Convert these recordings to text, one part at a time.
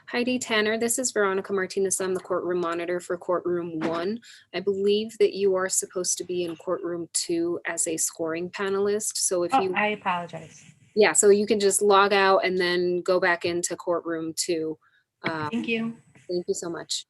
Heidi Tanner, this is Veronica Martinez. I'm the courtroom monitor for Courtroom 1. I believe that you are supposed to be in Courtroom 2 as a scoring panelist. So if Oh, you, I apologize. yeah, so you can just log out and then go back into Courtroom 2. Thank you. Thank you so much.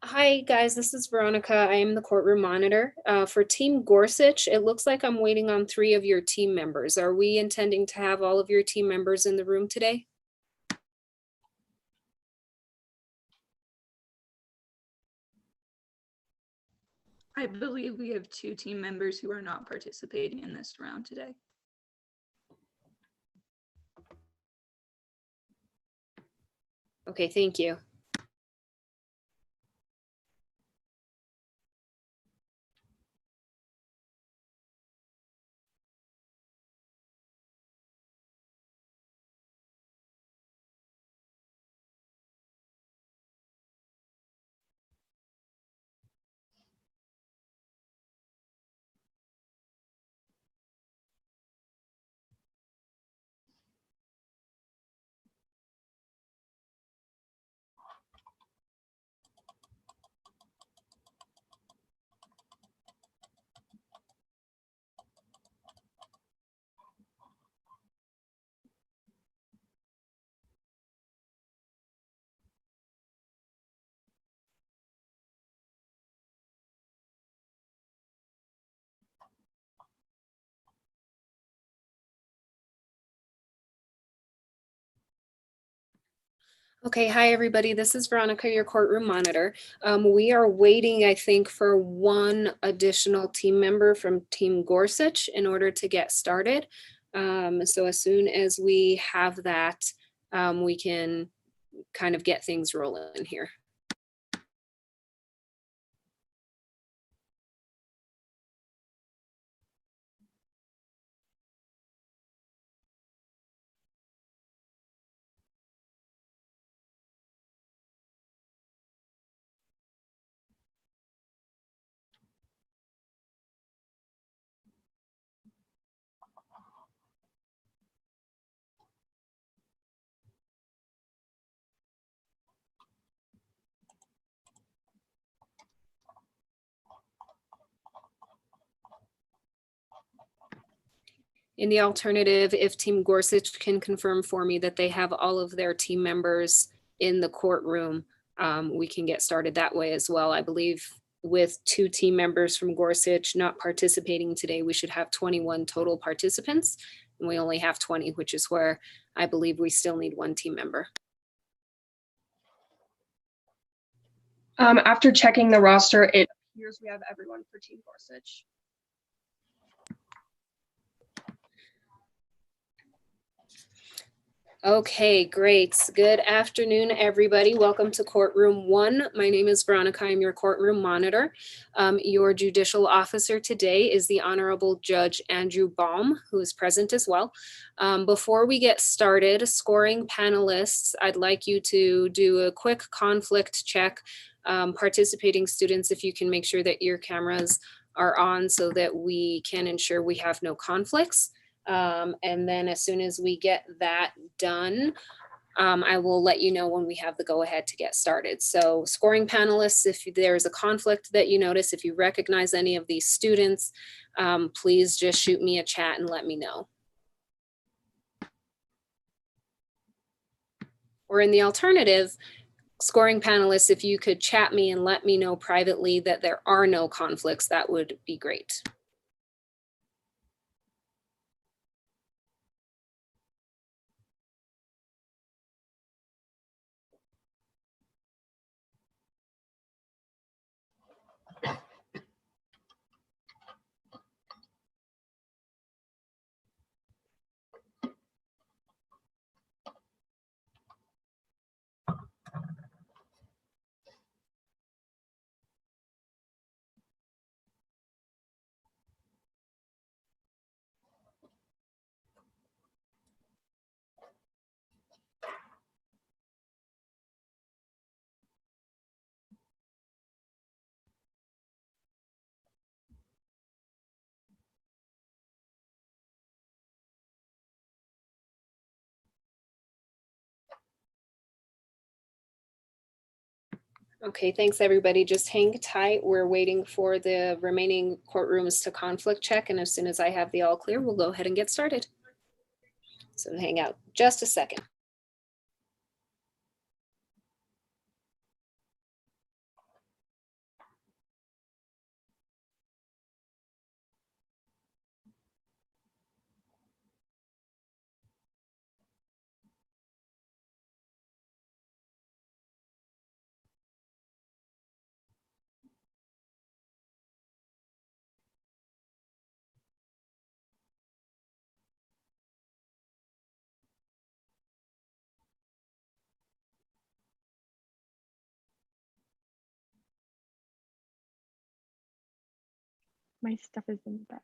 Hi, guys. This is Veronica. I am the courtroom monitor. For Team Gorsuch, it looks like I'm waiting on three of your team members. Are we intending to have all of your team members in the room today? I believe we have two team members who are not participating in this round today. Okay, thank you. Okay, hi everybody. This is Veronica, your courtroom monitor. We are waiting, I think, for one additional team member from Team Gorsuch in order to get started. So as soon as we have that, we can kind of get things rolling here. In the alternative, if Team Gorsuch can confirm for me that they have all of their team members in the courtroom, we can get started that way as well. I believe with two team members from Gorsuch not participating today, we should have 21 total participants. And we only have 20, which is where I believe we still need one team member. After checking the roster, it appears we have everyone for Team Gorsuch. Okay, great. Good afternoon, everybody. Welcome to Courtroom 1. My name is Veronica. I'm your courtroom monitor. Your judicial officer today is the Honorable Judge Andrew Baum, who is present as well. Before we get started, scoring panelists, I'd like you to do a quick conflict check. Participating students, if you can make sure that your cameras are on so that we can ensure we have no conflicts. And then as soon as we get that done, I will let you know when we have the go ahead to get started. So scoring panelists, if there's a conflict that you notice, if you recognize any of these students, please just shoot me a chat and let me know. Or in the alternative, scoring panelists, if you could chat me and let me know privately that there are no conflicts, that would be great. Okay, thanks everybody. Just hang tight. We're waiting for the remaining courtrooms to conflict check. And as soon as I have the all clear, we'll go ahead and get started. So hang out just a second. My stuff is in the back.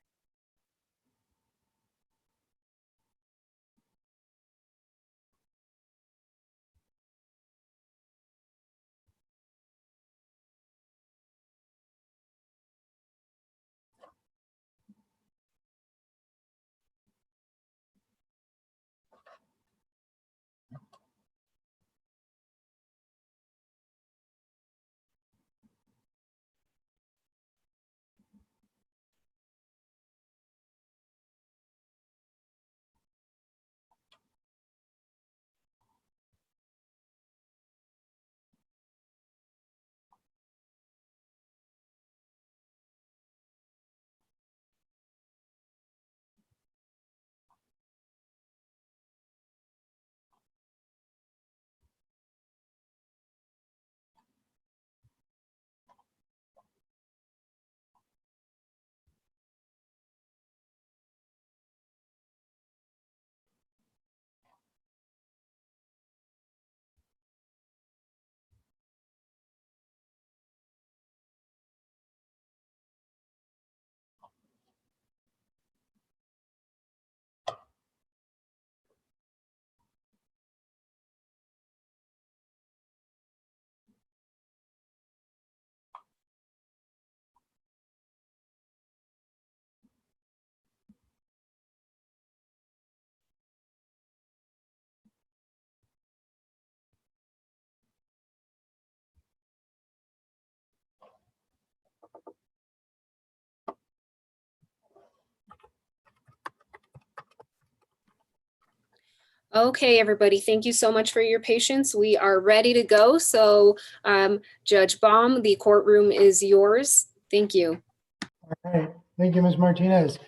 Okay, everybody, thank you so much for your patience. We are ready to go. So Judge Baum, the courtroom is yours. Thank you. All right. Thank you, Ms. Martinez.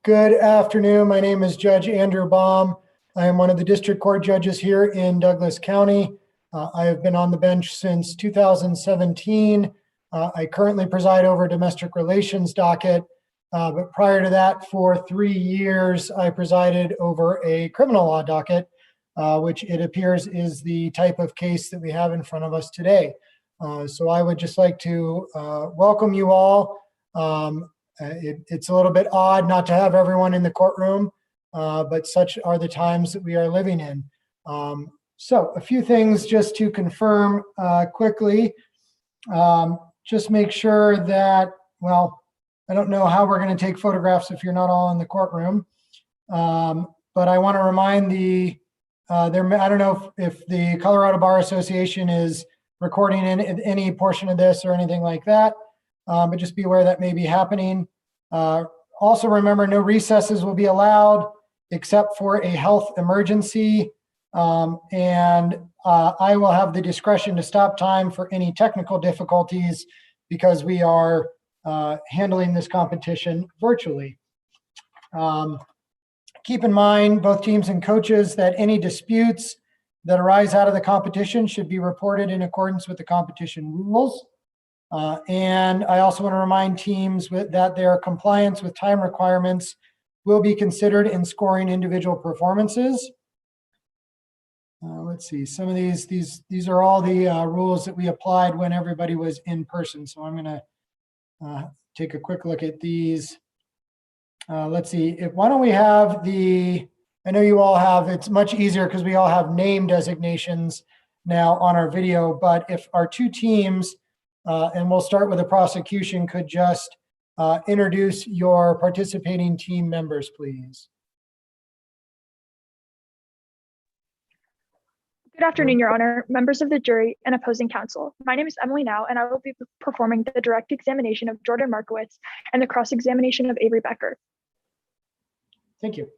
Good afternoon. My name is Judge Andrew Baum. I am one of the district court judges here in Douglas County. I have been on the bench since 2017. I currently preside over a domestic relations docket, but prior to that, for 3 years, I presided over a criminal law docket, which it appears is the type of case that we have in front of us today. So I would just like to welcome you all. It's a little bit odd not to have everyone in the courtroom, but such are the times that we are living in. So a few things just to confirm quickly. Just make sure that, well, I don't know how we're going to take photographs if you're not all in the courtroom, but I want to remind I don't know if the Colorado Bar Association is recording in any portion of this or anything like that. But just be aware that may be happening. Also remember, no recesses will be allowed except for a health emergency. And I will have the discretion to stop time for any technical difficulties because we are handling this competition virtually. Keep in mind, both teams and coaches, that any disputes that arise out of the competition should be reported in accordance with the competition rules. And I also want to remind teams that their compliance with time requirements will be considered in scoring individual performances. Let's see, some of these are all the rules that we applied when everybody was in person. So I'm going to take a quick look at these. Let's see, why don't we have I know you all have, it's much easier because we all have name designations now on our video, but if our two teams, and we'll start with the prosecution, could just introduce your participating team members, please. Good afternoon, Your Honor, members of the jury and opposing counsel. My name is Emily Now, and I will be performing the direct examination of Jordan Markowitz and the cross-examination of Avery Becker. Thank you.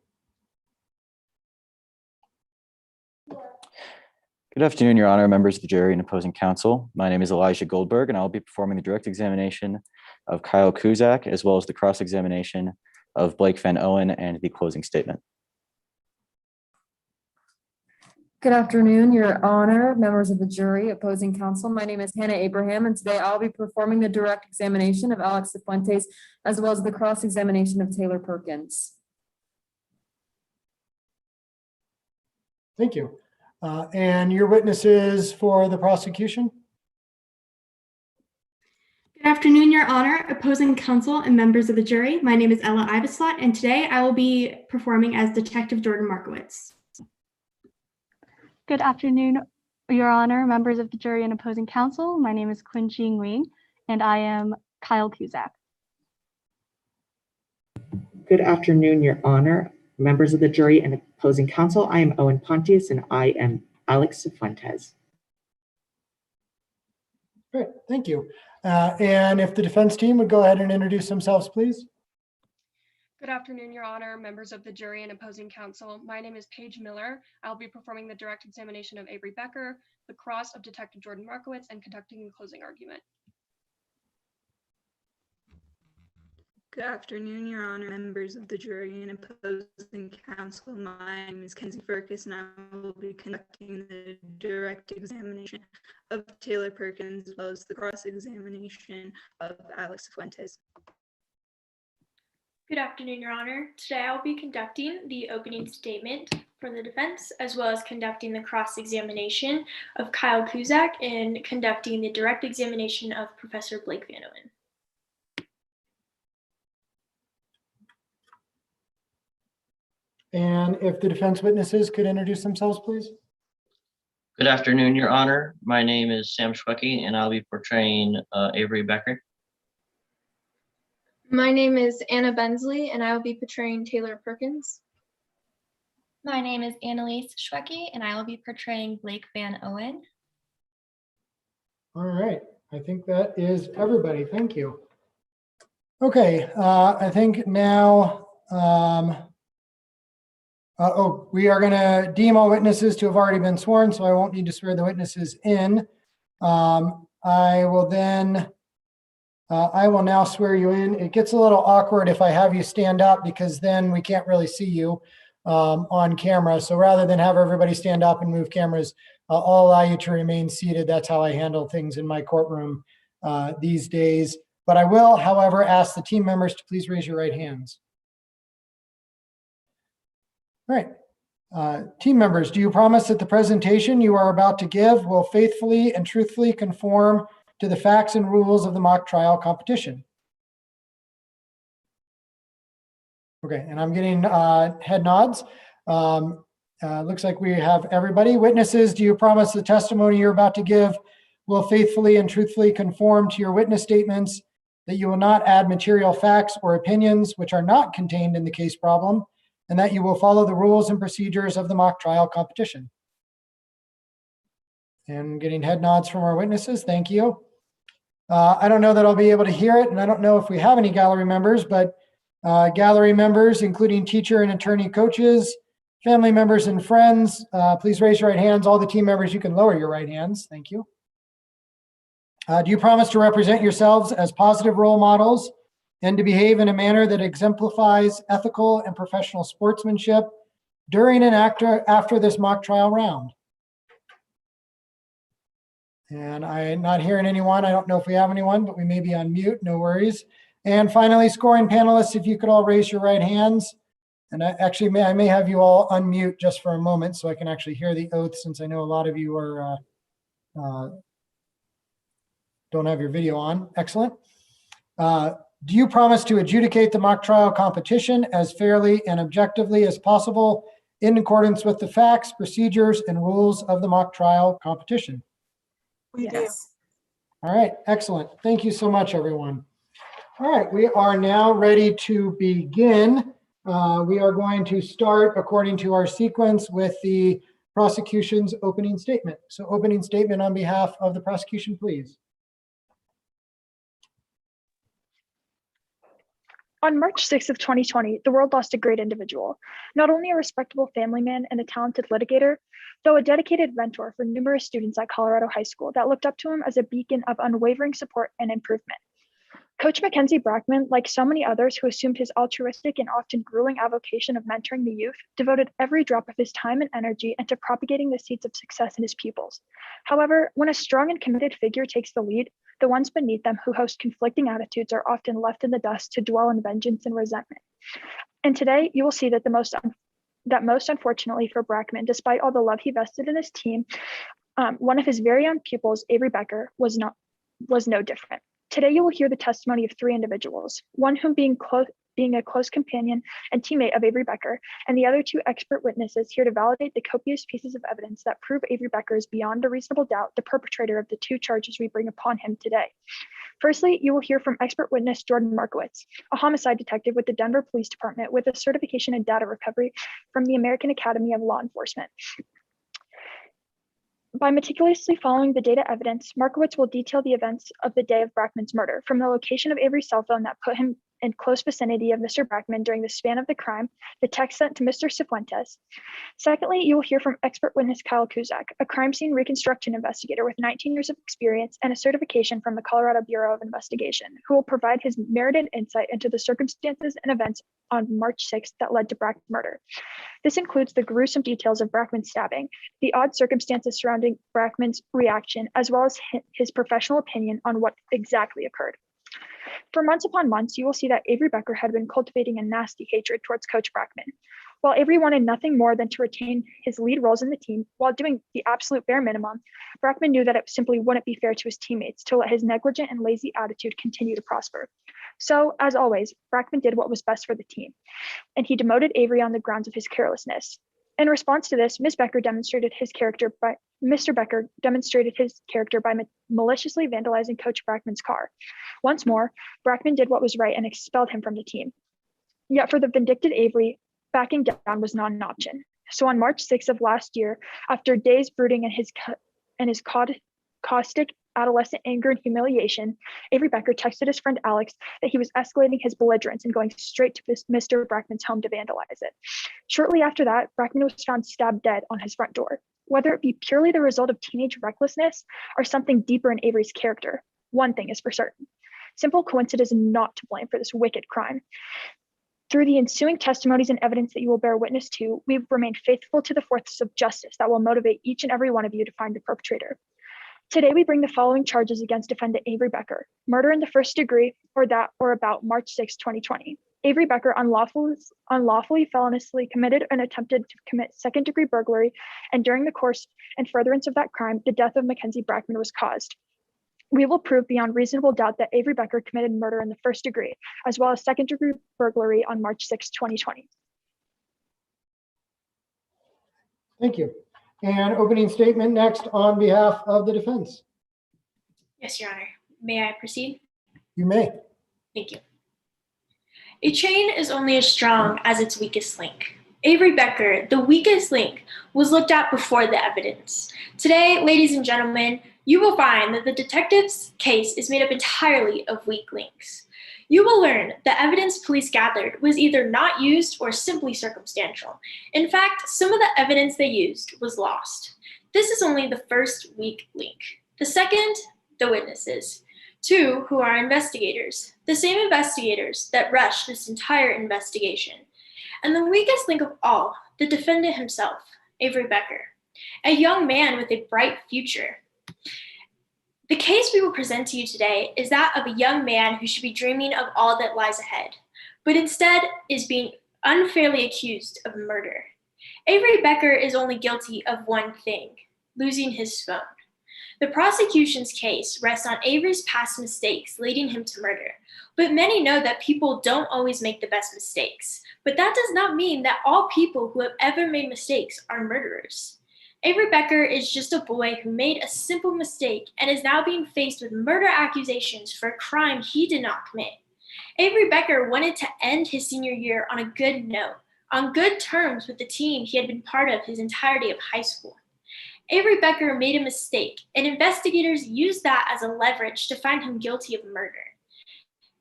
Good afternoon, Your Honor, members of the jury and opposing counsel. My name is Elijah Goldberg, and I'll be performing the direct examination of Kyle Kuzak, as well as the cross-examination of Blake Van Owen and the closing statement. Good afternoon, Your Honor, members of the jury, opposing counsel. My name is Hannah Abraham, and today I'll be performing the direct examination of Alex Cifuentes, as well as the cross-examination of Taylor Perkins. Thank you. And your witnesses for the prosecution? Good afternoon, Your Honor, opposing counsel and members of the jury. My name is Ella Iveslot, and today I will be performing as Detective Jordan Markowitz. Good afternoon, Your Honor, members of the jury and opposing counsel. My name is Quinn Chi Nguyen, and I am Kyle Kuzak. Good afternoon, Your Honor, members of the jury and opposing counsel. I am Owen Pontius, and I am Alex Cifuentes. Great, thank you. And if the defense team would go ahead and introduce themselves, please. Good afternoon, Your Honor, members of the jury and opposing counsel. My name is Paige Miller. I'll be performing the direct examination of Avery Becker, the cross of Detective Jordan Markowitz, and conducting the closing argument. Good afternoon, Your Honor, members of the jury and opposing counsel. My name is Kenzie Firkus, and I will be conducting the direct examination of Taylor Perkins, as well as the cross-examination of Alex Fuentes. Good afternoon, Your Honor. Today I will be conducting the opening statement for the defense, as well as conducting the cross-examination of Kyle Kuzak and conducting the direct examination of Professor Blake Van Owen. And if the defense witnesses could introduce themselves, please. Good afternoon, Your Honor. My name is Sam Schwecke, and I'll be portraying Avery Becker. My name is Anna Bensley, and I will be portraying Taylor Perkins. My name is Annalise Schwecke, and I will be portraying Blake Van Owen. All right, I think that is everybody. Thank you. Okay, I think now, we are going to deem all witnesses to have already been sworn, so I won't need to swear the witnesses in. I will now swear you in. It gets a little awkward if I have you stand up because then we can't really see you on camera. So rather than have everybody stand up and move cameras, I'll allow you to remain seated. That's how I handle things in my courtroom these days. But I will, however, ask the team members to please raise your right hands. All right. Team members, do you promise that the presentation you are about to give will faithfully and truthfully conform to the facts and rules of the mock trial competition? Okay, and I'm getting head nods. Looks like we have everybody. Witnesses, do you promise the testimony you're about to give will faithfully and truthfully conform to your witness statements, that you will not add material facts or opinions which are not contained in the case problem, and that you will follow the rules and procedures of the mock trial competition? And getting head nods from our witnesses, thank you. I don't know that I'll be able to hear it, and I don't know if we have any gallery members, but gallery members, including teacher and attorney coaches, family members and friends, please raise your right hands. All the team members, you can lower your right hands. Thank you. Do you promise to represent yourselves as positive role models and to behave in a manner that exemplifies ethical and professional sportsmanship during and after this mock trial round? And I'm not hearing anyone. I don't know if we have anyone, but we may be on mute, no worries. And finally, scoring panelists, if you could all raise your right hands. And I may have you all unmute just for a moment so I can actually hear the oath, since I know a lot of you are don't have your video on. Excellent. Do you promise to adjudicate the mock trial competition as fairly and objectively as possible in accordance with the facts, procedures, and rules of the mock trial competition? We do. All right, excellent. Thank you so much, everyone. All right, we are now ready to begin. We are going to start according to our sequence with the prosecution's opening statement. So opening statement on behalf of the prosecution, please. On March 6th of 2020, the world lost a great individual, not only a respectable family man and a talented litigator, though a dedicated mentor for numerous students at Colorado High School that looked up to him as a beacon of unwavering support and improvement. Coach Mackenzie Brackman, like so many others who assumed his altruistic and often grueling avocation of mentoring the youth, devoted every drop of his time and energy into propagating the seeds of success in his pupils. However, when a strong and committed figure takes the lead, the ones beneath them who host conflicting attitudes are often left in the dust to dwell in vengeance and resentment. And today, you will see that most unfortunately for Brackman, despite all the love he vested in his team, one of his very own pupils, Avery Becker, was no different. Today, you will hear the testimony of three individuals, one whom being a close companion and teammate of Avery Becker, and the other two expert witnesses here to validate the copious pieces of evidence that prove Avery Becker is beyond a reasonable doubt the perpetrator of the two charges we bring upon him today. Firstly, you will hear from expert witness Jordan Markowitz, a homicide detective with the Denver Police Department with a certification in data recovery from the American Academy of Law Enforcement. By meticulously following the data evidence, Markowitz will detail the events of the day of Brackman's murder, from the location of Avery's cell phone that put him in close vicinity of Mr. Brackman during the span of the crime, the text sent to Mr. Cifuentes. Secondly, you will hear from expert witness Kyle Kuzak, a crime scene reconstruction investigator with 19 years of experience and a certification from the Colorado Bureau of Investigation, who will provide his merited insight into the circumstances and events on March 6th that led to Brackman's murder. This includes the gruesome details of Brackman's stabbing, the odd circumstances surrounding Brackman's reaction, as well as his professional opinion on what exactly occurred. For months upon months, you will see that Avery Becker had been cultivating a nasty hatred towards Coach Brackman. While Avery wanted nothing more than to retain his lead roles in the team while doing the absolute bare minimum, Brackman knew that it simply wouldn't be fair to his teammates to let his negligent and lazy attitude continue to prosper. So, as always, Brackman did what was best for the team, and he demoted Avery on the grounds of his carelessness. In response to this, Mr. Becker demonstrated his character by maliciously vandalizing Coach Brackman's car. Once more, Brackman did what was right and expelled him from the team. Yet for the vindictive Avery, backing down was not an option. So on March 6th of last year, after days brooding in his caustic adolescent anger and humiliation, Avery Becker texted his friend Alex that he was escalating his belligerence and going straight to Mr. Brackman's home to vandalize it. Shortly after that, Brackman was found stabbed dead on his front door. Whether it be purely the result of teenage recklessness or something deeper in Avery's character, one thing is for certain. Simple coincidence is not to blame for this wicked crime. Through the ensuing testimonies and evidence that you will bear witness to, we've remained faithful to the forces of justice that will motivate each and every one of you to find the perpetrator. Today, we bring the following charges against defendant Avery Becker: murder in the first degree or about March 6, 2020. Avery Becker unlawfully feloniously committed and attempted to commit second-degree burglary, and during the course and furtherance of that crime, the death of Mackenzie Brackman was caused. We will prove beyond reasonable doubt that Avery Becker committed murder in the first degree, as well as second-degree burglary on March 6, 2020. Thank you. And opening statement next on behalf of the defense. Yes, Your Honor. May I proceed? You may. Thank you. A chain is only as strong as its weakest link. Avery Becker, the weakest link, was looked at before the evidence. Today, ladies and gentlemen, you will find that the detective's case is made up entirely of weak links. You will learn the evidence police gathered was either not used or simply circumstantial. In fact, some of the evidence they used was lost. This is only the first weak link. The second, the witnesses. Two, who are investigators, the same investigators that rushed this entire investigation. And the weakest link of all, the defendant himself, Avery Becker, a young man with a bright future. The case we will present to you today is that of a young man who should be dreaming of all that lies ahead, but instead is being unfairly accused of murder. Avery Becker is only guilty of one thing: losing his phone. The prosecution's case rests on Avery's past mistakes leading him to murder, but many know that people don't always make the best mistakes. But that does not mean that all people who have ever made mistakes are murderers. Avery Becker is just a boy who made a simple mistake and is now being faced with murder accusations for a crime he did not commit. Avery Becker wanted to end his senior year on a good note, on good terms with the team he had been part of his entirety of high school. Avery Becker made a mistake, and investigators used that as a leverage to find him guilty of murder.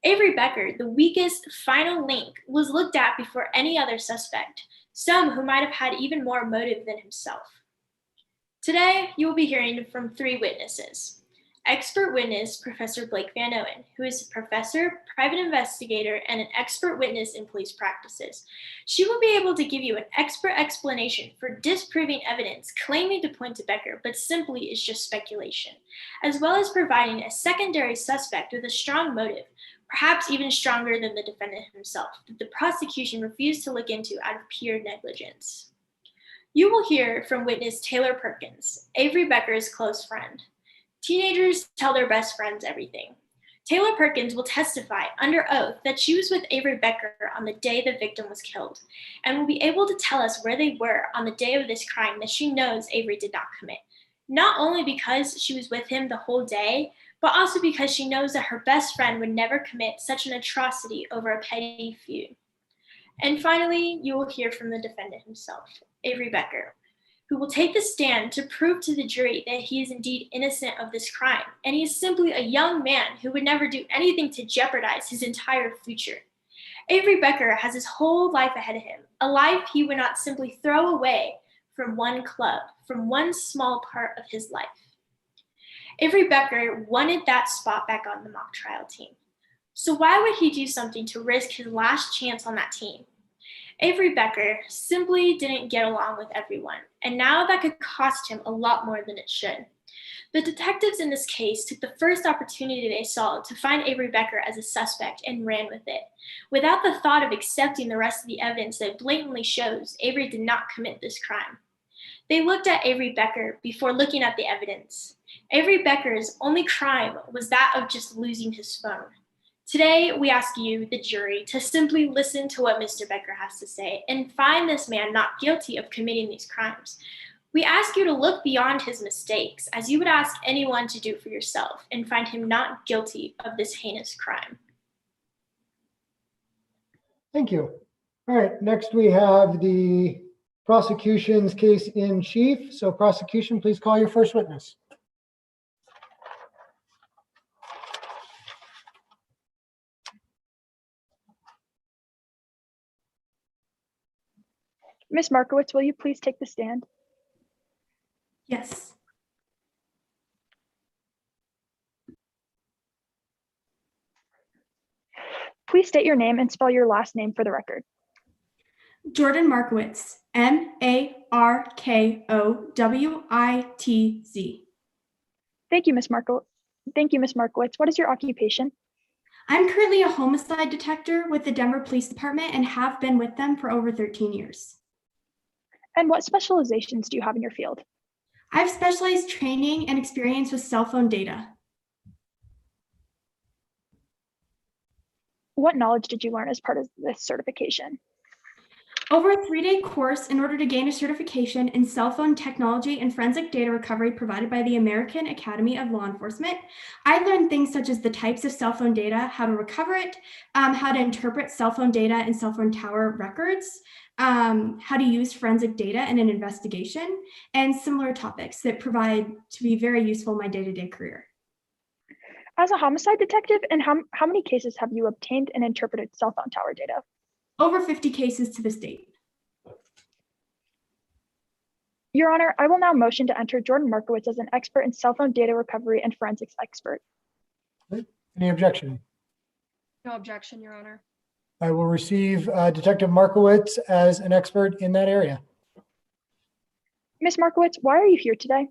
Avery Becker, the weakest final link, was looked at before any other suspect, some who might have had even more motive than himself. Today, you will be hearing from three witnesses. Expert witness, Professor Blake Van Owen, who is a professor, private investigator, and an expert witness in police practices. She will be able to give you an expert explanation for disproving evidence claiming to point to Becker, but simply is just speculation, as well as providing a secondary suspect with a strong motive, perhaps even stronger than the defendant himself, that the prosecution refused to look into out of pure negligence. You will hear from witness Taylor Perkins, Avery Becker's close friend. Teenagers tell their best friends everything. Taylor Perkins will testify under oath that she was with Avery Becker on the day the victim was killed and will be able to tell us where they were on the day of this crime that she knows Avery did not commit. Not only because she was with him the whole day, but also because she knows that her best friend would never commit such an atrocity over a petty feud. And finally, you will hear from the defendant himself, Avery Becker, who will take the stand to prove to the jury that he is indeed innocent of this crime, and he is simply a young man who would never do anything to jeopardize his entire future. Avery Becker has his whole life ahead of him, a life he would not simply throw away from one club, from one small part of his life. Avery Becker wanted that spot back on the mock trial team. So why would he do something to risk his last chance on that team? Avery Becker simply didn't get along with everyone, and now that could cost him a lot more than it should. The detectives in this case took the first opportunity they saw to find Avery Becker as a suspect and ran with it, without the thought of accepting the rest of the evidence that blatantly shows Avery did not commit this crime. They looked at Avery Becker before looking at the evidence. Avery Becker's only crime was that of just losing his phone. Today, we ask you, the jury, to simply listen to what Mr. Becker has to say and find this man not guilty of committing these crimes. We ask you to look beyond his mistakes, as you would ask anyone to do for yourself, and find him not guilty of this heinous crime. Thank you. All right, next we have the prosecution's case in chief. So prosecution, please call your first witness. Ms. Markowitz, will you please take the stand? Yes. Please state your name and spell your last name for the record. Jordan Markowitz, M-A-R-K-O-W-I-T-Z. Thank you, Ms. Markowitz. What is your occupation? I'm currently a homicide detector with the Denver Police Department and have been with them for over 13 years. And what specializations do you have in your field? I have specialized training and experience with cell phone data. What knowledge did you learn as part of this certification? Over a 3-day course in order to gain a certification in cell phone technology and forensic data recovery provided by the American Academy of Law Enforcement, I learned things such as the types of cell phone data, how to recover it, how to interpret cell phone data and cell phone tower records, how to use forensic data in an investigation, and similar topics that provide to be very useful in my day-to-day career. As a homicide detective, and how many cases have you obtained and interpreted cell phone tower data? Over 50 cases to this date. Your Honor, I will now motion to enter Jordan Markowitz as an expert in cell phone data recovery and forensics expert. Any objection? No objection, Your Honor. I will receive Detective Markowitz as an expert in that area. Ms. Markowitz, why are you here today?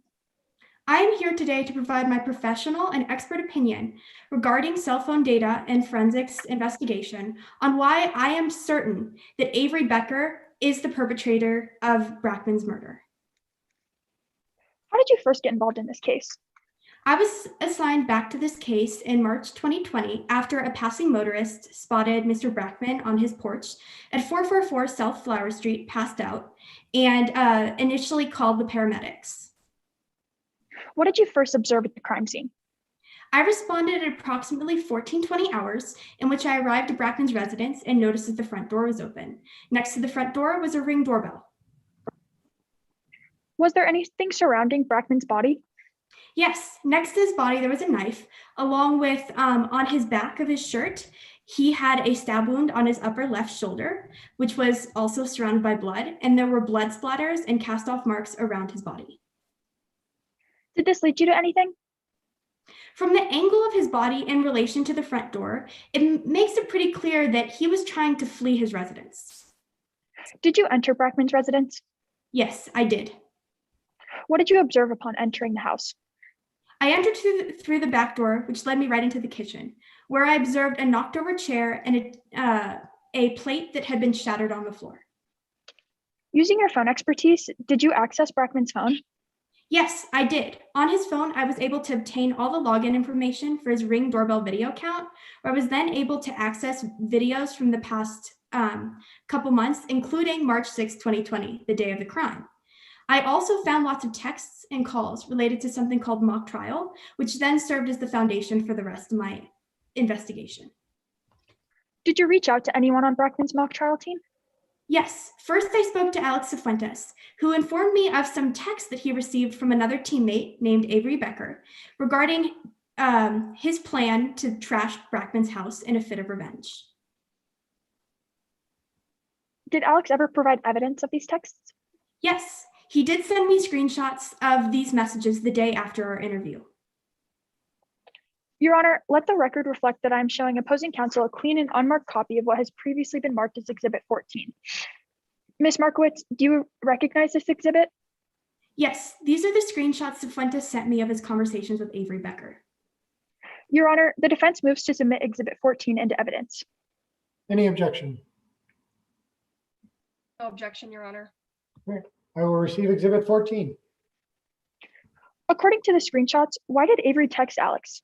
I am here today to provide my professional and expert opinion regarding cell phone data and forensics investigation on why I am certain that Avery Becker is the perpetrator of Brackman's murder. How did you first get involved in this case? I was assigned back to this case in March 2020 after a passing motorist spotted Mr. Brackman on his porch at 444 South Flower Street, passed out, and initially called the paramedics. What did you first observe at the crime scene? I responded at approximately 14:20 hours, in which I arrived at Brackman's residence and noticed that the front door was open. Next to the front door was a Ring doorbell. Was there anything surrounding Brackman's body? Yes, next to his body there was a knife, along with on his back of his shirt, he had a stab wound on his upper left shoulder, which was also surrounded by blood, and there were blood splatters and cast-off marks around his body. Did this lead you to anything? From the angle of his body in relation to the front door, it makes it pretty clear that he was trying to flee his residence. Did you enter Brackman's residence? Yes, I did. What did you observe upon entering the house? I entered through the back door, which led me right into the kitchen, where I observed a knocked over chair and a plate that had been shattered on the floor. Using your phone expertise, did you access Brackman's phone? Yes, I did. On his phone, I was able to obtain all the login information for his Ring doorbell video account, where I was then able to access videos from the past couple months, including March 6, 2020, the day of the crime. I also found lots of texts and calls related to something called mock trial, which then served as the foundation for the rest of my investigation. Did you reach out to anyone on Brackman's mock trial team? Yes, first I spoke to Alex Cifuentes, who informed me of some texts that he received from another teammate named Avery Becker regarding his plan to trash Brackman's house in a fit of revenge. Did Alex ever provide evidence of these texts? Yes, he did send me screenshots of these messages the day after our interview. Your Honor, let the record reflect that I am showing opposing counsel a clean and unmarked copy of what has previously been marked as Exhibit 14. Ms. Markowitz, do you recognize this exhibit? Yes, these are the screenshots Cifuentes sent me of his conversations with Avery Becker. Your Honor, the defense moves to submit Exhibit 14 into evidence. Any objection? No objection, Your Honor. Great. I will receive Exhibit 14. According to the screenshots, why did Avery text Alex?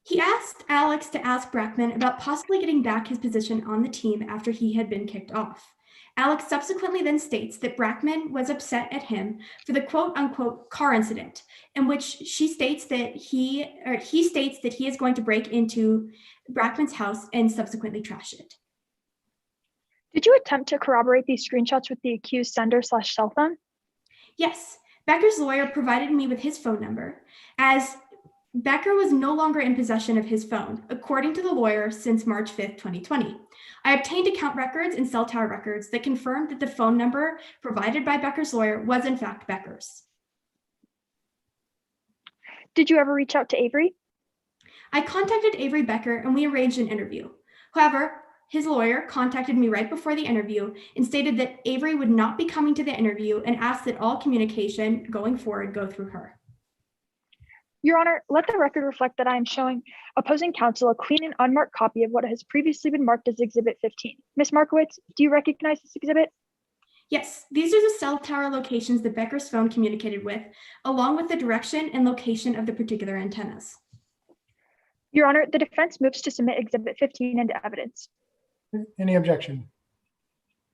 He asked Alex to ask Brackman about possibly getting back his position on the team after he had been kicked off. Alex subsequently then states that Brackman was upset at him for the quote unquote car incident, in which she states that he states that he is going to break into Brackman's house and subsequently trash it. Did you attempt to corroborate these screenshots with the accused sender/cell phone? Yes, Becker's lawyer provided me with his phone number, as Becker was no longer in possession of his phone, according to the lawyer, since March 5th, 2020. I obtained account records and cell tower records that confirmed that the phone number provided by Becker's lawyer was in fact Becker's. Did you ever reach out to Avery? I contacted Avery Becker and we arranged an interview. However, his lawyer contacted me right before the interview and stated that Avery would not be coming to the interview and asked that all communication going forward go through her. Your Honor, let the record reflect that I am showing opposing counsel a clean and unmarked copy of what has previously been marked as Exhibit 15. Ms. Markowitz, do you recognize this exhibit? Yes, these are the cell tower locations that Becker's phone communicated with, along with the direction and location of the particular antennas. Your Honor, the defense moves to submit Exhibit 15 into evidence. Any objection?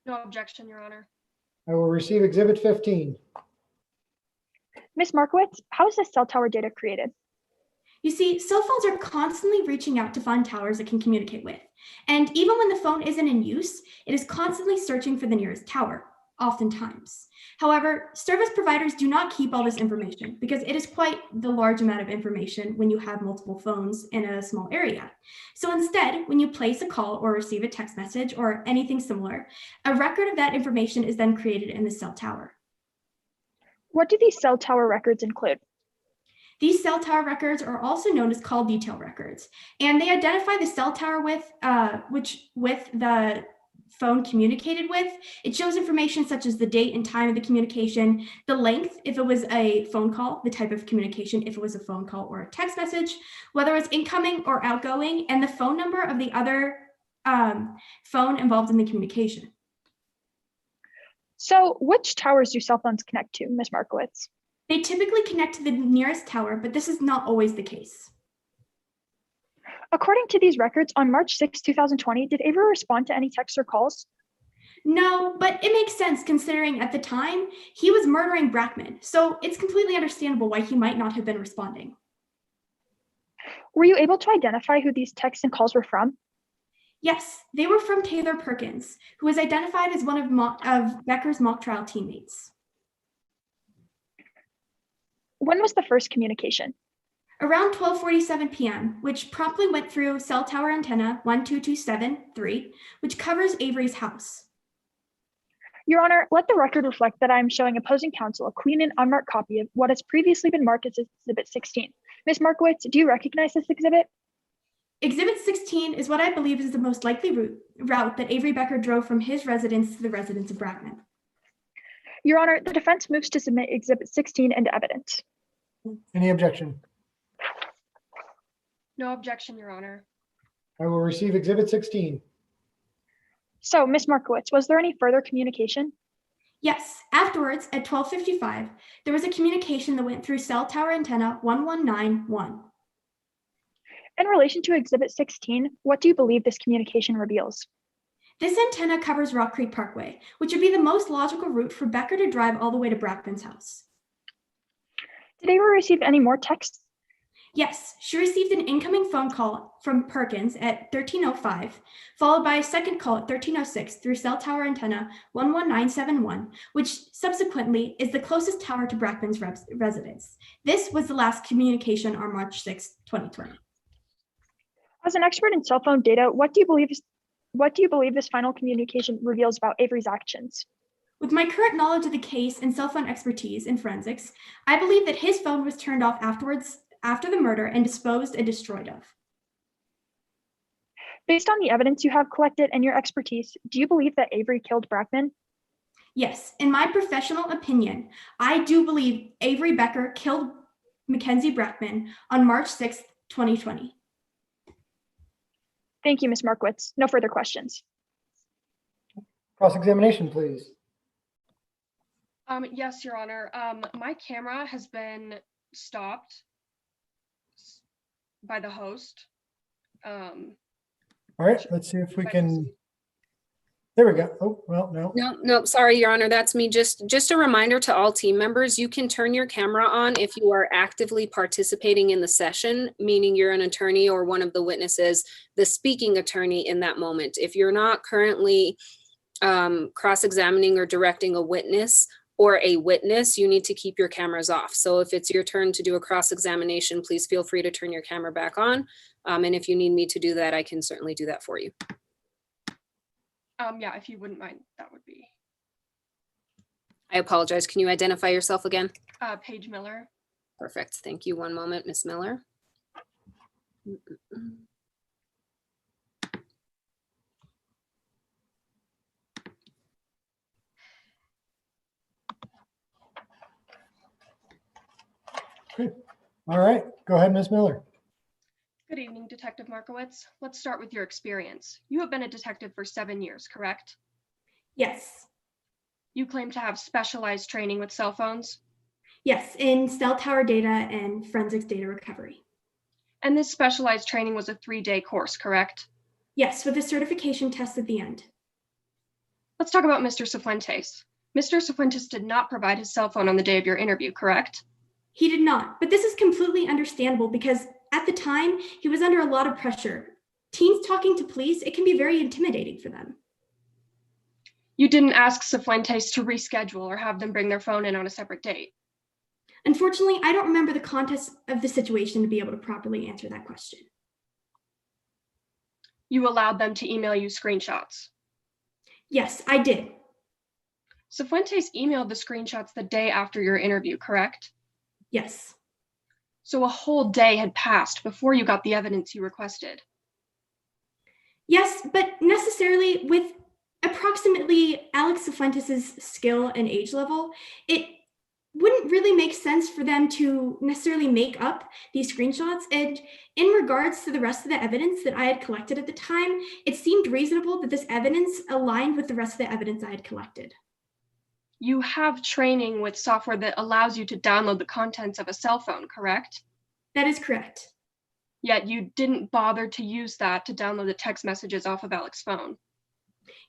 No objection, Your Honor. I will receive Exhibit 15. Ms. Markowitz, how is this cell tower data created? You see, cell phones are constantly reaching out to find towers it can communicate with. And even when the phone isn't in use, it is constantly searching for the nearest tower, oftentimes. However, service providers do not keep all this information because it is quite the large amount of information when you have multiple phones in a small area. So instead, when you place a call or receive a text message or anything similar, a record of that information is then created in the cell tower. What do these cell tower records include? These cell tower records are also known as call detail records, and they identify the cell tower with the phone communicated with. It shows information such as the date and time of the communication, the length, if it was a phone call, the type of communication, if it was a phone call or a text message, whether it's incoming or outgoing, and the phone number of the other phone involved in the communication. So which towers do cell phones connect to, Ms. Markowitz? They typically connect to the nearest tower, but this is not always the case. According to these records, on March 6, 2020, did Avery respond to any texts or calls? No, but it makes sense considering at the time he was murdering Brackman, so it's completely understandable why he might not have been responding. Were you able to identify who these texts and calls were from? Yes, they were from Taylor Perkins, who was identified as one of Becker's mock trial teammates. When was the first communication? Around 12:47 p.m., which promptly went through cell tower antenna 12273, which covers Avery's house. Your Honor, let the record reflect that I am showing opposing counsel a clean and unmarked copy of what has previously been marked as Exhibit 16. Ms. Markowitz, do you recognize this exhibit? Exhibit 16 is what I believe is the most likely route that Avery Becker drove from his residence to the residence of Brackman. Your Honor, the defense moves to submit Exhibit 16 into evidence. Any objection? No objection, Your Honor. I will receive Exhibit 16. So, Ms. Markowitz, was there any further communication? Yes, afterwards, at 12:55, there was a communication that went through cell tower antenna 1191. In relation to Exhibit 16, what do you believe this communication reveals? This antenna covers Rock Creek Parkway, which would be the most logical route for Becker to drive all the way to Brackman's house. Did Ava receive any more texts? Yes, she received an incoming phone call from Perkins at 13:05, followed by a second call at 13:06 through cell tower antenna 11971, which subsequently is the closest tower to Brackman's residence. This was the last communication on March 6, 2020. As an expert in cell phone data, what do you believe this final communication reveals about Avery's actions? With my current knowledge of the case and cell phone expertise in forensics, I believe that his phone was turned off after the murder and disposed and destroyed of. Based on the evidence you have collected and your expertise, do you believe that Avery killed Brackman? Yes, in my professional opinion, I do believe Avery Becker killed Mackenzie Brackman on March 6, 2020. Thank you, Ms. Markowitz. No further questions. Cross-examination, please. Yes, Your Honor. My camera has been stopped by the host. All right, let's see if we can. There we go. Oh, well, no. No, sorry, Your Honor, that's me. Just a reminder to all team members, you can turn your camera on if you are actively participating in the session, meaning you're an attorney or one of the witnesses, the speaking attorney in that moment. If you're not currently cross-examining or directing a witness or a witness, you need to keep your cameras off. So if it's your turn to do a cross-examination, please feel free to turn your camera back on. And if you need me to do that, I can certainly do that for you. Yeah, if you wouldn't mind, that would be. I apologize. Can you identify yourself again? Paige Miller. Perfect. Thank you. One moment, Ms. Miller. Great. All right, go ahead, Ms. Miller. Good evening, Detective Markowitz. Let's start with your experience. You have been a detective for 7 years, correct? Yes. You claim to have specialized training with cell phones? Yes, in cell tower data and forensics data recovery. And this specialized training was a 3-day course, correct? Yes, with a certification test at the end. Let's talk about Mr. Cifuentes. Mr. Cifuentes did not provide his cell phone on the day of your interview, correct? He did not, but this is completely understandable because at the time, he was under a lot of pressure. Teens talking to police, it can be very intimidating for them. You didn't ask Cifuentes to reschedule or have them bring their phone in on a separate date? Unfortunately, I don't remember the context of the situation to be able to properly answer that question. You allowed them to email you screenshots? Yes, I did. Cifuentes emailed the screenshots the day after your interview, correct? Yes. So a whole day had passed before you got the evidence you requested? Yes, but necessarily with approximately Alex Cifuentes' skill and age level, it wouldn't really make sense for them to necessarily make up these screenshots. And in regards to the rest of the evidence that I had collected at the time, it seemed reasonable that this evidence aligned with the rest of the evidence I had collected. You have training with software that allows you to download the contents of a cell phone, correct? That is correct. Yet you didn't bother to use that to download the text messages off of Alex's phone.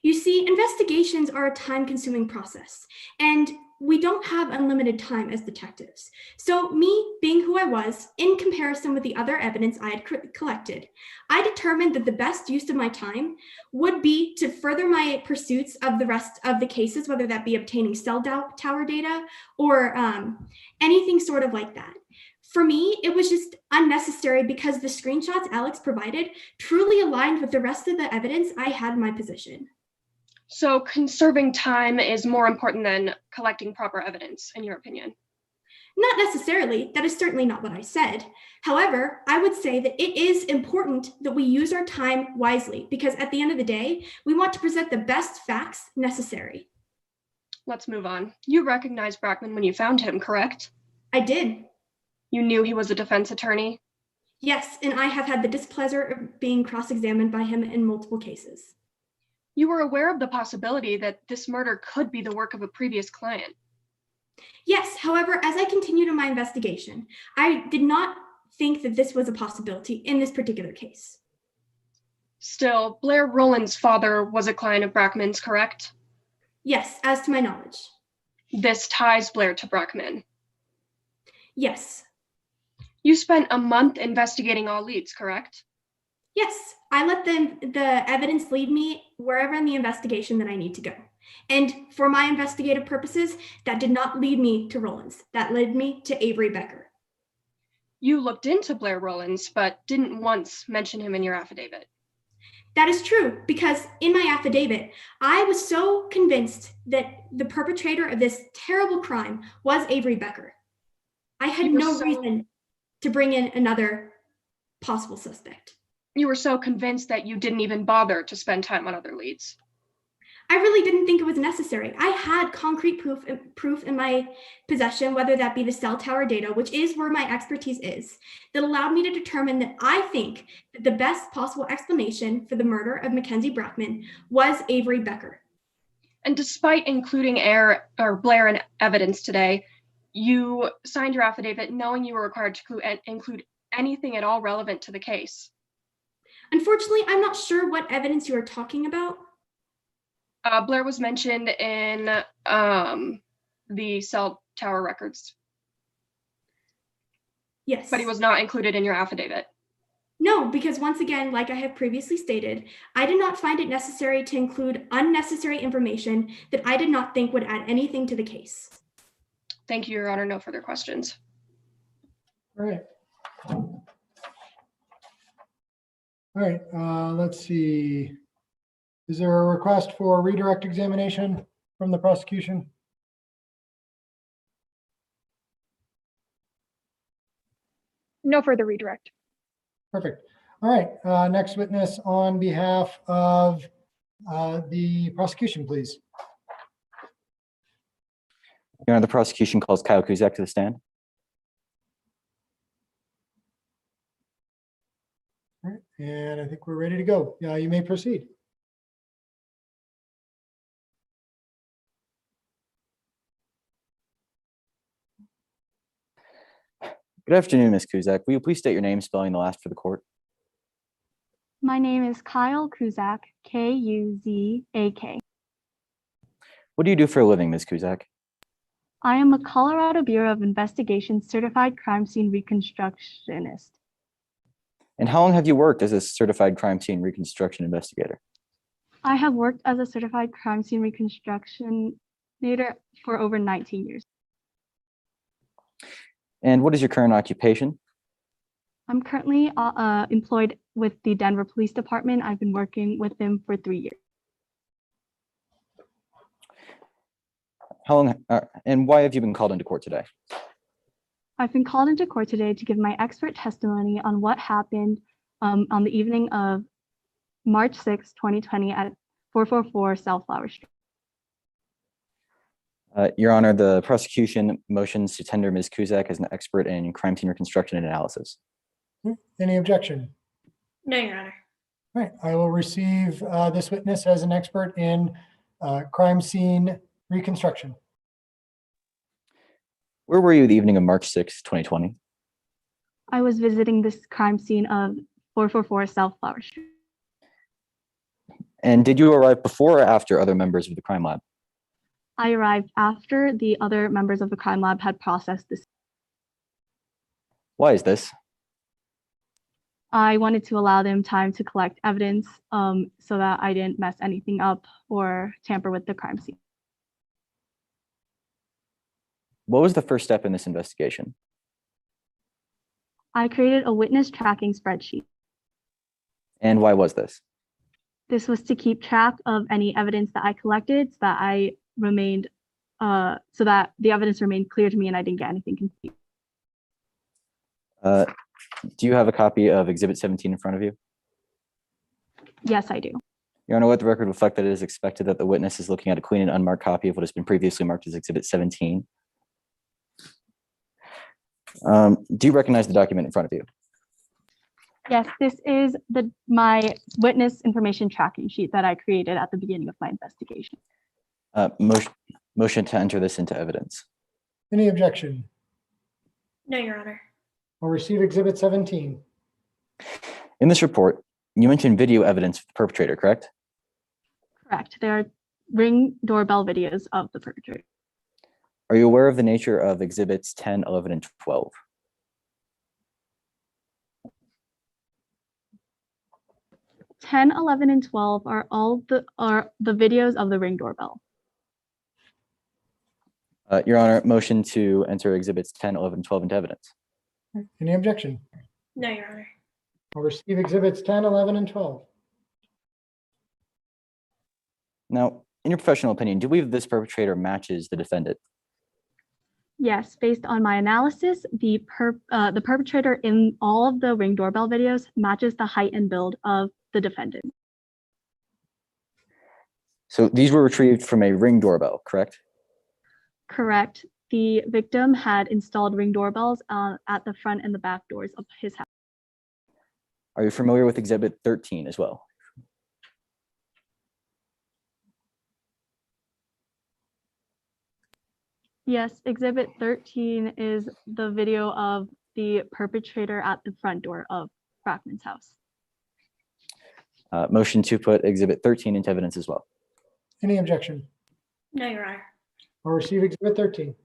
You see, investigations are a time-consuming process, and we don't have unlimited time as detectives. So me being who I was, in comparison with the other evidence I had collected, I determined that the best use of my time would be to further my pursuits of the rest of the cases, whether that be obtaining cell tower data or anything sort of like that. For me, it was just unnecessary because the screenshots Alex provided truly aligned with the rest of the evidence I had in my possession. So conserving time is more important than collecting proper evidence, in your opinion? Not necessarily. That is certainly not what I said. However, I would say that it is important that we use our time wisely because at the end of the day, we want to present the best facts necessary. Let's move on. You recognized Brackman when you found him, correct? I did. You knew he was a defense attorney? Yes, and I have had the displeasure of being cross-examined by him in multiple cases. You were aware of the possibility that this murder could be the work of a previous client. Yes, however, as I continued in my investigation, I did not think that this was a possibility in this particular case. Still, Blair Rowland's father was a client of Brackman's, correct? Yes, as to my knowledge. This ties Blair to Brackman. Yes. You spent a month investigating all leads, correct? Yes, I let the evidence lead me wherever in the investigation that I need to go. And for my investigative purposes, that did not lead me to Rowland's. That led me to Avery Becker. You looked into Blair Rowland's, but didn't once mention him in your affidavit. That is true, because in my affidavit, I was so convinced that the perpetrator of this terrible crime was Avery Becker. I had no reason to bring in another possible suspect. You were so convinced that you didn't even bother to spend time on other leads. I really didn't think it was necessary. I had concrete proof in my possession, whether that be the cell tower data, which is where my expertise is, that allowed me to determine that I think that the best possible explanation for the murder of Mackenzie Brackman was Avery Becker. And despite including Blair in evidence today, you signed your affidavit knowing you were required to include anything at all relevant to the case. Unfortunately, I'm not sure what evidence you are talking about. Blair was mentioned in the cell tower records. Yes. But he was not included in your affidavit. No, because once again, like I have previously stated, I did not find it necessary to include unnecessary information that I did not think would add anything to the case. Thank you, Your Honor. No further questions. All right. All right, let's see. Is there a request for redirect examination from the prosecution? No further redirect. Perfect. All right, next witness on behalf of the prosecution, please. Your Honor, the prosecution calls Kyle Kuzak to the stand. All right, and I think we're ready to go. You may proceed. Good afternoon, Ms. Kuzak. Will you please state your name, spelling the last for the court? My name is Kyle Kuzak, K-U-Z-A-K. What do you do for a living, Ms. Kuzak? I am a Colorado Bureau of Investigation certified crime scene reconstructionist. And how long have you worked as a certified crime scene reconstruction investigator? I have worked as a certified crime scene reconstructionator for over 19 years. And what is your current occupation? I'm currently employed with the Denver Police Department. I've been working with them for 3 years. How long, and why have you been called into court today? I've been called into court today to give my expert testimony on what happened on the evening of March 6, 2020 at 444 South Flower Street. Your Honor, the prosecution motions to tender Ms. Kuzak as an expert in crime scene reconstruction and analysis. Any objection? No, Your Honor. All right, I will receive this witness as an expert in crime scene reconstruction. Where were you the evening of March 6, 2020? I was visiting this crime scene of 444 South Flower Street. And did you arrive before or after other members of the crime lab? I arrived after the other members of the crime lab had processed this. Why is this? I wanted to allow them time to collect evidence so that I didn't mess anything up or tamper with the crime scene. What was the first step in this investigation? I created a witness tracking spreadsheet. And why was this? This was to keep track of any evidence that I collected so that I remained, so that the evidence remained clear to me and I didn't get anything confused. Do you have a copy of Exhibit 17 in front of you? Yes, I do. Your Honor, let the record reflect that it is expected that the witness is looking at a clean and unmarked copy of what has been previously marked as Exhibit 17. Do you recognize the document in front of you? Yes, this is my witness information tracking sheet that I created at the beginning of my investigation. Motion to enter this into evidence. Any objection? No, Your Honor. I'll receive Exhibit 17. In this report, you mentioned video evidence of the perpetrator, correct? Correct. There are Ring doorbell videos of the perpetrator. Are you aware of the nature of exhibits 10, 11, and 12? 10, 11, and 12 are the videos of the Ring doorbell. Your Honor, motion to enter exhibits 10, 11, and 12 into evidence. Any objection? No, Your Honor. I'll receive Exhibits 10, 11, and 12. Now, in your professional opinion, do you believe this perpetrator matches the defendant? Yes, based on my analysis, the perpetrator in all of the Ring doorbell videos matches the height and build of the defendant. So these were retrieved from a Ring doorbell, correct? Correct. The victim had installed Ring doorbells at the front and the back doors of his house. Are you familiar with exhibit 13 as well? Yes, exhibit 13 is the video of the perpetrator at the front door of Brackman's house. Motion to put exhibit 13 into evidence as well. Any objection? No, Your Honor. I'll receive Exhibit 13.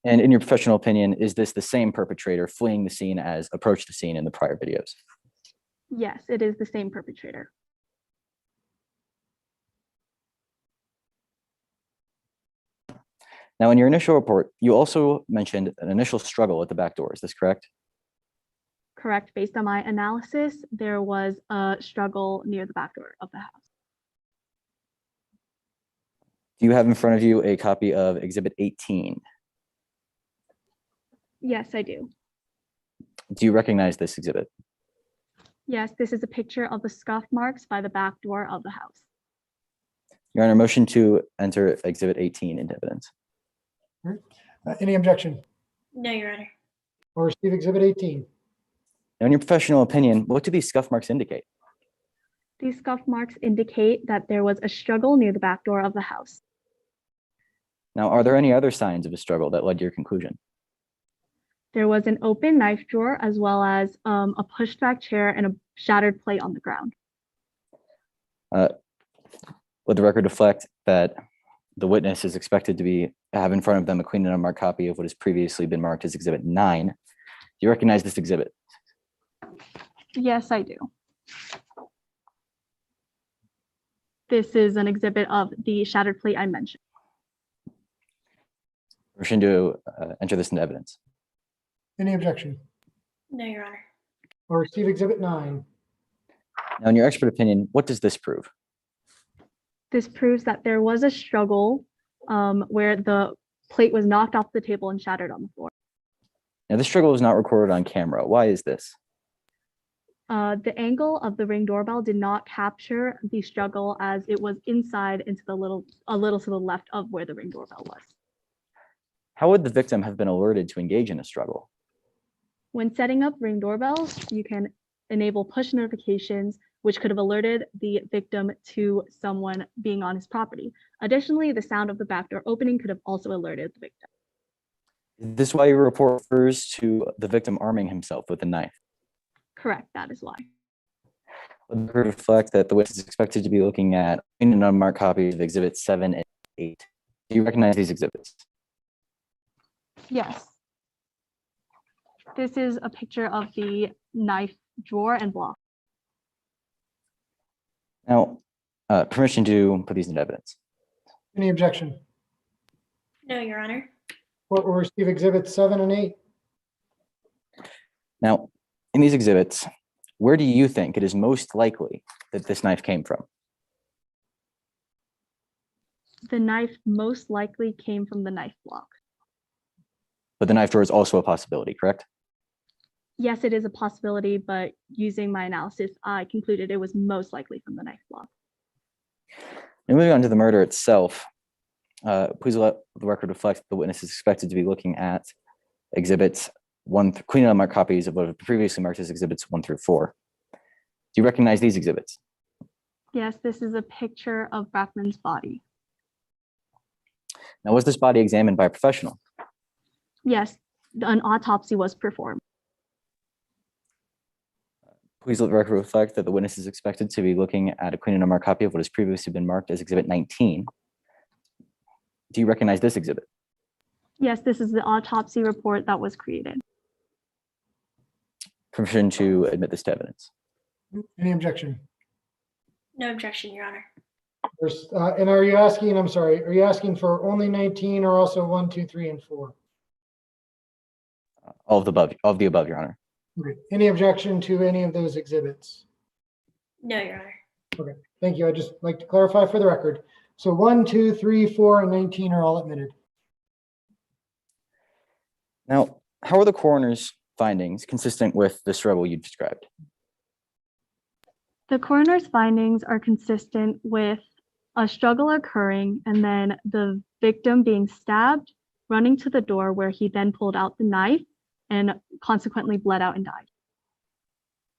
And in your professional opinion, is this the same perpetrator fleeing the scene as approached the scene in the prior videos? Yes, it is the same perpetrator. Now, in your initial report, you also mentioned an initial struggle at the back door. Is this correct? Correct. Based on my analysis, there was a struggle near the back door of the house. Do you have in front of you a copy of exhibit 18? Yes, I do. Do you recognize this exhibit? Yes, this is a picture of the scuff marks by the back door of the house. Your Honor, motion to enter exhibit 18 into evidence. Any objection? No, Your Honor. I'll receive Exhibit 18. Now, in your professional opinion, what do these scuff marks indicate? These scuff marks indicate that there was a struggle near the back door of the house. Now, are there any other signs of a struggle that led to your conclusion? There was an open knife drawer as well as a pushed back chair and a shattered plate on the ground. Would the record reflect that the witness is expected to have in front of them a clean and unmarked copy of what has previously been marked as exhibit 9? Do you recognize this exhibit? Yes, I do. This is an exhibit of the shattered plate I mentioned. Motion to enter this into evidence. Any objection? No, Your Honor. I'll receive Exhibit 9. Now, in your expert opinion, what does this prove? This proves that there was a struggle where the plate was knocked off the table and shattered on the floor. Now, this struggle was not recorded on camera. Why is this? The angle of the Ring doorbell did not capture the struggle as it was inside into a little to the left of where the Ring doorbell was. How would the victim have been alerted to engage in a struggle? When setting up Ring doorbells, you can enable push notifications, which could have alerted the victim to someone being on his property. Additionally, the sound of the back door opening could have also alerted the victim. Is this why your report refers to the victim arming himself with a knife? Correct, that is why. Would the record reflect that the witness is expected to be looking at clean and unmarked copies of exhibits 7 and 8? Do you recognize these exhibits? Yes. This is a picture of the knife drawer and block. Now, permission to put these into evidence. Any objection? No, Your Honor. Court will receive Exhibits 7 and 8. Now, in these exhibits, where do you think it is most likely that this knife came from? The knife most likely came from the knife block. But the knife drawer is also a possibility, correct? Yes, it is a possibility, but using my analysis, I concluded it was most likely from the knife block. And moving on to the murder itself, please let the record reflect that the witness is expected to be looking at exhibits cleaning up marked copies of what have previously marked as exhibits 1 through 4. Do you recognize these exhibits? Yes, this is a picture of Brackman's body. Now, was this body examined by a professional? Yes, an autopsy was performed. Please let the record reflect that the witness is expected to be looking at a clean and unmarked copy of what has previously been marked as exhibit 19. Do you recognize this exhibit? Yes, this is the autopsy report that was created. Permission to admit this to evidence. Any objection? No objection, Your Honor. And are you asking, I'm sorry, are you asking for only 19 or also 1, 2, 3, and 4? All of the above, Your Honor. Okay. Any objection to any of those exhibits? No, Your Honor. Okay, thank you. I'd just like to clarify for the record. So 1, 2, 3, 4, and 19 are all admitted. Now, how are the coroner's findings consistent with the struggle you described? The coroner's findings are consistent with a struggle occurring and then the victim being stabbed, running to the door where he then pulled out the knife and consequently bled out and died.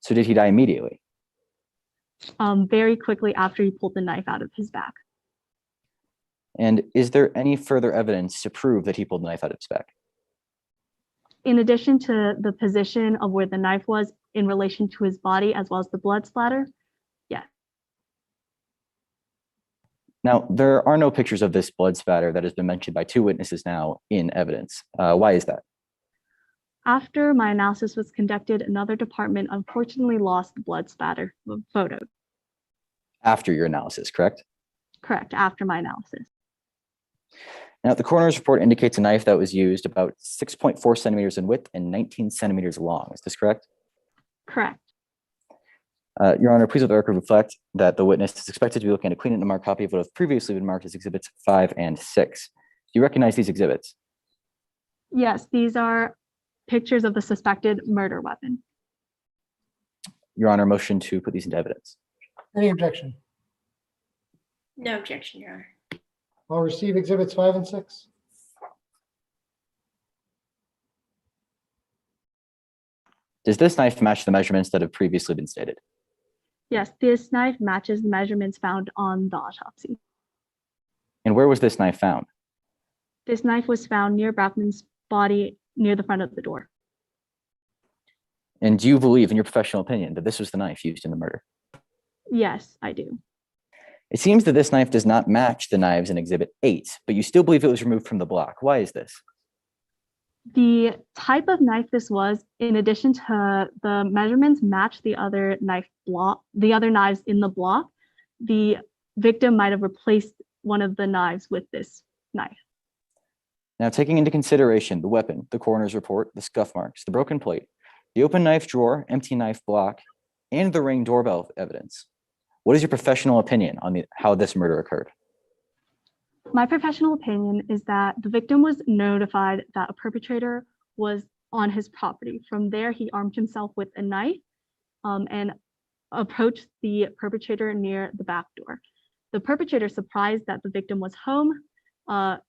So did he die immediately? Very quickly after he pulled the knife out of his back. And is there any further evidence to prove that he pulled the knife out of his back? In addition to the position of where the knife was in relation to his body, as well as the blood splatter, yes. Now, there are no pictures of this blood spatter that has been mentioned by 2 witnesses now in evidence. Why is that? After my analysis was conducted, another department unfortunately lost the blood spatter photo. After your analysis, correct? Correct, after my analysis. Now, the coroner's report indicates a knife that was used about 6.4 centimeters in width and 19 centimeters long. Is this correct? Correct. Your Honor, please let the record reflect that the witness is expected to be looking at a clean and unmarked copy of what have previously been marked as exhibits 5 and 6. Do you recognize these exhibits? Yes, these are pictures of the suspected murder weapon. Your Honor, motion to put these into evidence. Any objection? No objection, Your Honor. I'll receive exhibits 5 and 6. Does this knife match the measurements that have previously been stated? Yes, this knife matches the measurements found on the autopsy. And where was this knife found? This knife was found near Brackman's body near the front of the door. And do you believe, in your professional opinion, that this was the knife used in the murder? Yes, I do. It seems that this knife does not match the knives in Exhibit 8, but you still believe it was removed from the block. Why is this? The type of knife this was, in addition to the measurements match the other knives in the block, the victim might have replaced one of the knives with this knife. Now, taking into consideration the weapon, the coroner's report, the scuff marks, the broken plate, the open knife drawer, empty knife block, and the Ring doorbell evidence, what is your professional opinion on how this murder occurred? My professional opinion is that the victim was notified that a perpetrator was on his property. From there, he armed himself with a knife and approached the perpetrator near the back door. The perpetrator, surprised that the victim was home,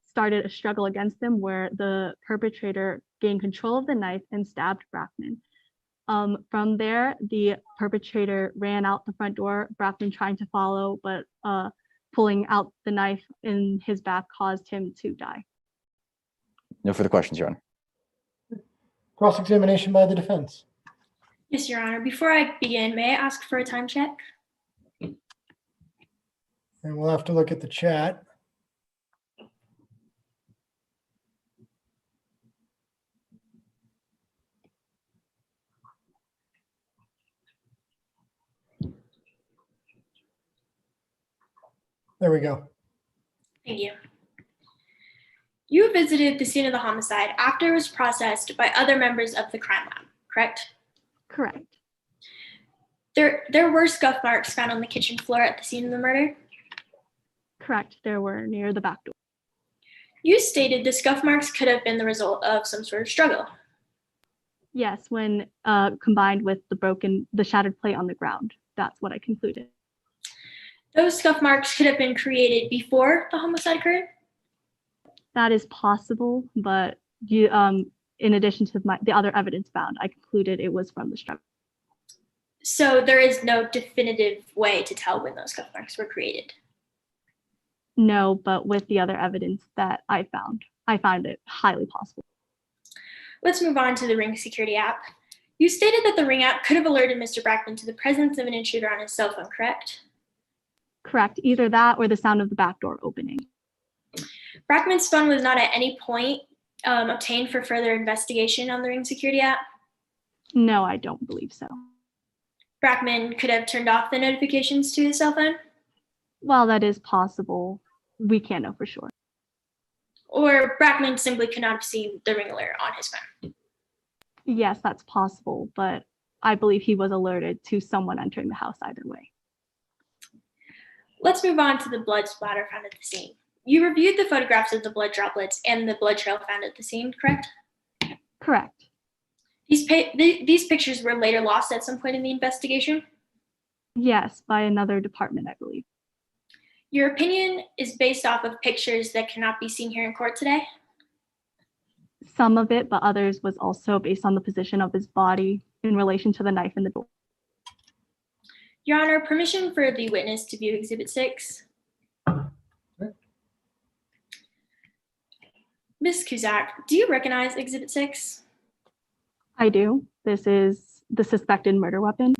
started a struggle against him where the perpetrator gained control of the knife and stabbed Brackman. From there, the perpetrator ran out the front door, Brackman trying to follow, but pulling out the knife in his back caused him to die. No further questions, Your Honor. Cross-examination by the defense. Yes, Your Honor. Before I begin, may I ask for a time check? And we'll have to look at the chat. There we go. Thank you. You visited the scene of the homicide after it was processed by other members of the crime lab, correct? Correct. There were scuff marks found on the kitchen floor at the scene of the murder? Correct. There were near the back door. You stated the scuff marks could have been the result of some sort of struggle. Yes, when combined with the shattered plate on the ground. That's what I concluded. Those scuff marks could have been created before the homicide occurred? That is possible, but in addition to the other evidence found, I concluded it was from the strap. So there is no definitive way to tell when those cuff marks were created. No, but with the other evidence that I found it highly possible. Let's move on to the Ring security app. You stated that the Ring app could have alerted Mr. Brackman to the presence of an intruder on his cell phone, correct? Correct. Either that or the sound of the back door opening. Brackman's phone was not at any point obtained for further investigation on the Ring security app? No, I don't believe so. Brackman could have turned off the notifications to his cell phone? While that is possible, we can't know for sure. Or Brackman simply could not have seen the Ring alert on his phone? Yes, that's possible, but I believe he was alerted to someone entering the house either way. Let's move on to the blood splatter found at the scene. You reviewed the photographs of the blood droplets and the blood trail found at the scene, correct? Correct. These pictures were later lost at some point in the investigation? Yes, by another department, I believe. Your opinion is based off of pictures that cannot be seen here in court today? Some of it, but others was also based on the position of his body in relation to the knife in the door. Your Honor, permission for the witness to view Exhibit 6. Ms. Cusack, do you recognize Exhibit 6? I do. This is the suspected murder weapon.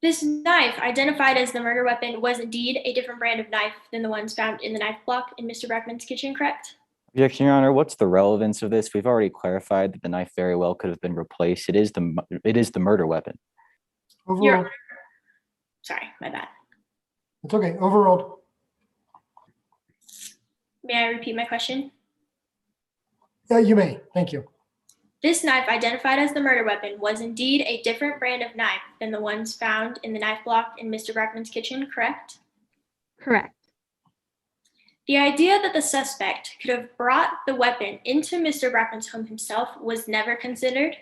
This knife, identified as the murder weapon, was indeed a different brand of knife than the ones found in the knife block in Mr. Brackman's kitchen, correct? Objection, Your Honor. What's the relevance of this? We've already clarified that the knife very well could have been replaced. It is the murder weapon. Overruled. Sorry, my bad. It's okay. Overruled. May I repeat my question? Yeah, you may. Thank you. This knife, identified as the murder weapon, was indeed a different brand of knife than the ones found in the knife block in Mr. Brackman's kitchen, correct? Correct. The idea that the suspect could have brought the weapon into Mr. Brackman's home himself was never considered?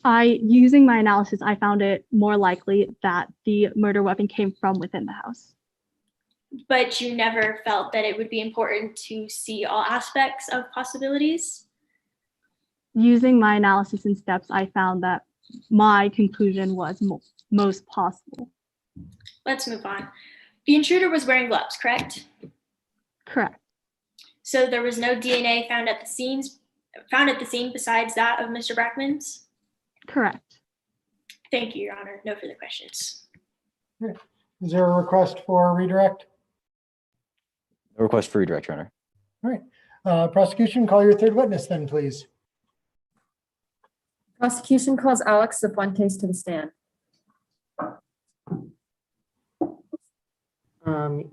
Using my analysis, I found it more likely that the murder weapon came from within the house. But you never felt that it would be important to see all aspects of possibilities? Using my analysis and steps, I found that my conclusion was most possible. Let's move on. The intruder was wearing gloves, correct? Correct. So there was no DNA found at the scene besides that of Mr. Brackman's? Correct. Thank you, Your Honor. No further questions. Okay. Is there a request for redirect? A request for redirect, Your Honor. All right. Prosecution, call your third witness then, please. Prosecution calls Alex Cifuentes to the stand.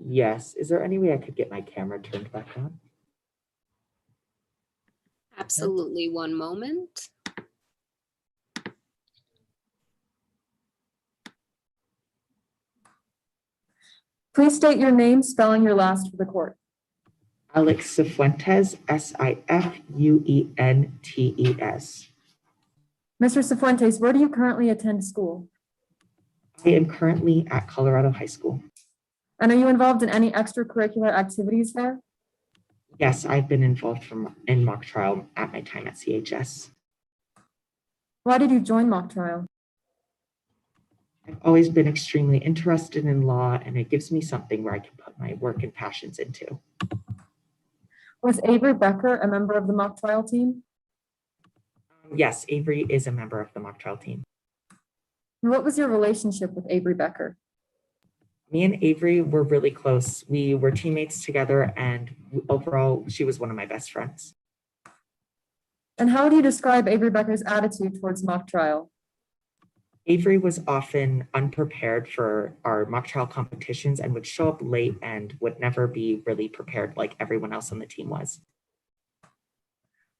Yes. Is there any way I could get my camera turned back on? Absolutely. One moment. Please state your name, spelling your last for the court. Alex Cifuentes, Sifuentes. Mr. Cifuentes, where do you currently attend school? I am currently at Colorado High School. And are you involved in any extracurricular activities there? Yes, I've been involved in mock trial at my time at CHS. Why did you join mock trial? I've always been extremely interested in law, and it gives me something where I can put my work and passions into. Was Avery Becker a member of the mock trial team? Yes, Avery is a member of the mock trial team. And what was your relationship with Avery Becker? Me and Avery were really close. We were teammates together, and overall, she was one of my best friends. And how would you describe Avery Becker's attitude towards mock trial? Avery was often unprepared for our mock trial competitions and would show up late and would never be really prepared like everyone else on the team was.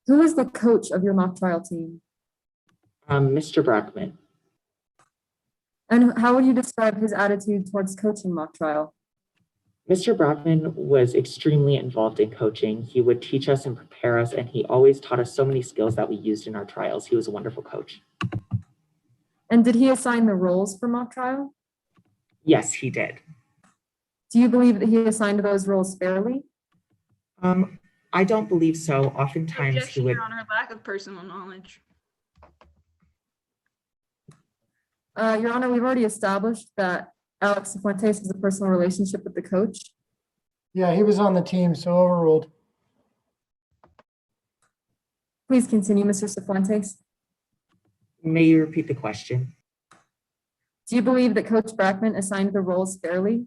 Who is the coach of your mock trial team? Mr. Brackman. And how would you describe his attitude towards coaching mock trial? Mr. Brackman was extremely involved in coaching. He would teach us and prepare us, and he always taught us so many skills that we used in our trials. He was a wonderful coach. And did he assign the roles for mock trial? Yes, he did. Do you believe that he assigned those roles fairly? I don't believe so. Oftentimes he Objection, would. Your Honor, lack of personal knowledge. Your Honor, we've already established that Alex Fuentes has a personal relationship with the coach. Yeah, he was on the team, so overruled. Please continue, Mr. Cifuentes. May you repeat the question? Do you believe that Coach Brackman assigned the roles fairly?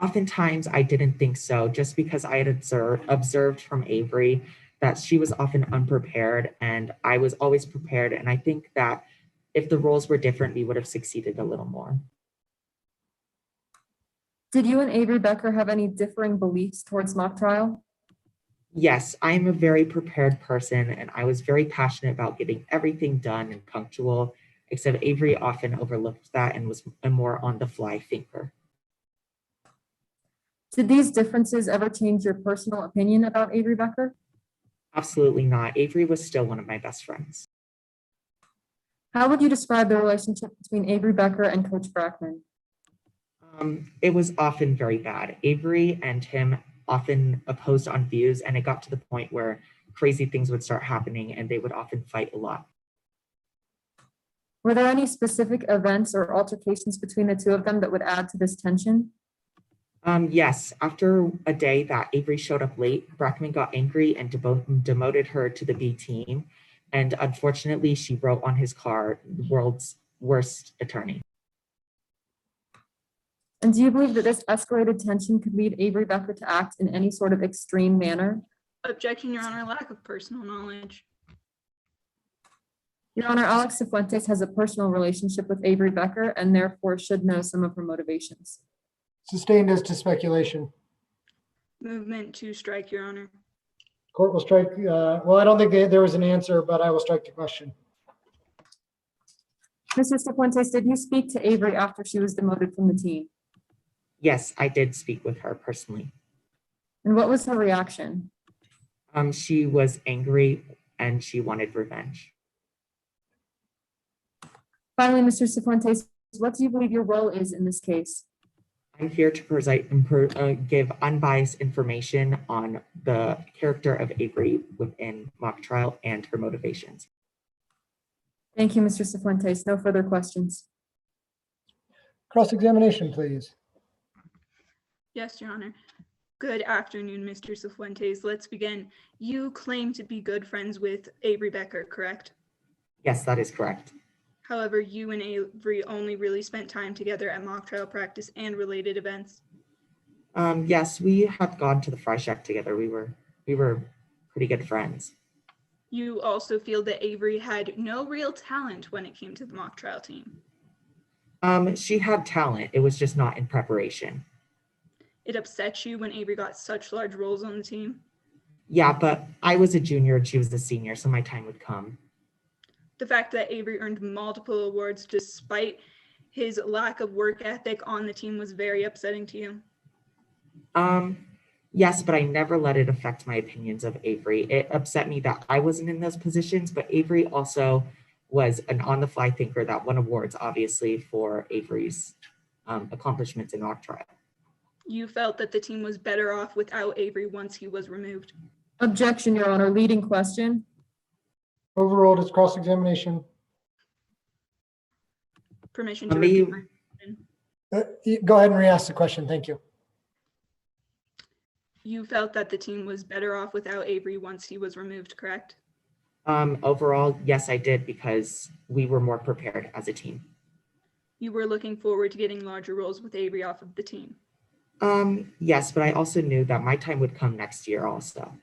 Oftentimes I didn't think so, just because I had observed from Avery that she was often unprepared and I was always prepared. And I think that if the roles were different, we would have succeeded a little more. Did you and Avery Becker have any differing beliefs towards mock trial? Yes, I am a very prepared person and I was very passionate about getting everything done and punctual, except Avery often overlooked that and was a more on the fly thinker. Did these differences ever change your personal opinion about Avery Becker? Absolutely not. Avery was still one of my best friends. How would you describe the relationship between Avery Becker and Coach Brackman? It was often very bad. Avery and him often opposed on views, and it got to the point where crazy things would start happening and they would often fight a lot. Were there any specific events or altercations between the two of them that would add to this tension? Yes, after a day that Avery showed up late, Brackman got angry and demoted her to the B team. And unfortunately, she wrote on his car, "The world's worst attorney." And do you believe that this escalated tension could lead Avery Becker to act in any sort of extreme manner? Objection, Your Honor, lack of personal knowledge. Your Honor, Alex Cifuentes has a personal relationship with Avery Becker and therefore should know some of her motivations. Sustained as to speculation. Movement to strike, Your Honor. Court will strike. Well, I don't think there was an answer, but I will strike the question. Mr. Cifuentes, did you speak to Avery after she was demoted from the team? Yes, I did speak with her personally. And what was her reaction? She was angry and she wanted revenge. Finally, Mr. Cifuentes, what do you believe your role is in this case? I'm here to give unbiased information on the character of Avery within mock trial and her motivations. Thank you, Mr. Cifuentes. No further questions. Cross-examination, please. Yes, Your Honor. Good afternoon, Mr. Cifuentes. Let's begin. You claim to be good friends with Avery Becker, correct? Yes, that is correct. However, you and Avery only really spent time together at mock trial practice and related events. Yes, we had gone to the fry shack together. We were pretty good friends. You also feel that Avery had no real talent when it came to the mock trial team. She had talent. It was just not in preparation. It upset you when Avery got such large roles on the team? Yeah, but I was a junior and she was a senior, so my time would come. The fact that Avery earned multiple awards despite his lack of work ethic on the team was very upsetting to you? Yes, but I never let it affect my opinions of Avery. It upset me that I wasn't in those positions, but Avery also was an on-the-fly thinker that won awards, obviously, for Avery's accomplishments in mock trial. You felt that the team was better off without Avery once he was removed? Objection, Your Honor. Leading question. Overruled as cross-examination. Permission to repeat my question. Go ahead and re-ask the question. Thank you. You felt that the team was better off without Avery once he was removed, correct? Overall, yes, I did, because we were more prepared as a team. You were looking forward to getting larger roles with Avery off of the team? Yes, but I also knew that my time would come next year also.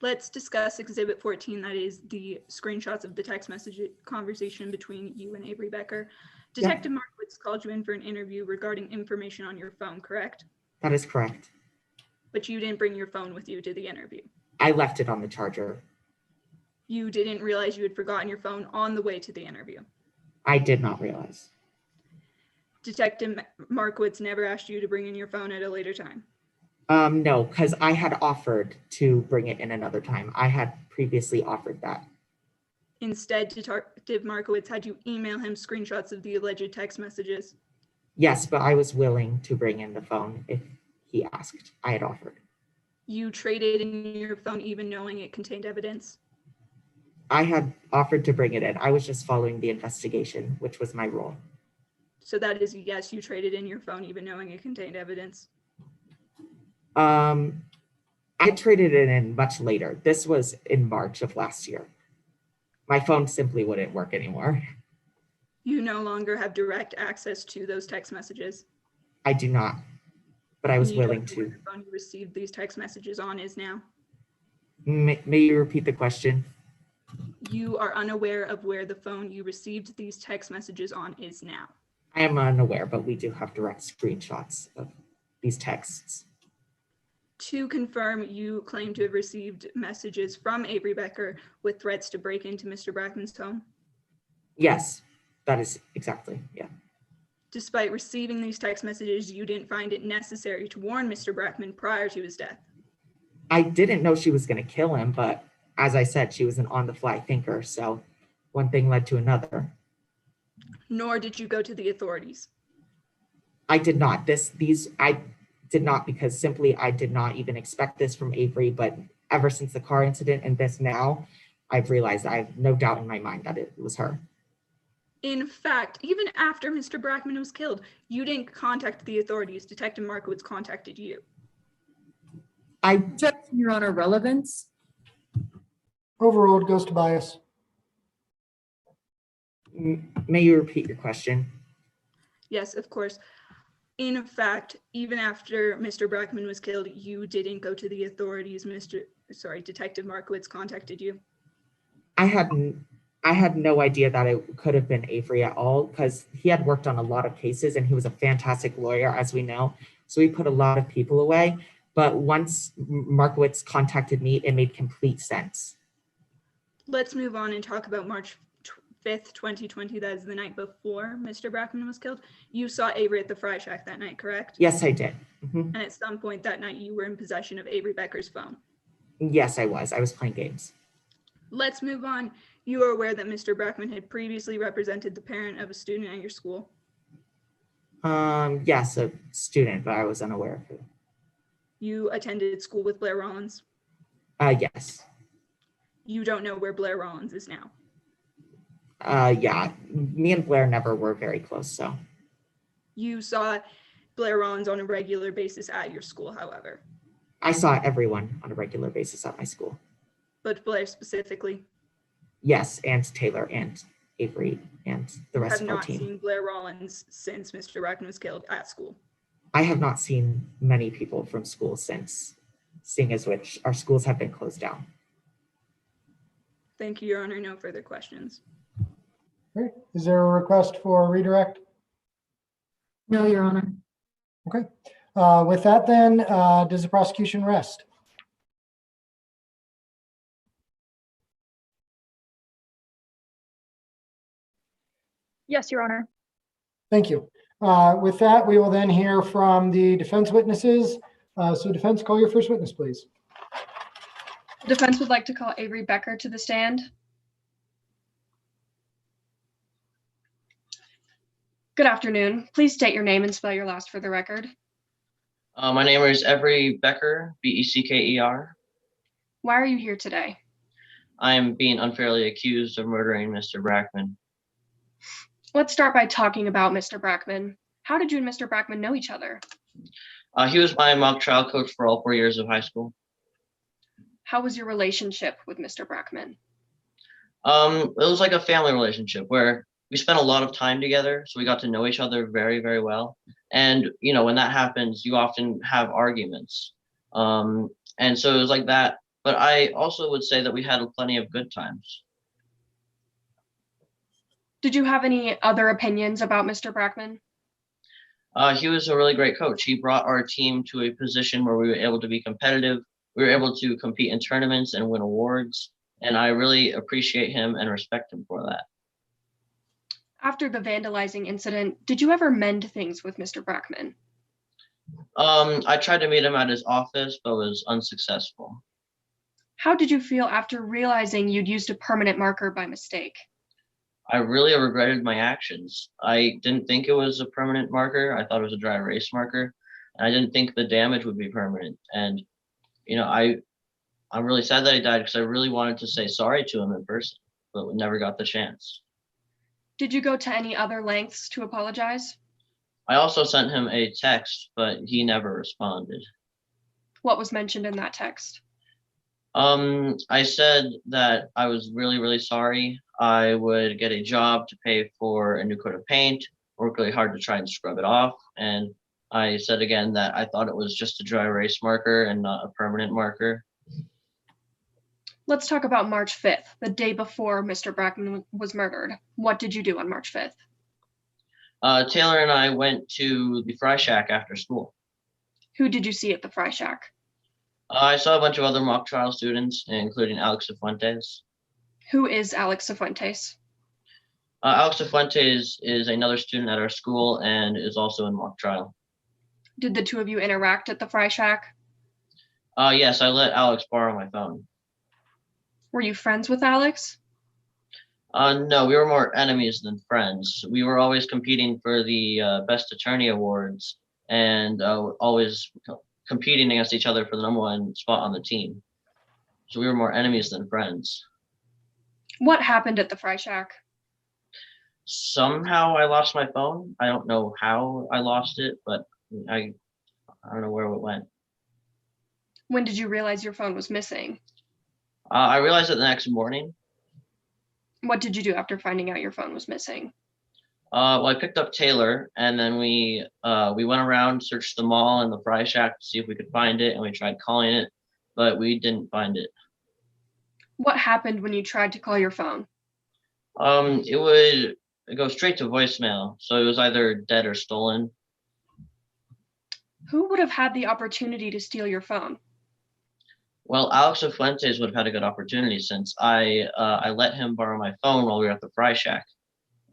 Let's discuss Exhibit 14, that is the screenshots of the text message conversation between you and Avery Becker. Detective Markowitz called you in for an interview regarding information on your phone, correct? That is correct. But you didn't bring your phone with you to the interview? I left it on the charger. You didn't realize you had forgotten your phone on the way to the interview? I did not realize. Detective Markowitz never asked you to bring in your phone at a later time? No, because I had offered to bring it in another time. I had previously offered that. Instead, Detective Markowitz had you email him screenshots of the alleged text messages? Yes, but I was willing to bring in the phone if he asked. I had offered. You traded in your phone even knowing it contained evidence? I had offered to bring it in. I was just following the investigation, which was my role. So that is a yes, you traded in your phone even knowing it contained evidence? I traded it in much later. This was in March of last year. My phone simply wouldn't work anymore. You no longer have direct access to those text messages? I do not, but I was You don't willing know to. what the phone you received these text messages on is now? May you repeat the question? You are unaware of where the phone you received these text messages on is now? I am unaware, but we do have direct screenshots of these texts. To confirm, you claim to have received messages from Avery Becker with threats to break into Mr. Brackman's home? Yes, that is exactly, yeah. Despite receiving these text messages, you didn't find it necessary to warn Mr. Brackman prior to his death? I didn't know she was going to kill him, but as I said, she was an on-the-fly thinker, so one thing led to another. Nor did you go to the authorities? I did not. I did not, because simply I did not even expect this from Avery, but ever since the car incident and this now, I've realized I have no doubt in my mind that it was her. In fact, even after Mr. Brackman was killed, you didn't contact the authorities. Detective Markowitz contacted you. I Objection, Your Honor, relevance. Overruled, goes to bias. May you repeat your question? Yes, of course. In fact, even after Mr. Brackman was killed, you didn't go to the authorities. Detective Markowitz contacted you. I had no idea that it could have been Avery at all, because he had worked on a lot of cases and he was a fantastic lawyer, as we know. So he put a lot of people away. But once Markowitz contacted me, it made complete sense. Let's move on and talk about March 5th, 2020. That is the night before Mr. Brackman was killed. You saw Avery at the Fry Shack that night, correct? Yes, I did. Mm-hmm. And at some point that night, you were in possession of Avery Becker's phone. Yes, I was. I was playing games. Let's move on. You are aware that Mr. Brackman had previously represented the parent of a student at your school? Yes, a student, but I was unaware of it. You attended school with Blair Rollins? Yes. You don't know where Blair Rollins is now? Yeah, me and Blair never were very close, so. You saw Blair Rollins on a regular basis at your school, however? I saw everyone on a regular basis at my school. But Blair specifically? Yes, and Taylor and Avery and the rest of our team. You have not seen Blair Rollins since Mr. Brackman was killed at school? I have not seen many people from school since, seeing as which our schools have been closed down. Thank you, Your Honor. No further questions. Great. Is there a request for a redirect? No, Your Honor. Okay. With that then, does the prosecution rest? Yes, Your Honor. Thank you. With that, we will then hear from the defense witnesses. So defense, call your first witness, please. The defense would like to call Avery Becker to the stand. Good afternoon. Please state your name and spell your last for the record. My name is Avery Becker, Becker. Why are you here today? I am being unfairly accused of murdering Mr. Brackman. Let's start by talking about Mr. Brackman. How did you and Mr. Brackman know each other? He was my mock trial coach for all 4 years of high school. How was your relationship with Mr. Brackman? It was like a family relationship where we spent a lot of time together, so we got to know each other very, very well. And when that happens, you often have arguments. And so it was like that. But I also would say that we had plenty of good times. Did you have any other opinions about Mr. Brackman? He was a really great coach. He brought our team to a position where we were able to be competitive. We were able to compete in tournaments and win awards. And I really appreciate him and respect him for that. After the vandalizing incident, did you ever mend things with Mr. Brackman? I tried to meet him at his office, but was unsuccessful. How did you feel after realizing you'd used a permanent marker by mistake? I really regretted my actions. I didn't think it was a permanent marker. I thought it was a dry erase marker. And I didn't think the damage would be permanent. And you know, I'm really sad that he died because I really wanted to say sorry to him in person, but we never got the chance. Did you go to any other lengths to apologize? I also sent him a text, but he never responded. What was mentioned in that text? I said that I was really, really sorry. I would get a job to pay for a new coat of paint, work really hard to try and scrub it off. And I said again that I thought it was just a dry erase marker and not a permanent marker. Let's talk about March 5th, the day before Mr. Brackman was murdered. What did you do on March 5th? Taylor and I went to the Fry Shack after school. Who did you see at the Fry Shack? I saw a bunch of other mock trial students, including Alex Cifuentes. Who is Alex Cifuentes? Alex Cifuentes is another student at our school and is also in mock trial. Did the two of you interact at the Fry Shack? Yes, I let Alex borrow my phone. Were you friends with Alex? No, we were more enemies than friends. We were always competing for the best attorney awards and always competing against each other for the #1 spot on the team. So we were more enemies than friends. What happened at the Fry Shack? Somehow I lost my phone. I don't know how I lost it, but I don't know where it went. When did you realize your phone was missing? I realized it the next morning. What did you do after finding out your phone was missing? Well, I picked up Taylor, and then we went around, searched the mall and the Fry Shack to see if we could find it, and we tried calling it, but we didn't find it. What happened when you tried to call your phone? It would go straight to voicemail, so it was either dead or stolen. Who would have had the opportunity to steal your phone? Well, Alex Fuentes would have had a good opportunity since I let him borrow my phone while we were at the Fry Shack.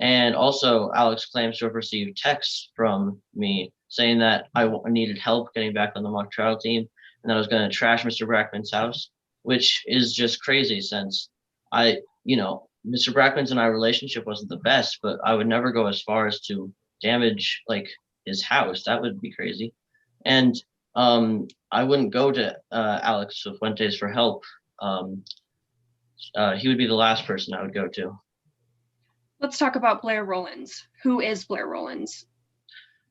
And also, Alex claims to have received texts from me saying that I needed help getting back on the mock trial team and that I was going to trash Mr. Brackman's house, which is just crazy since Mr. Brackman's and I relationship wasn't the best, but I would never go as far as to damage like his house. That would be crazy. And I wouldn't go to Alex Fuentes for help. He would be the last person I would go to. Let's talk about Blair Rollins. Who is Blair Rollins?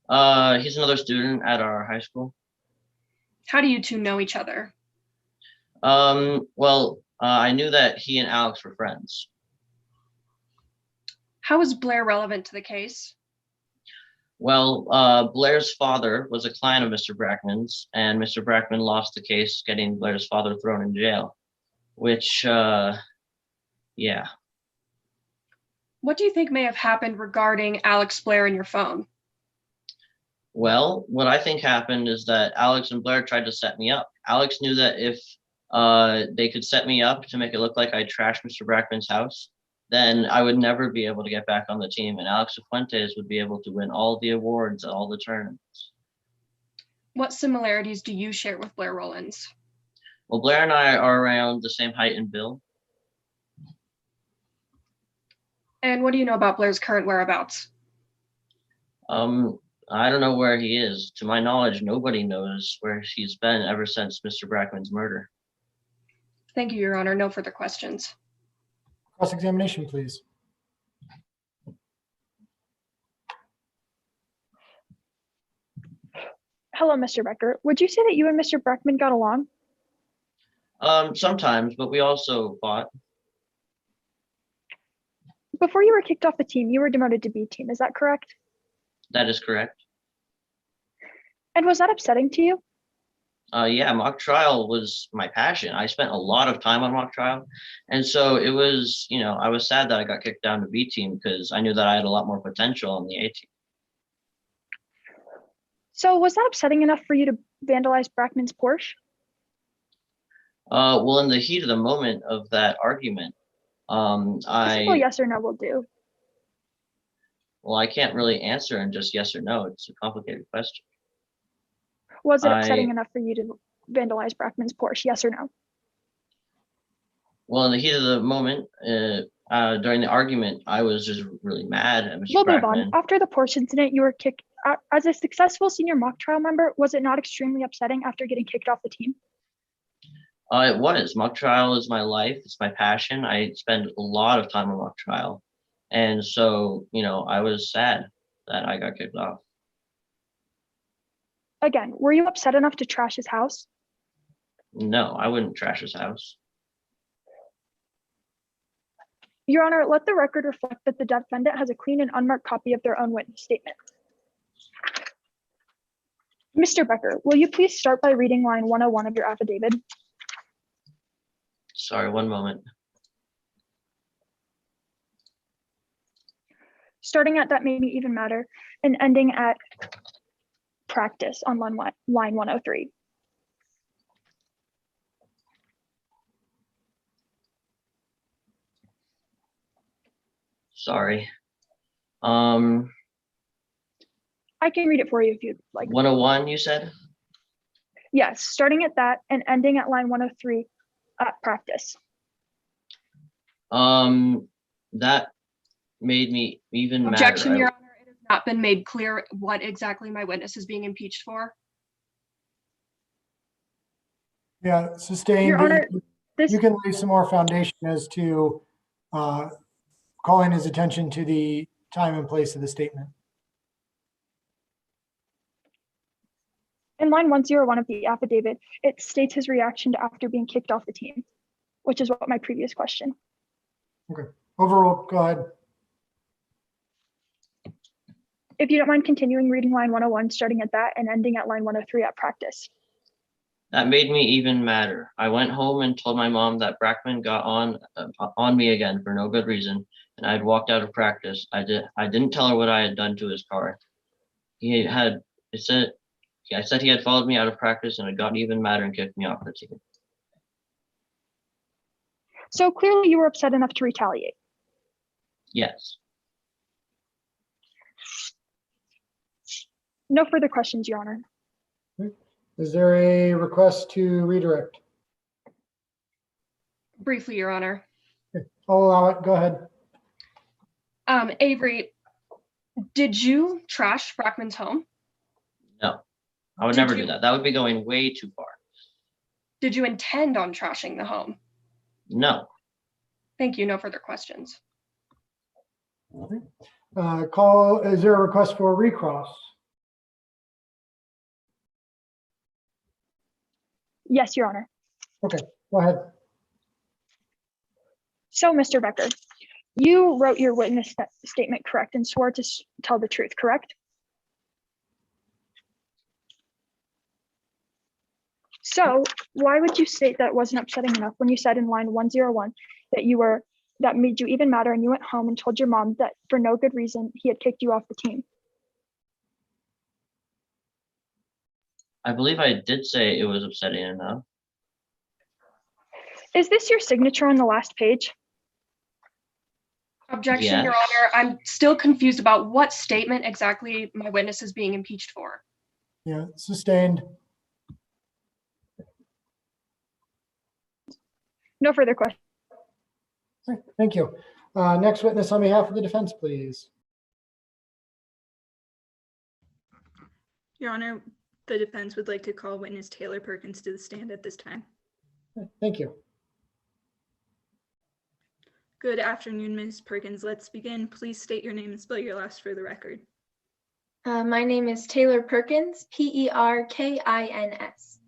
He's another student at our high school. How do you two know each other? I knew that he and Alex were friends. How is Blair relevant to the case? Well, Blair's father was a client of Mr. Brackman's, and Mr. Brackman lost the case, getting Blair's father thrown in jail, which, yeah. What do you think may have happened regarding Alex, Blair, and your phone? Well, what I think happened is that Alex and Blair tried to set me up. Alex knew that if they could set me up to make it look like I trashed Mr. Brackman's house, then I would never be able to get back on the team, and Alex Fuentes would be able to win all the awards at all the tournaments. What similarities do you share with Blair Rollins? Well, Blair and I are around the same height and build. And what do you know about Blair's current whereabouts? I don't know where he is. To my knowledge, nobody knows where he's been ever since Mr. Brackman's murder. Thank you, Your Honor. No further questions. Cross-examination, please. Hello, Mr. Becker. Would you say that you and Mr. Brackman got along? Sometimes, but we also fought. Before you were kicked off the team, you were demoted to B team. Is that correct? That is correct. And was that upsetting to you? Yeah, mock trial was my passion. I spent a lot of time on mock trial. And so it was, I was sad that I got kicked down to B team because I knew that I had a lot more potential on the A team. So was that upsetting enough for you to vandalize Brackman's Porsche? Well, in the heat of the moment of that argument, A simple yes or no will do. Well, I can't really answer in just yes or no. It's a complicated question. Was it upsetting enough for you to vandalize Brackman's Porsche? Yes or no? Well, in the heat of the moment, during the argument, I was just really mad at Mr. We'll move Brackman. on. After the Porsche incident, you were kicked. As a successful senior mock trial member, was it not extremely upsetting after getting kicked off the team? It was. Mock trial is my life. It's my passion. I spend a lot of time on mock trial. And so, I was sad that I got kicked off. Again, were you upset enough to trash his house? No, I wouldn't trash his house. Your Honor, let the record reflect that the defendant has a clean and unmarked copy of their own witness statement. Mr. Becker, will you please start by reading line 101 of your affidavit? Sorry, one moment. Starting at "that made me even madder" and ending at "practice" on line 103. Sorry. I can read it for you if you'd like. 101, you said? Yes, starting at that and ending at line 103 at "practice." That made me even madder. Objection, Your Honor. It has not been made clear what exactly my witness is being impeached for. Yeah, sustained. Your Honor, you can lay some more foundation as to calling his attention to the time and place of the statement. In line 101 of the affidavit, it states his reaction to after being kicked off the team, which is what my previous question. Okay, overall, go ahead. If you don't mind continuing reading line 101, starting at that and ending at line 103 at "practice." That made me even madder. I went home and told my mom that Brackman got on me again for no good reason, and I had walked out of practice. I didn't tell her what I had done to his car. I said he had followed me out of practice and had gotten even madder and kicked me off the team. So clearly you were upset enough to retaliate. Yes. No further questions, Your Honor. Is there a request to redirect? Briefly, Your Honor. Okay, I'll allow it. Go ahead. Avery, did you trash Brackman's home? No, I would never do that. That would be going way too far. Did you intend on trashing the home? No. Thank you. No further questions. Okay. Is there a request for a recross? Yes, Your Honor. Okay, go ahead. So, Mr. Becker, you wrote your witness statement correct and swore to tell the truth, correct? So why would you state that it wasn't upsetting enough when you said in line 101 that made you even madder and you went home and told your mom that for no good reason he had kicked you off the team? I believe I did say it was upsetting enough. Is this your signature on the last page? Objection, Yes. Your Honor. I'm still confused about what statement exactly my witness is being impeached for. Yeah, sustained. No further questions. Okay, thank you. Next witness on behalf of the defense, please. Your Honor, the defense would like to call witness Taylor Perkins to the stand at this time. Okay, thank you. Good afternoon, Ms. Perkins. Let's begin. Please state your name and spell your last for the record. My name is Taylor Perkins, Perkins.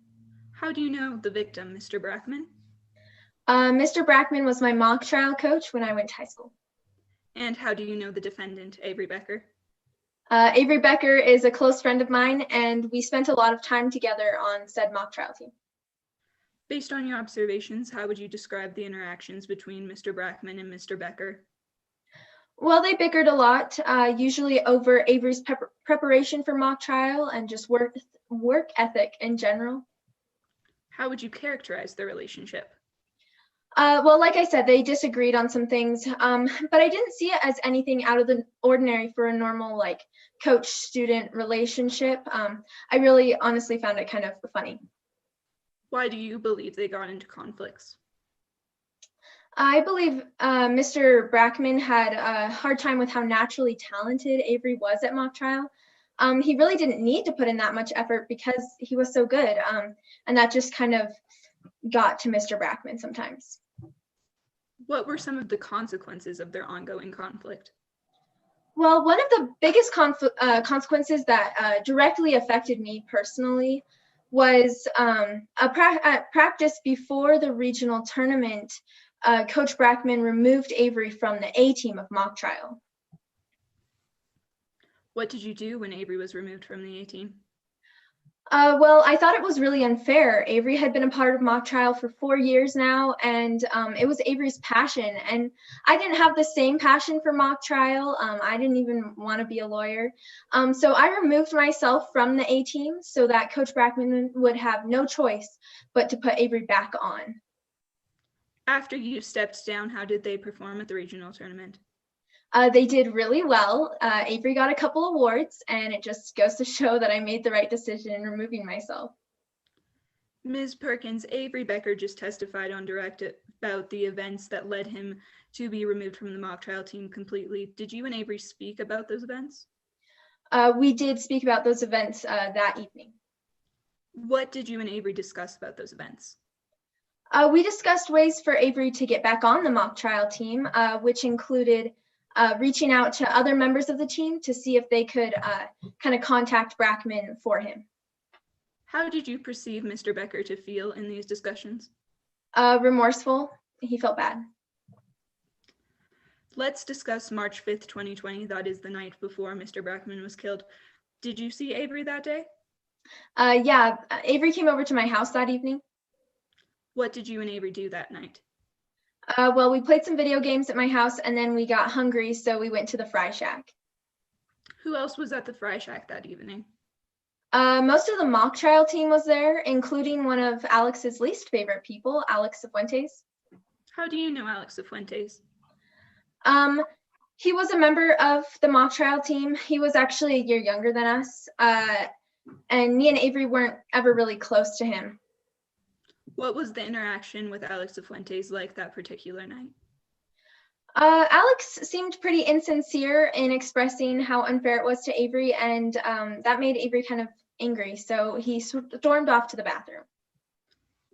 How do you know the victim, Mr. Brackman? Mr. Brackman was my mock trial coach when I went to high school. And how do you know the defendant, Avery Becker? Avery Becker is a close friend of mine, and we spent a lot of time together on said mock trial team. Based on your observations, how would you describe the interactions between Mr. Brackman and Mr. Becker? Well, they bickered a lot, usually over Avery's preparation for mock trial and just work ethic in general. How would you characterize the relationship? Well, like I said, they disagreed on some things, but I didn't see it as anything out of the ordinary for a normal coach-student relationship. I really honestly found it kind of funny. Why do you believe they got into conflicts? I believe Mr. Brackman had a hard time with how naturally talented Avery was at mock trial. He really didn't need to put in that much effort because he was so good. And that just kind of got to Mr. Brackman sometimes. What were some of the consequences of their ongoing conflict? Well, one of the biggest consequences that directly affected me personally was at practice before the regional tournament. Coach Brackman removed Avery from the A team of mock trial. What did you do when Avery was removed from the A team? Well, I thought it was really unfair. Avery had been a part of mock trial for 4 years now, and it was Avery's passion. And I didn't have the same passion for mock trial. I didn't even want to be a lawyer. So I removed myself from the A team so that Coach Brackman would have no choice but to put Avery back on. After you stepped down, how did they perform at the regional tournament? They did really well. Avery got a couple awards, and it just goes to show that I made the right decision in removing myself. Ms. Perkins, Avery Becker just testified on direct about the events that led him to be removed from the mock trial team completely. Did you and Avery speak about those events? We did speak about those events that evening. What did you and Avery discuss about those events? We discussed ways for Avery to get back on the mock trial team, which included reaching out to other members of the team to see if they could kind of contact Brackman for him. How did you perceive Mr. Becker to feel in these discussions? Remorseful. He felt bad. Let's discuss March 5th, 2020. That is the night before Mr. Brackman was killed. Did you see Avery that day? Yeah, Avery came over to my house that evening. What did you and Avery do that night? Well, we played some video games at my house, and then we got hungry, so we went to the Fry Shack. Who else was at the Fry Shack that evening? Most of the mock trial team was there, including one of Alex's least favorite people, Alex Cifuentes. How do you know Alex Cifuentes? He was a member of the mock trial team. He was actually a year younger than us, and me and Avery weren't ever really close to him. What was the interaction with Alex Cifuentes like that particular night? Alex seemed pretty insincere in expressing how unfair it was to Avery, and that made Avery kind of angry, so he stormed off to the bathroom.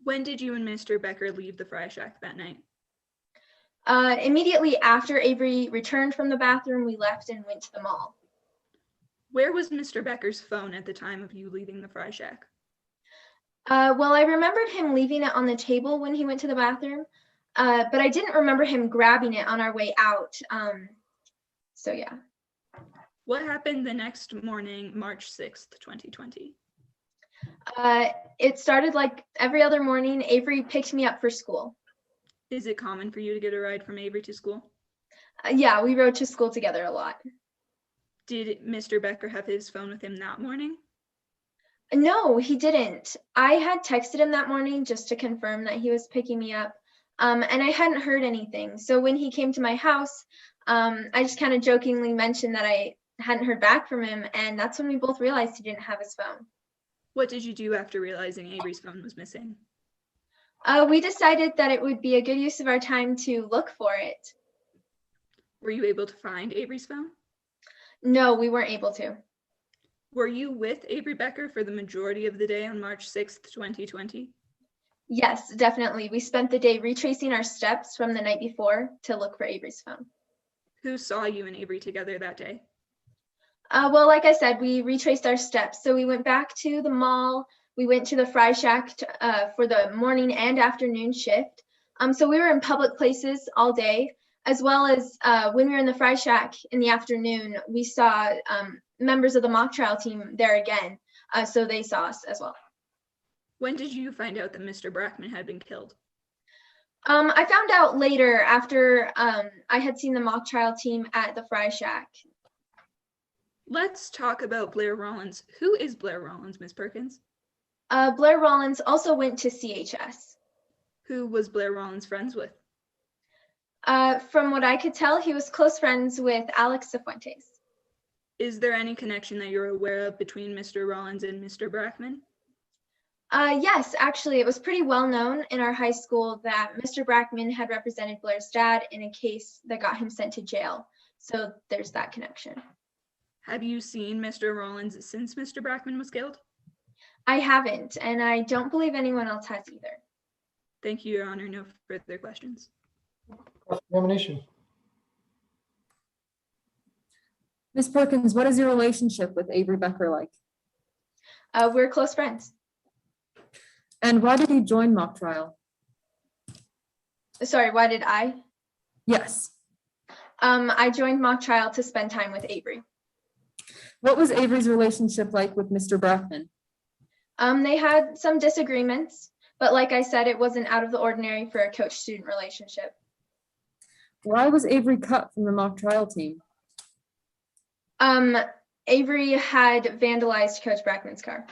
When did you and Mr. Becker leave the Fry Shack that night? Immediately after Avery returned from the bathroom, we left and went to the mall. Where was Mr. Becker's phone at the time of you leaving the Fry Shack? Well, I remembered him leaving it on the table when he went to the bathroom, but I didn't remember him grabbing it on our way out. So yeah. What happened the next morning, March 6th, 2020? It started like every other morning. Avery picked me up for school. Is it common for you to get a ride from Avery to school? Yeah, we rode to school together a lot. Did Mr. Becker have his phone with him that morning? No, he didn't. I had texted him that morning just to confirm that he was picking me up, and I hadn't heard anything. So when he came to my house, I just kind of jokingly mentioned that I hadn't heard back from him, and that's when we both realized he didn't have his phone. What did you do after realizing Avery's phone was missing? We decided that it would be a good use of our time to look for it. Were you able to find Avery's phone? No, we weren't able to. Were you with Avery Becker for the majority of the day on March 6th, 2020? Yes, definitely. We spent the day retracing our steps from the night before to look for Avery's phone. Who saw you and Avery together that day? Well, like I said, we retraced our steps. So we went back to the mall. We went to the Fry Shack for the morning and afternoon shift. So we were in public places all day, as well as when we were in the Fry Shack in the afternoon, we saw members of the mock trial team there again. So they saw us as well. When did you find out that Mr. Brackman had been killed? I found out later after I had seen the mock trial team at the Fry Shack. Let's talk about Blair Rollins. Who is Blair Rollins, Ms. Perkins? Blair Rollins also went to CHS. Who was Blair Rollins friends with? From what I could tell, he was close friends with Alex Cifuentes. Is there any connection that you're aware of between Mr. Rollins and Mr. Brackman? Yes, actually, it was pretty well known in our high school that Mr. Brackman had represented Blair's dad in a case that got him sent to jail. So there's that connection. Have you seen Mr. Rollins since Mr. Brackman was killed? I haven't, and I don't believe anyone else has either. Thank you, Your Honor. No further questions. Examination. Ms. Perkins, what is your relationship with Avery Becker like? We're close friends. And why did you join mock trial? Sorry, why did I? Yes. I joined mock trial to spend time with Avery. What was Avery's relationship like with Mr. Brackman? They had some disagreements, but like I said, it wasn't out of the ordinary for a coach-student relationship. Why was Avery cut from the mock trial team? Avery had vandalized Coach Brackman's car.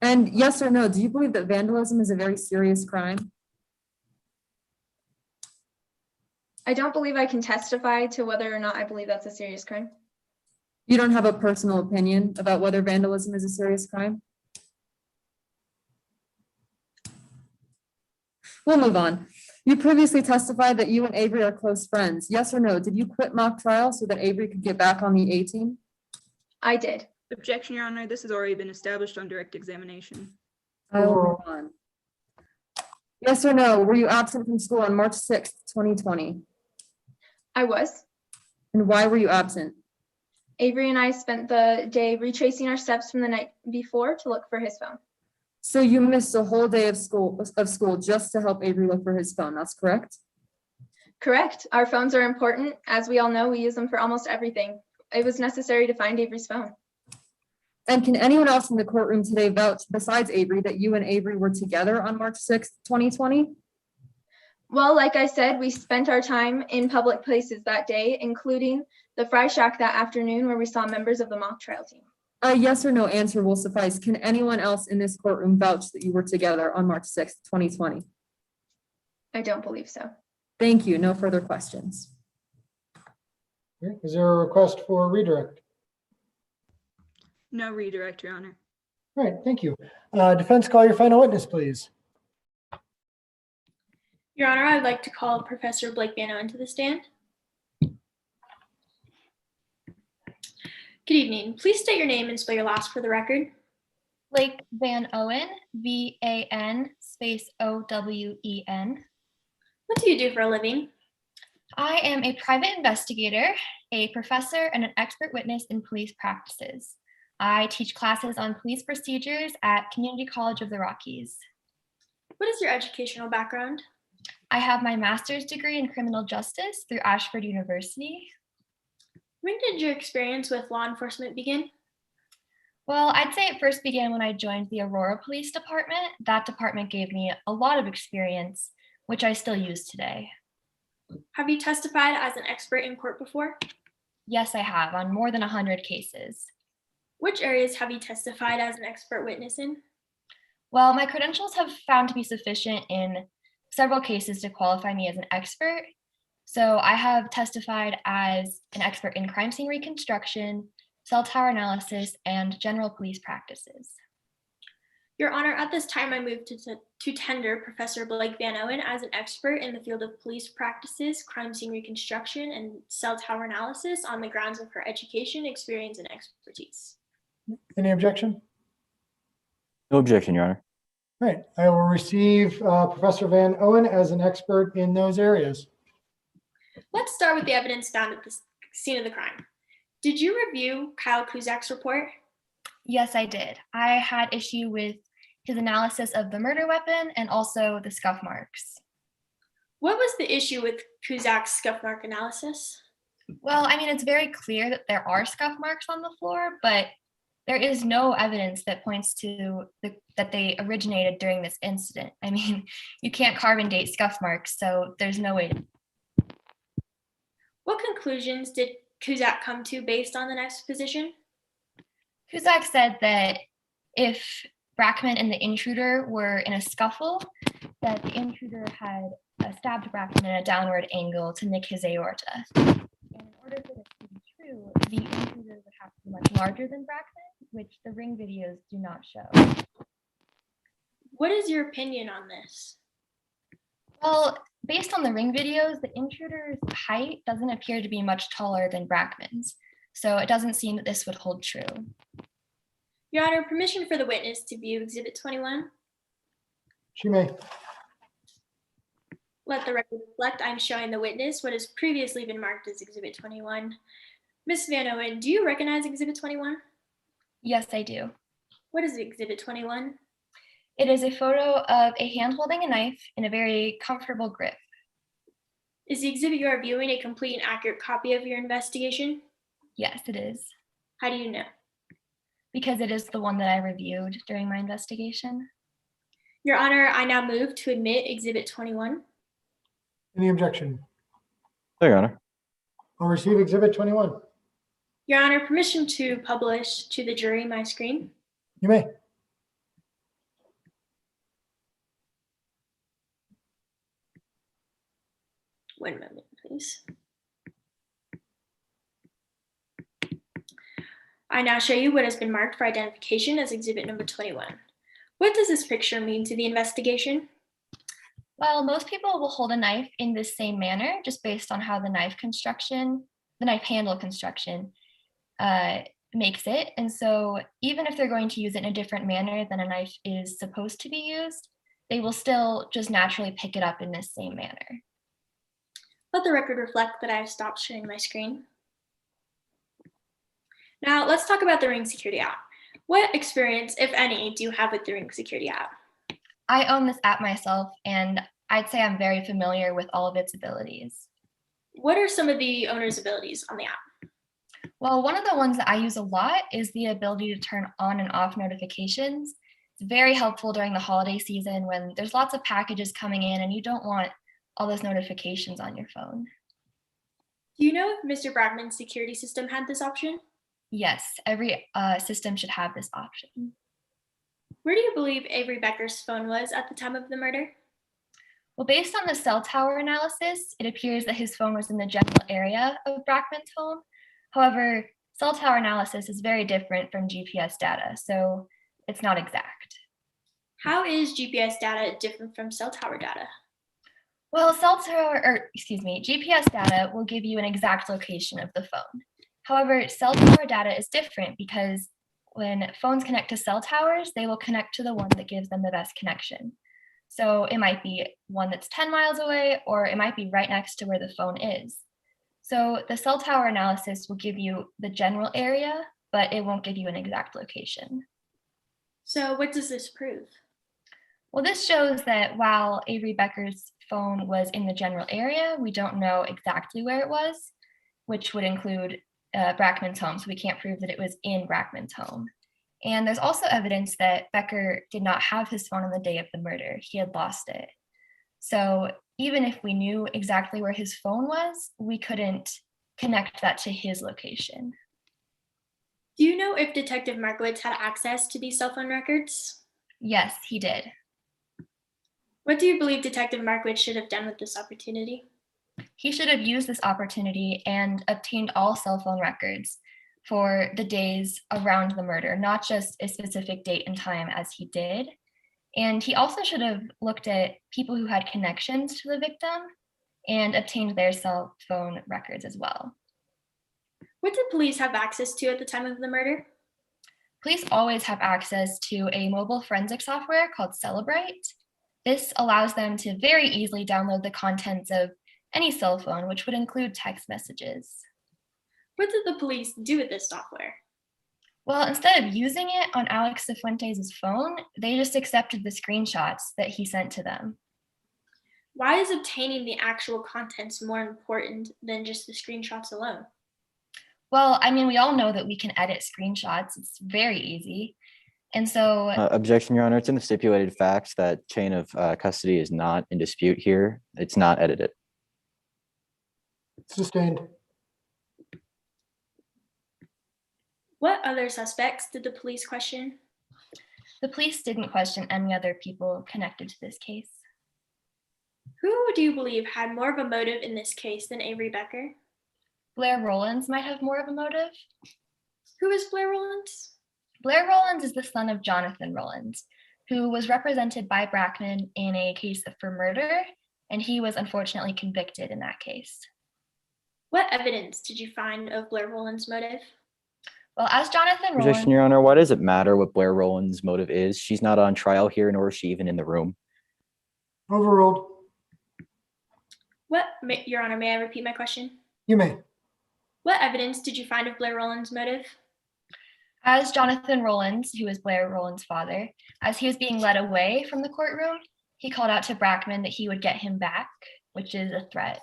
And yes or no, do you believe that vandalism is a very serious crime? I don't believe I can testify to whether or not I believe that's a serious crime. You don't have a personal opinion about whether vandalism is a serious crime? We'll move on. You previously testified that you and Avery are close friends. Yes or no? Did you quit mock trial so that Avery could get back on the A team? I did. Objection, Your Honor. This has already been established on direct examination. I will move on. Yes or no? Were you absent from school on March 6th, 2020? I was. And why were you absent? Avery and I spent the day retracing our steps from the night before to look for his phone. So you missed a whole day of school just to help Avery look for his phone. That's correct? Correct. Our phones are important. As we all know, we use them for almost everything. It was necessary to find Avery's phone. And can anyone else in the courtroom today vouch besides Avery that you and Avery were together on March 6th, 2020? Well, like I said, we spent our time in public places that day, including the Fry Shack that afternoon where we saw members of the mock trial team. A yes or no answer will suffice. Can anyone else in this courtroom vouch that you were together on March 6th, 2020? I don't believe so. Thank you. No further questions. Okay. Is there a request for redirect? No redirect, Your Honor. All right, thank you. Defense, call your final witness, please. Your Honor, I'd like to call Professor Blake Van Owen to the stand. Good evening. Please state your name and spell your last for the record. Blake Van Owen, VAN space OWEN. What do you do for a living? I am a private investigator, a professor, and an expert witness in police practices. I teach classes on police procedures at Community College of the Rockies. What is your educational background? I have my master's degree in criminal justice through Ashford University. When did your experience with law enforcement begin? Well, I'd say it first began when I joined the Aurora Police Department. That department gave me a lot of experience, which I still use today. Have you testified as an expert in court before? Yes, I have, on more than 100 cases. Which areas have you testified as an expert witness in? Well, my credentials have found to be sufficient in several cases to qualify me as an expert. So I have testified as an expert in crime scene reconstruction, cell tower analysis, and general police practices. Your Honor, at this time I move to tender Professor Blake Van Owen as an expert in the field of police practices, crime scene reconstruction, and cell tower analysis on the grounds of her education, experience, and expertise. Any objection? No objection, Your Honor. All right, I will receive Professor Van Owen as an expert in those areas. Let's start with the evidence found at the scene of the crime. Did you review Kyle Kuzak's report? Yes, I did. I had issue with his analysis of the murder weapon and also the scuff marks. What was the issue with Kuzak's scuff mark analysis? Well, I mean, it's very clear that there are scuff marks on the floor, but there is no evidence that points to that they originated during this incident. I mean, you can't carve and date scuff marks, so there's no way. What conclusions did Kuzak come to based on the exposition? Kuzak said that if Brackman and the intruder were in a scuffle, that the intruder had stabbed Brackman at a downward angle to nick his aorta. And in order for this to be true, the intruder would have to be much larger than Brackman, which the ring videos do not show. What is your opinion on this? Well, based on the ring videos, the intruder's height doesn't appear to be much taller than Brackman's, so it doesn't seem that this would hold true. Your Honor, permission for the witness to view Exhibit 21. She may. Let the record reflect I'm showing the witness what has previously been marked as Exhibit 21. Ms. Van Owen, do you recognize Exhibit 21? Yes, I do. What is Exhibit 21? It is a photo of a hand holding a knife in a very comfortable grip. Is the exhibit you are viewing a complete and accurate copy of your investigation? Yes, it is. How do you know? Because it is the one that I reviewed during my investigation. Your Honor, I now move to admit Exhibit 21. Any objection? No, Your Honor. I'll receive Exhibit 21. Your Honor, permission to publish to the jury my screen. You may. One moment, please. I now show you what has been marked for identification as Exhibit number 21. What does this picture mean to the investigation? Well, most people will hold a knife in this same manner, just based on how the knife handle construction makes it. And so even if they're going to use it in a different manner than a knife is supposed to be used, they will still just naturally pick it up in this same manner. Let the record reflect that I have stopped sharing my screen. Now let's talk about the Ring Security app. What experience, if any, do you have with the Ring Security app? I own this app myself, and I'd say I'm very familiar with all of its abilities. What are some of the owner's abilities on the app? Well, one of the ones that I use a lot is the ability to turn on and off notifications. It's very helpful during the holiday season when there's lots of packages coming in and you don't want all those notifications on your phone. Do you know if Mr. Brackman's security system had this option? Yes, every system should have this option. Where do you believe Avery Becker's phone was at the time of the murder? Well, based on the cell tower analysis, it appears that his phone was in the general area of Brackman's home. However, cell tower analysis is very different from GPS data, so it's not exact. How is GPS data different from cell tower data? Well, GPS data will give you an exact location of the phone. However, cell tower data is different because when phones connect to cell towers, they will connect to the one that gives them the best connection. So it might be one that's 10 miles away, or it might be right next to where the phone is. So the cell tower analysis will give you the general area, but it won't give you an exact location. So what does this prove? Well, this shows that while Avery Becker's phone was in the general area, we don't know exactly where it was, which would include Brackman's home. So we can't prove that it was in Brackman's home. And there's also evidence that Becker did not have his phone on the day of the murder. He had lost it. So even if we knew exactly where his phone was, we couldn't connect that to his location. Do you know if Detective Markowitz had access to these cell phone records? Yes, he did. What do you believe Detective Markowitz should have done with this opportunity? He should have used this opportunity and obtained all cell phone records for the days around the murder, not just a specific date and time as he did. And he also should have looked at people who had connections to the victim and obtained their cell phone records as well. What did police have access to at the time of the murder? Police always have access to a mobile forensic software called Celebrite. This allows them to very easily download the contents of any cell phone, which would include text messages. What did the police do with this software? Well, instead of using it on Alex Cifuentes' phone, they just accepted the screenshots that he sent to them. Why is obtaining the actual contents more important than just the screenshots alone? Well, I mean, we all know that we can edit screenshots. It's very easy. And so Objection, Your Honor. It's in the stipulated facts that chain of custody is not in dispute here. It's not edited. Sustained. What other suspects did the police question? The police didn't question any other people connected to this case. Who do you believe had more of a motive in this case than Avery Becker? Blair Rowlands might have more of a motive. Who is Blair Rowlands? Blair Rowlands is the son of Jonathan Rowlands, who was represented by Brackman in a case for murder, and he was unfortunately convicted in that case. What evidence did you find of Blair Rowlands' motive? Well, as Jonathan Objection, Rowlands— Your Honor. Why does it matter what Blair Rowland's motive is? She's not on trial here, nor is she even in the room. Overruled. Your Honor, may I repeat my question? You may. What evidence did you find of Blair Rowland's motive? As Jonathan Rowlands, who is Blair Rowland's father, as he was being led away from the courtroom, he called out to Brackman that he would get him back, which is a threat.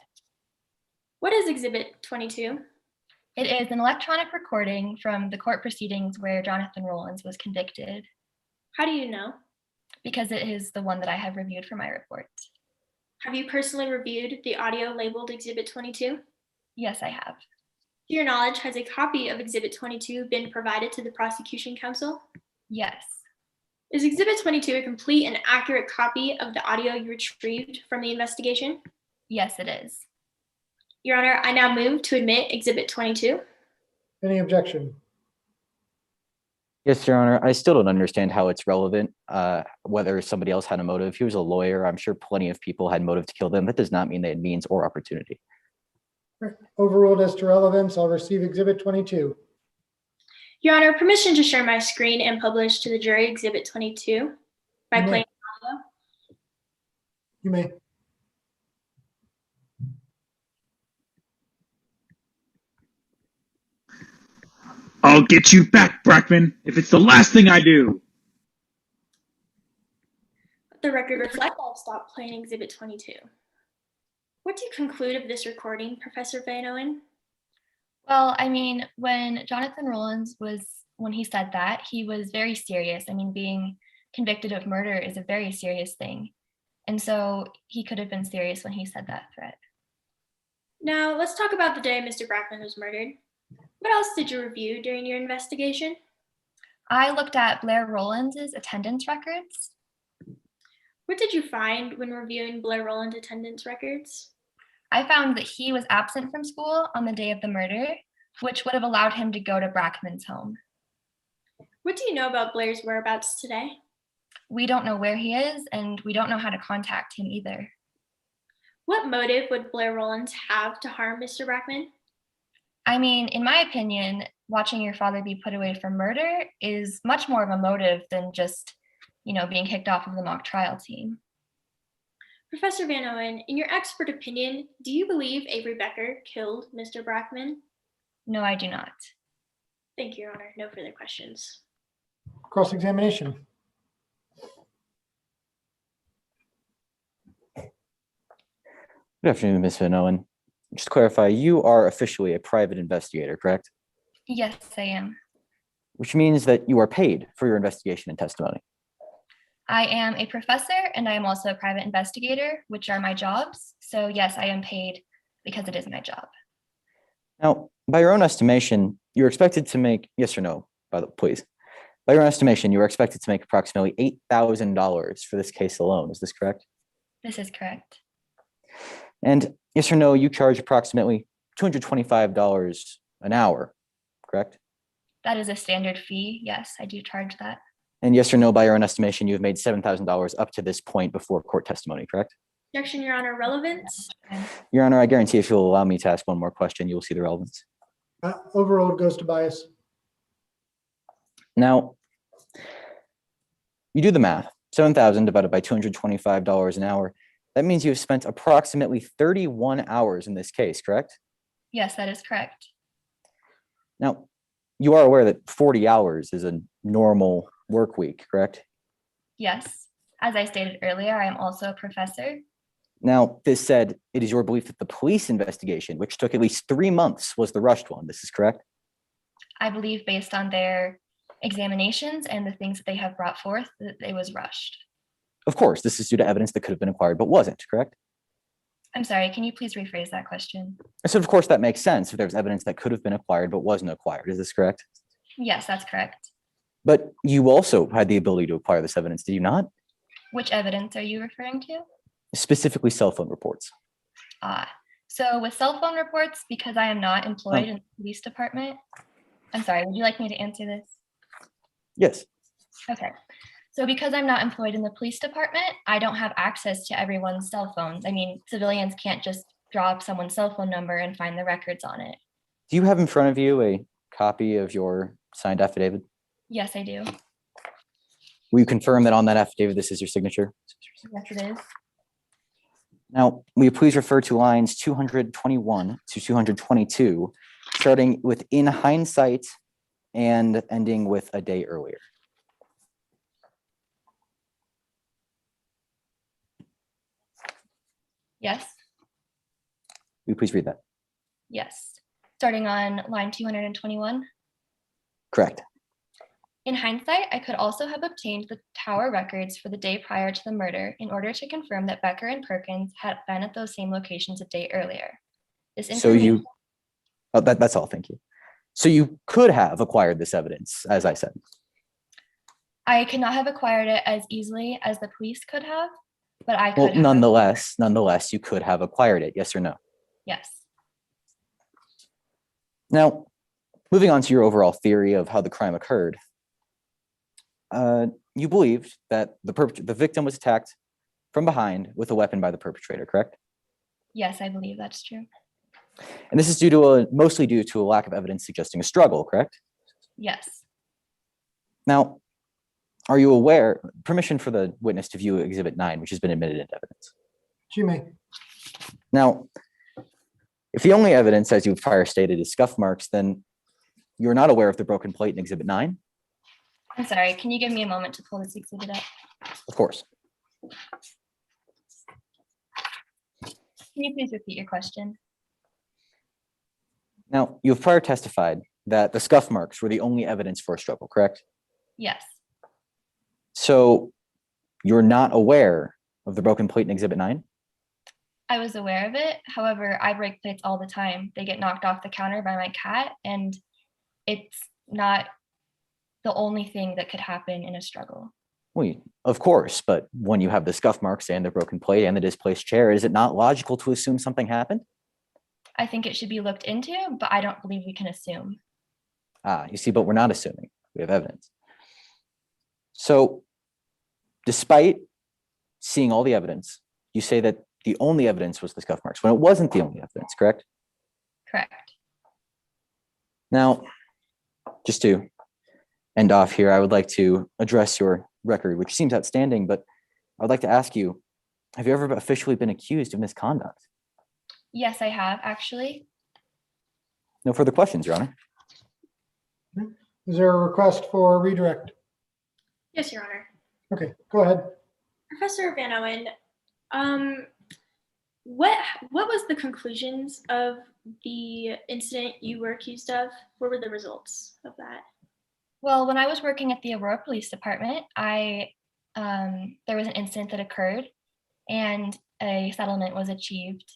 What is Exhibit 22? It is an electronic recording from the court proceedings where Jonathan Rowlands was convicted. How do you know? Because it is the one that I have reviewed for my report. Have you personally reviewed the audio labeled Exhibit 22? Yes, I have. To your knowledge, has a copy of Exhibit 22 been provided to the prosecution counsel? Yes. Is Exhibit 22 a complete and accurate copy of the audio you retrieved from the investigation? Yes, it is. Your Honor, I now move to admit Exhibit 22. Any objection? Yes, Your Honor. I still don't understand how it's relevant, whether somebody else had a motive. He was a lawyer. I'm sure plenty of people had motive to kill them. That does not mean they had means or opportunity. Overruled as to relevance. I'll receive Exhibit 22. Your Honor, permission to share my screen and publish to the jury Exhibit 22 by You may. playing audio. You may. I'll get you back, Brackman, if it's the last thing I do. The record reflects I've stopped playing Exhibit 22. What do you conclude of this recording, Professor Van Owen? Well, I mean, when Jonathan Rowlands when he said that, he was very serious. I mean, being convicted of murder is a very serious thing. And so he could have been serious when he said that threat. Now, let's talk about the day Mr. Brackman was murdered. What else did you review during your investigation? I looked at Blair Rowlands' attendance records. What did you find when reviewing Blair Rowland's attendance records? I found that he was absent from school on the day of the murder, which would have allowed him to go to Brackman's home. What do you know about Blair's whereabouts today? We don't know where he is, and we don't know how to contact him either. What motive would Blair Rowlands have to harm Mr. Brackman? I mean, in my opinion, watching your father be put away for murder is much more of a motive than just, being kicked off of the mock trial team. Professor Van Owen, in your expert opinion, do you believe Avery Becker killed Mr. Brackman? No, I do not. Thank you, Your Honor. No further questions. Cross-examination. Good afternoon, Ms. Van Owen. Just to clarify, you are officially a private investigator, correct? Yes, I am. Which means that you are paid for your investigation and testimony. I am a professor and I am also a private investigator, which are my jobs. So yes, I am paid because it is my job. Now, by your own estimation, you're expected to make, yes or no, please. By your own estimation, you are expected to make approximately $8,000 for this case alone. Is this correct? This is correct. And yes or no, you charge approximately $225 an hour, correct? That is a standard fee. Yes, I do charge that. And yes or no, by your own estimation, you've made $7,000 up to this point before court testimony, correct? Objection, Your Honor. Relevance? Your Honor, I guarantee if you'll allow me to ask one more question, you will see the relevance. Overruled goes to bias. Now, you do the math, 7,000 divided by $225 an hour. That means you've spent approximately 31 hours in this case, correct? Yes, that is correct. Now, you are aware that 40 hours is a normal work week, correct? Yes. As I stated earlier, I am also a professor. Now, this said, it is your belief that the police investigation, which took at least 3 months, was the rushed one. This is correct? I believe based on their examinations and the things that they have brought forth, that it was rushed. Of course, this is due to evidence that could have been acquired but wasn't, correct? I'm sorry, can you please rephrase that question? So of course that makes sense if there's evidence that could have been acquired but wasn't acquired. Is this correct? Yes, that's correct. But you also had the ability to acquire this evidence, did you not? Which evidence are you referring to? Specifically cell phone reports. So with cell phone reports, because I am not employed in the police department, I'm sorry, would you like me to answer this? Yes. Okay. So because I'm not employed in the police department, I don't have access to everyone's cell phones. I mean, civilians can't just draw up someone's cell phone number and find the records on it. Do you have in front of you a copy of your signed affidavit? Yes, I do. Will you confirm that on that affidavit, this is your signature? Yes, it is. Now, will you please refer to lines 221 to 222, starting with "in hindsight" and ending with "a day earlier"? Yes, Will you please read that? yes. Starting on line 221. Correct. In hindsight, I could also have obtained the tower records for the day prior to the murder in order to confirm that Becker and Perkins had been at those same locations a day earlier. This So information, that's all, thank you. So you could have acquired this evidence, as I said. I could not have acquired it as easily as the police could have, but I could Well, have. nonetheless, you could have acquired it, yes or no? Yes. Now, moving on to your overall theory of how the crime occurred, you believed that the victim was attacked from behind with a weapon by the perpetrator, correct? Yes, I believe that's true. And this is mostly due to a lack of evidence suggesting a struggle, correct? Yes. Now, are you aware, permission for the witness to view Exhibit 9, which has been admitted into evidence? She may. Now, if the only evidence, as you've prior stated, is scuff marks, then you're not aware of the broken plate in Exhibit 9? I'm sorry, can you give me a moment to pull this exhibit up? Of course. Can you please repeat your question? Now, you have prior testified that the scuff marks were the only evidence for a struggle, correct? Yes. So you're not aware of the broken plate in Exhibit 9? I was aware of it. However, I break plates all the time. They get knocked off the counter by my cat, and it's not the only thing that could happen in a struggle. Well, of course, but when you have the scuff marks and the broken plate and the displaced chair, is it not logical to assume something happened? I think it should be looked into, but I don't believe we can assume. You see, but we're not assuming. We have evidence. So despite seeing all the evidence, you say that the only evidence was the scuff marks when it wasn't the only evidence, correct? Correct. Now, just to end off here, I would like to address your record, which seems outstanding, but I would like to ask you, have you ever officially been accused of misconduct? Yes, I have, actually. No further questions, Your Honor. Is there a request for redirect? Yes, Your Honor. Okay, go ahead. Professor Van Owen, what was the conclusions of the incident you were accused of? What were the results of that? Well, when I was working at the Aurora Police Department, there was an incident that occurred and a settlement was achieved.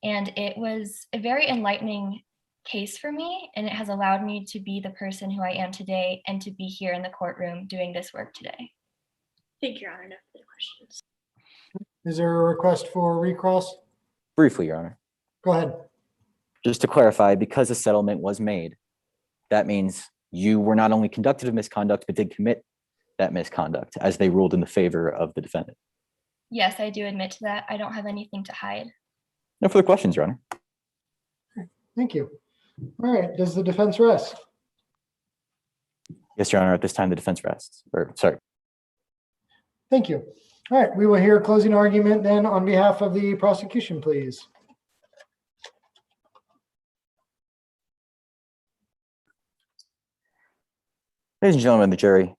And it was a very enlightening case for me, and it has allowed me to be the person who I am today and to be here in the courtroom doing this work today. Thank you, Your Honor. No further questions. Is there a request for recross? Briefly, Your Honor. Go ahead. Just to clarify, because a settlement was made, that means you were not only convicted of misconduct, but did commit that misconduct as they ruled in the favor of the defendant. Yes, I do admit to that. I don't have anything to hide. No further questions, Your Honor. Thank you. All right, does the defense rest? Yes, Your Honor, at this time, the defense rests. Thank you. All right, we will hear a closing argument then on behalf of the prosecution, please. Ladies and gentlemen of the jury,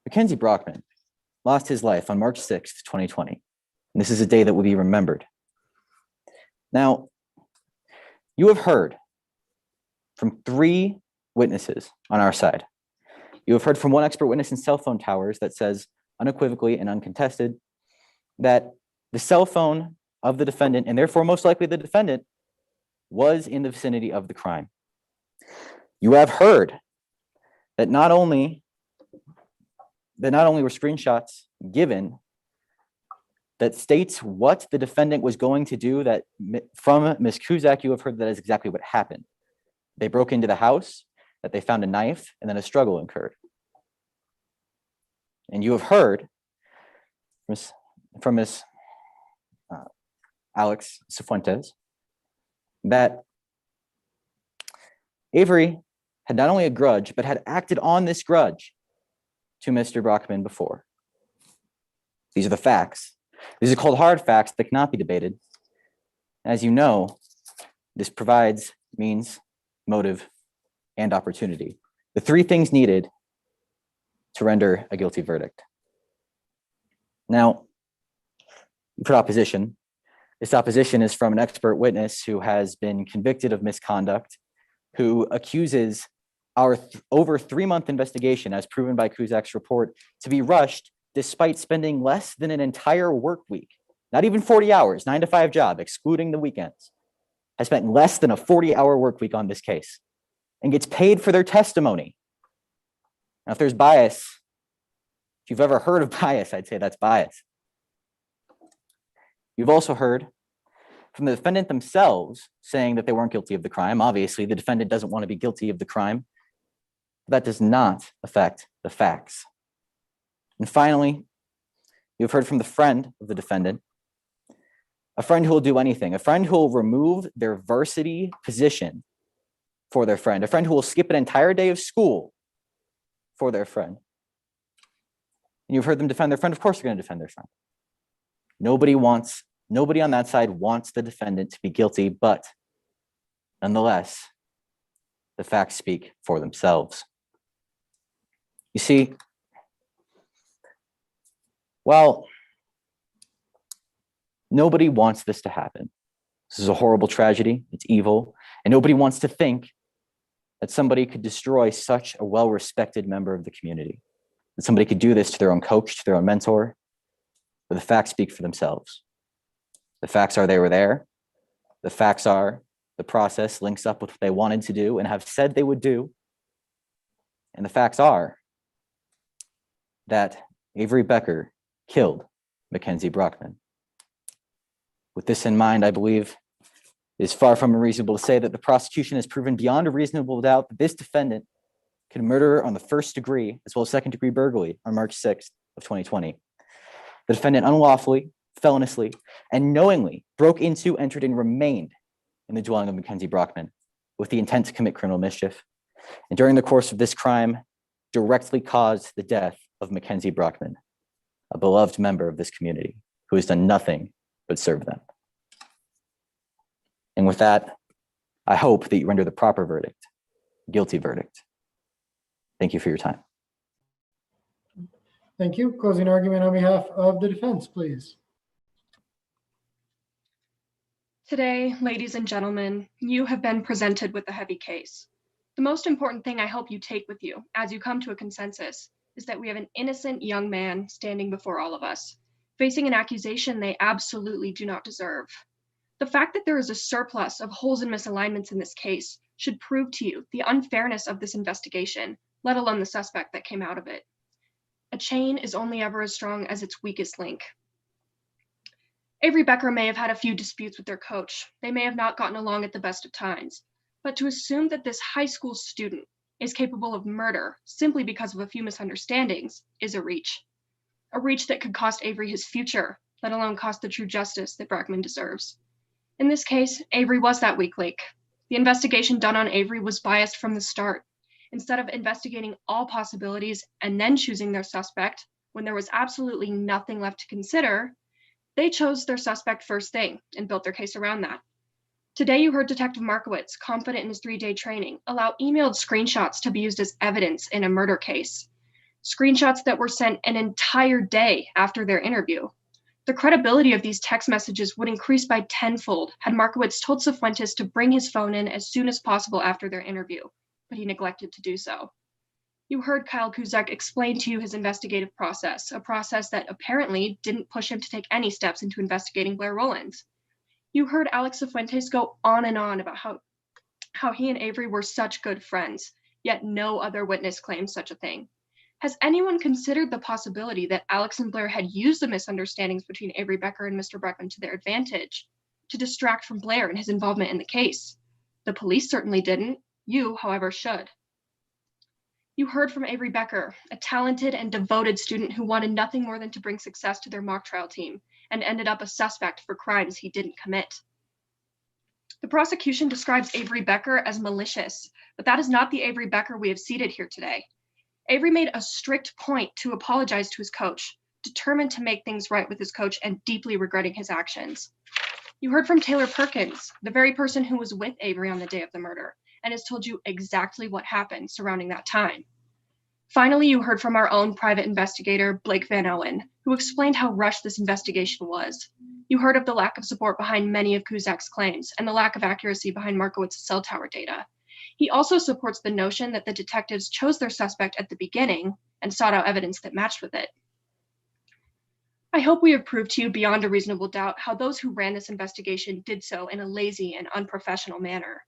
Mackenzie Brockman lost his life on March 6th, 2020. And this is a day that will be remembered. Now, you have heard from 3 witnesses on our side. You have heard from one expert witness in cell phone towers that says unequivocally and uncontested that the cell phone of the defendant, and therefore most likely the defendant, was in the vicinity of the crime. You have heard that not only were screenshots given that states what the defendant was going to do, that from Ms. Cusack, you have heard that is exactly what happened. They broke into the house, that they found a knife, and then a struggle occurred. And you have heard from Ms. Alex Cifuentes that Avery had not only a grudge, but had acted on this grudge to Mr. Brockman before. These are the facts. These are called hard facts that cannot be debated. As you know, this provides means, motive, and opportunity. The three things needed to render a guilty verdict. Now, for opposition, this opposition is from an expert witness who has been convicted of misconduct, who accuses our over 3-month investigation, as proven by Kuzak's report, to be rushed despite spending less than an entire work week, not even 40 hours, 9-to-5 job, excluding the weekends, has spent less than a 40-hour work week on this case and gets paid for their testimony. Now, if there's bias, if you've ever heard of bias, I'd say that's bias. You've also heard from the defendant themselves saying that they weren't guilty of the crime. Obviously, the defendant doesn't want to be guilty of the crime. That does not affect the facts. And finally, you've heard from the friend of the defendant, a friend who will do anything, a friend who will remove their varsity position for their friend, a friend who will skip an entire day of school for their friend. And you've heard them defend their friend. Of course, they're going to defend their friend. Nobody on that side wants the defendant to be guilty, but nonetheless, the facts speak for themselves. You see, well, nobody wants this to happen. This is a horrible tragedy. It's evil. And nobody wants to think that somebody could destroy such a well-respected member of the community, that somebody could do this to their own coach, to their own mentor. But the facts speak for themselves. The facts are they were there. The facts are the process links up with what they wanted to do and have said they would do. And the facts are that Avery Becker killed Mackenzie Brockman. With this in mind, I believe it is far from unreasonable to say that the prosecution has proven beyond a reasonable doubt that this defendant could murder on the first degree as well as second degree burglary on March 6th of 2020. The defendant unlawfully, feloniously, and knowingly broke into, entered, and remained in the dwelling of Mackenzie Brockman with the intent to commit criminal mischief. And during the course of this crime, directly caused the death of Mackenzie Brockman, a beloved member of this community who has done nothing but serve them. And with that, I hope that you render the proper verdict, guilty verdict. Thank you for your time. Thank you. Closing argument on behalf of the defense, please. Today, ladies and gentlemen, you have been presented with a heavy case. The most important thing I hope you take with you as you come to a consensus is that we have an innocent young man standing before all of us, facing an accusation they absolutely do not deserve. The fact that there is a surplus of holes and misalignments in this case should prove to you the unfairness of this investigation, let alone the suspect that came out of it. A chain is only ever as strong as its weakest link. Avery Becker may have had a few disputes with their coach. They may have not gotten along at the best of times. But to assume that this high school student is capable of murder simply because of a few misunderstandings is a reach that could cost Avery his future, let alone cost the true justice that Brockman deserves. In this case, Avery was that weak link. The investigation done on Avery was biased from the start. Instead of investigating all possibilities and then choosing their suspect when there was absolutely nothing left to consider, they chose their suspect first thing and built their case around that. Today, you heard Detective Markowitz, confident in his 3-day training, allow emailed screenshots to be used as evidence in a murder case. Screenshots that were sent an entire day after their interview. The credibility of these text messages would increase by tenfold had Markowitz told Cifuentes to bring his phone in as soon as possible after their interview, but he neglected to do so. You heard Kyle Kuzak explain to you his investigative process, a process that apparently didn't push him to take any steps into investigating Blair Rowlands. You heard Alex Cifuentes go on and on about how he and Avery were such good friends, yet no other witness claims such a thing. Has anyone considered the possibility that Alex and Blair had used the misunderstandings between Avery Becker and Mr. Brockman to their advantage, to distract from Blair and his involvement in the case? The police certainly didn't. You, however, should. You heard from Avery Becker, a talented and devoted student who wanted nothing more than to bring success to their mock trial team and ended up a suspect for crimes he didn't commit. The prosecution describes Avery Becker as malicious, but that is not the Avery Becker we have seated here today. Avery made a strict point to apologize to his coach, determined to make things right with his coach and deeply regretting his actions. You heard from Taylor Perkins, the very person who was with Avery on the day of the murder, and has told you exactly what happened surrounding that time. Finally, you heard from our own private investigator, Blake Van Owen, who explained how rushed this investigation was. You heard of the lack of support behind many of Kuzak's claims and the lack of accuracy behind Markowitz's cell tower data. He also supports the notion that the detectives chose their suspect at the beginning and sought out evidence that matched with it. I hope we have proved to you beyond a reasonable doubt how those who ran this investigation did so in a lazy and unprofessional manner.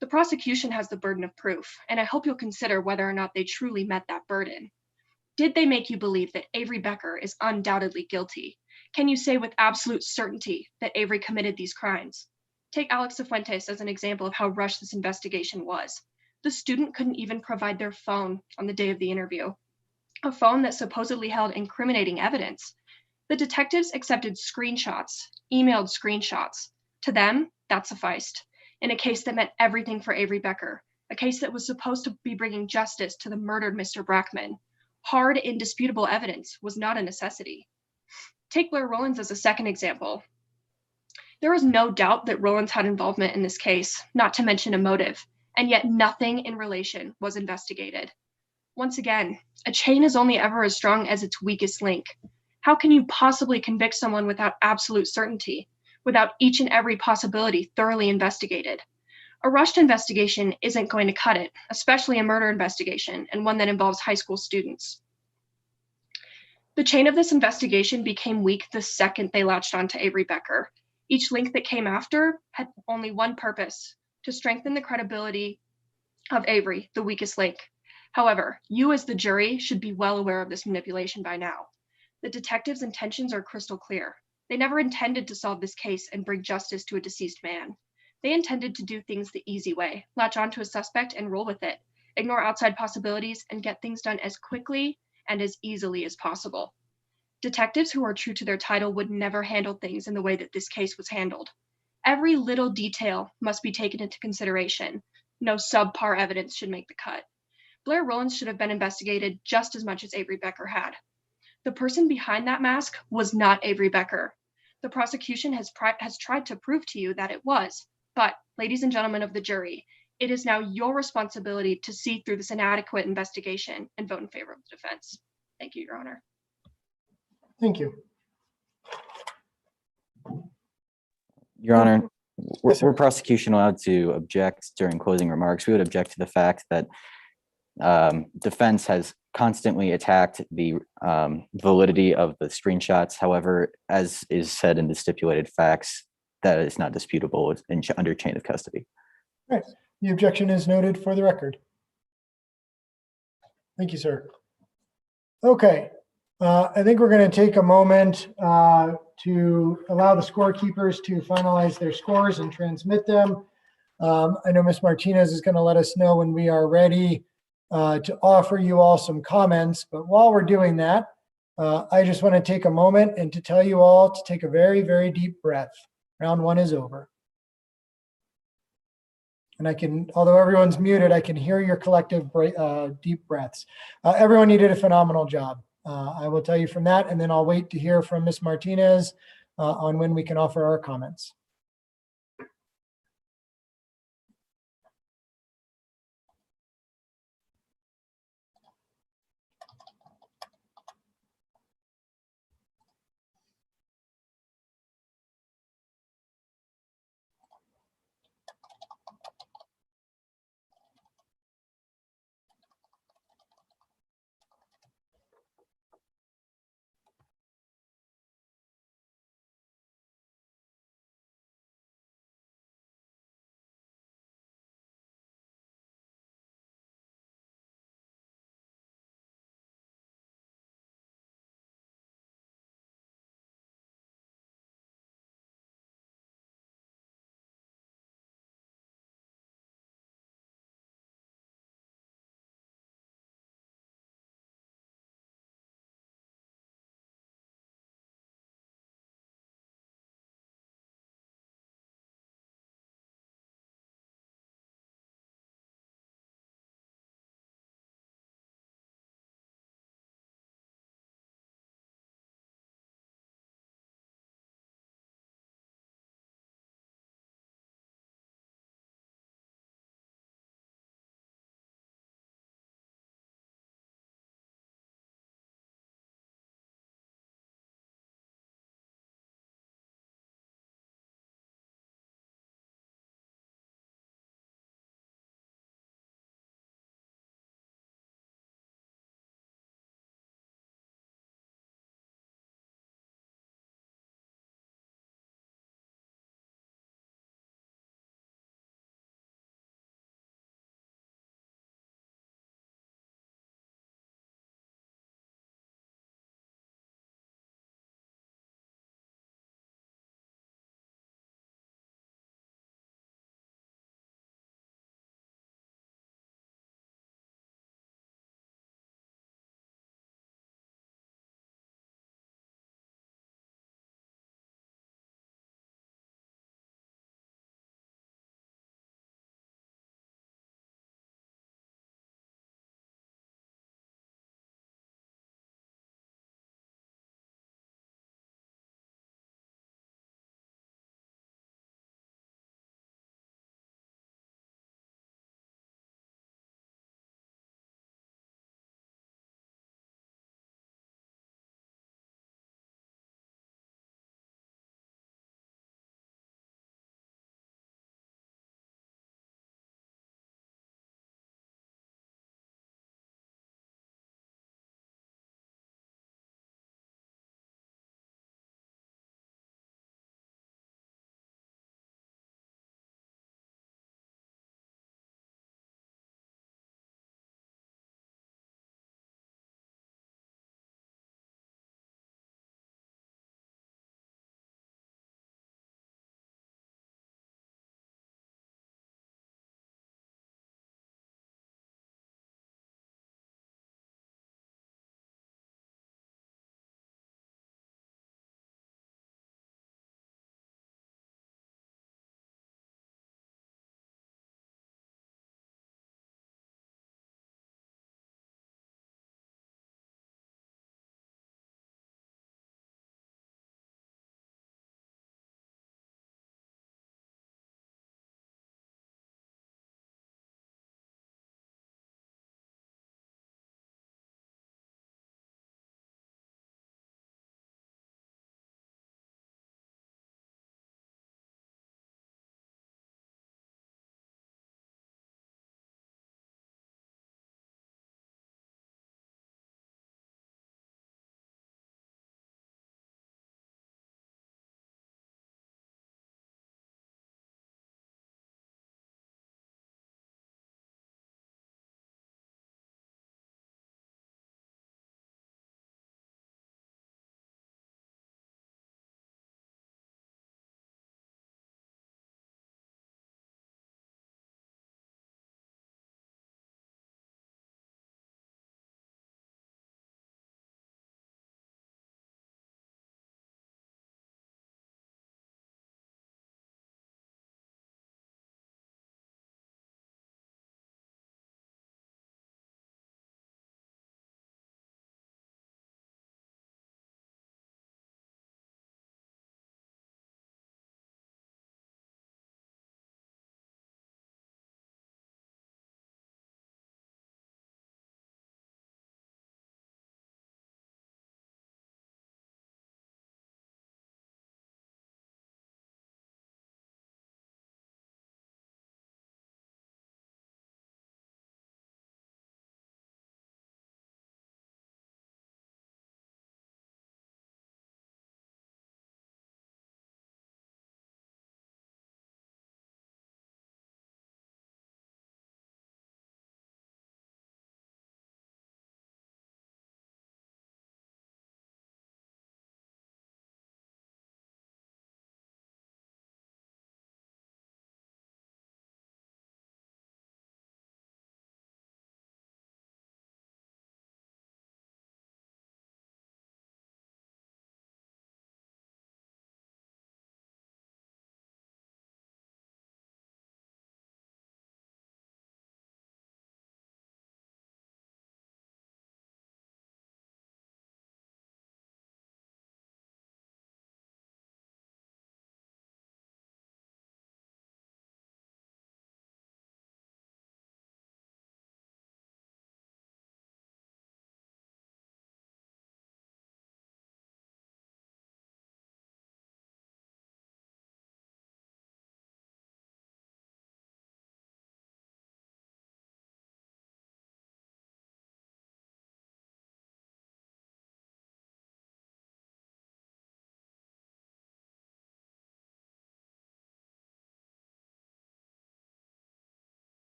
The prosecution has the burden of proof, and I hope you'll consider whether or not they truly met that burden. Did they make you believe that Avery Becker is undoubtedly guilty? Can you say with absolute certainty that Avery committed these crimes? Take Alex Cifuentes as an example of how rushed this investigation was. The student couldn't even provide their phone on the day of the interview, a phone that supposedly held incriminating evidence. The detectives accepted screenshots, emailed screenshots. To them, that sufficed, in a case that meant everything for Avery Becker, a case that was supposed to be bringing justice to the murdered Mr. Brackman. Hard, indisputable evidence was not a necessity. Take Blair Rollins as a second example. There was no doubt that Rollins had involvement in this case, not to mention a motive, and yet nothing in relation was investigated. Once again, a chain is only ever as strong as its weakest link. How can you possibly convict someone without absolute certainty, without each and every possibility thoroughly investigated? A rushed investigation isn't going to cut it, especially a murder investigation, and one that involves high school students. The chain of this investigation became weak the second they latched onto Avery Becker. Each link that came after had only one purpose: to strengthen the credibility of Avery, the weakest link. However, you as the jury should be well aware of this manipulation by now. The detectives' intentions are crystal clear. They never intended to solve this case and bring justice to a deceased man. They intended to do things the easy way, latch onto a suspect and roll with it, ignore outside possibilities, and get things done as quickly and as easily as possible. Detectives who are true to their title would never handle things in the way that this case was handled. Every little detail must be taken into consideration. No subpar evidence should make the cut. Blair Rollins should have been investigated just as much as Avery Becker had. The person behind that mask was not Avery Becker. The prosecution has tried to prove to you that it was, but, ladies and gentlemen of the jury, it is now your responsibility to see through this inadequate investigation and vote in favor of the defense. Thank you, Your Honor. Thank you. Your Honor, Yes, sir. were prosecution allowed to object during closing remarks? We would object to the fact that defense has constantly attacked the validity of the screenshots. However, as is said in the stipulated facts, that is not disputable under chain of custody. Right. The objection is noted for the record. Thank you, sir. Okay. I think we're going to take a moment to allow the scorekeepers to finalize their scores and transmit them. I know Ms. Martinez is going to let us know when we are ready to offer you all some comments. But while we're doing that, I just want to take a moment and to tell you all to take a very, very deep breath. Round one is over. And I can, although everyone's muted, I can hear your collective deep breaths. Everyone, you did a phenomenal job. I will tell you from that, and then I'll wait to hear from Ms. Martinez on when we can offer our comments.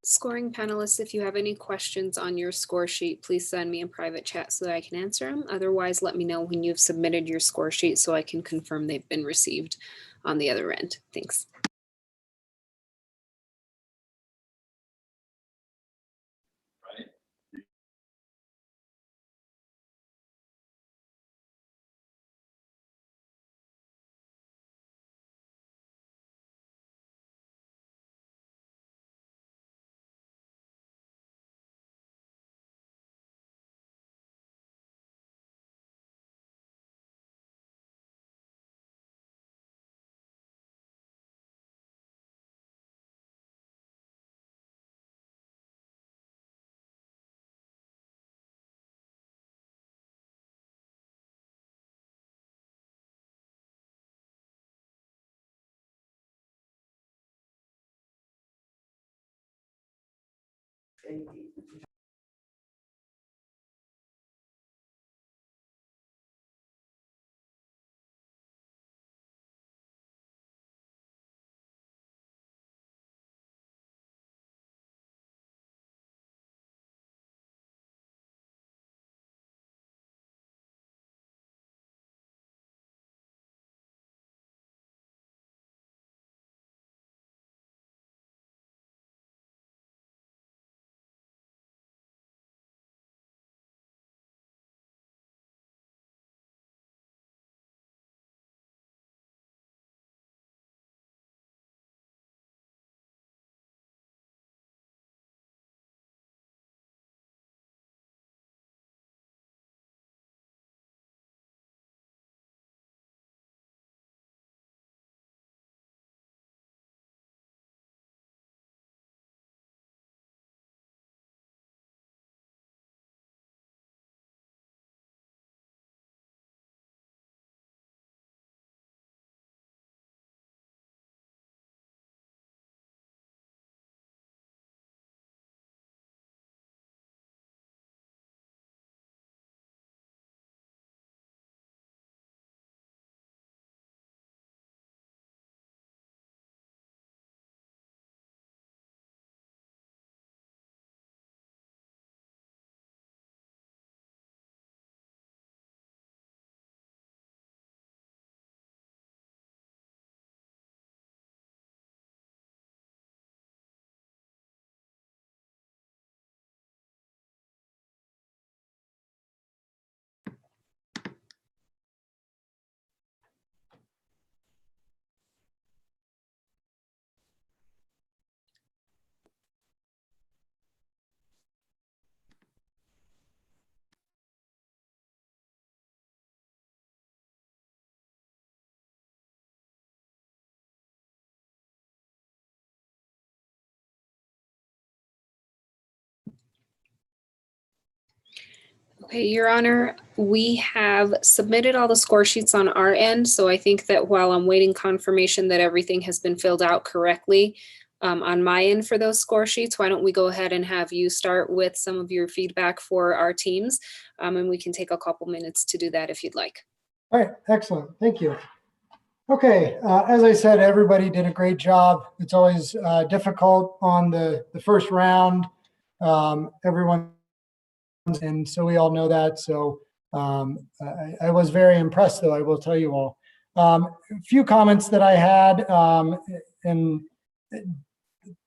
Scoring panelists, if you have any questions on your score sheet, please send me a private chat so that I can answer them. Otherwise, let me know when you've submitted your score sheet so I can confirm they've been received on the other end. Thanks. Okay, Your Honor, we have submitted all the score sheets on our end, so I think that while I'm waiting confirmation that everything has been filled out correctly on my end for those score sheets, why don't we go ahead and have you start with some of your feedback for our teams, and we can take a couple minutes to do that if you'd like. All right, excellent. Thank you. Okay, as I said, everybody did a great job. It's always difficult on the first round. Everyone, and so we all know that. So I was very impressed, though, I will tell you all. A few comments that I had and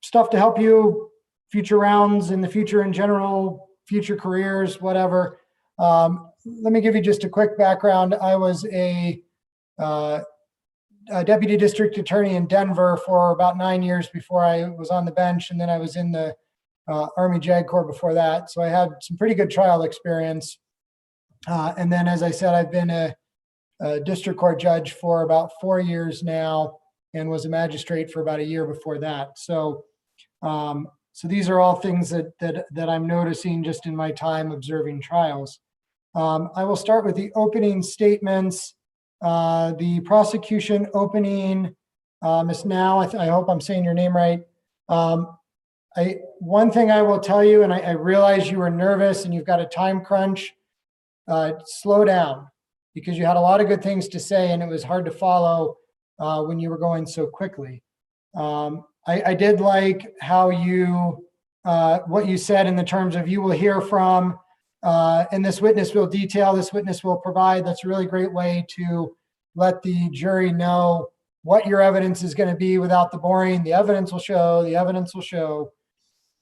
stuff to help you future rounds in the future in general, future careers, whatever. Let me give you just a quick background. I was a deputy district attorney in Denver for about 9 years before I was on the bench, and then I was in the Army JAG Corps before that. So I had some pretty good trial experience. And then, as I said, I've been a district court judge for about 4 years now, and was a magistrate for about a year before that. So, so these are all things that I'm noticing just in my time observing trials. I will start with the opening statements. The prosecution opening, Ms. Now, I hope I'm saying your name right. One thing I will tell you, and I realize you were nervous and you've got a time crunch, slow down, because you had a lot of good things to say and it was hard to follow when you were going so quickly. I did like how you what you said in the terms of you will hear from, and this witness will detail, this witness will provide. That's a really great way to let the jury know what your evidence is going to be without the boring. The evidence will show, the evidence will show.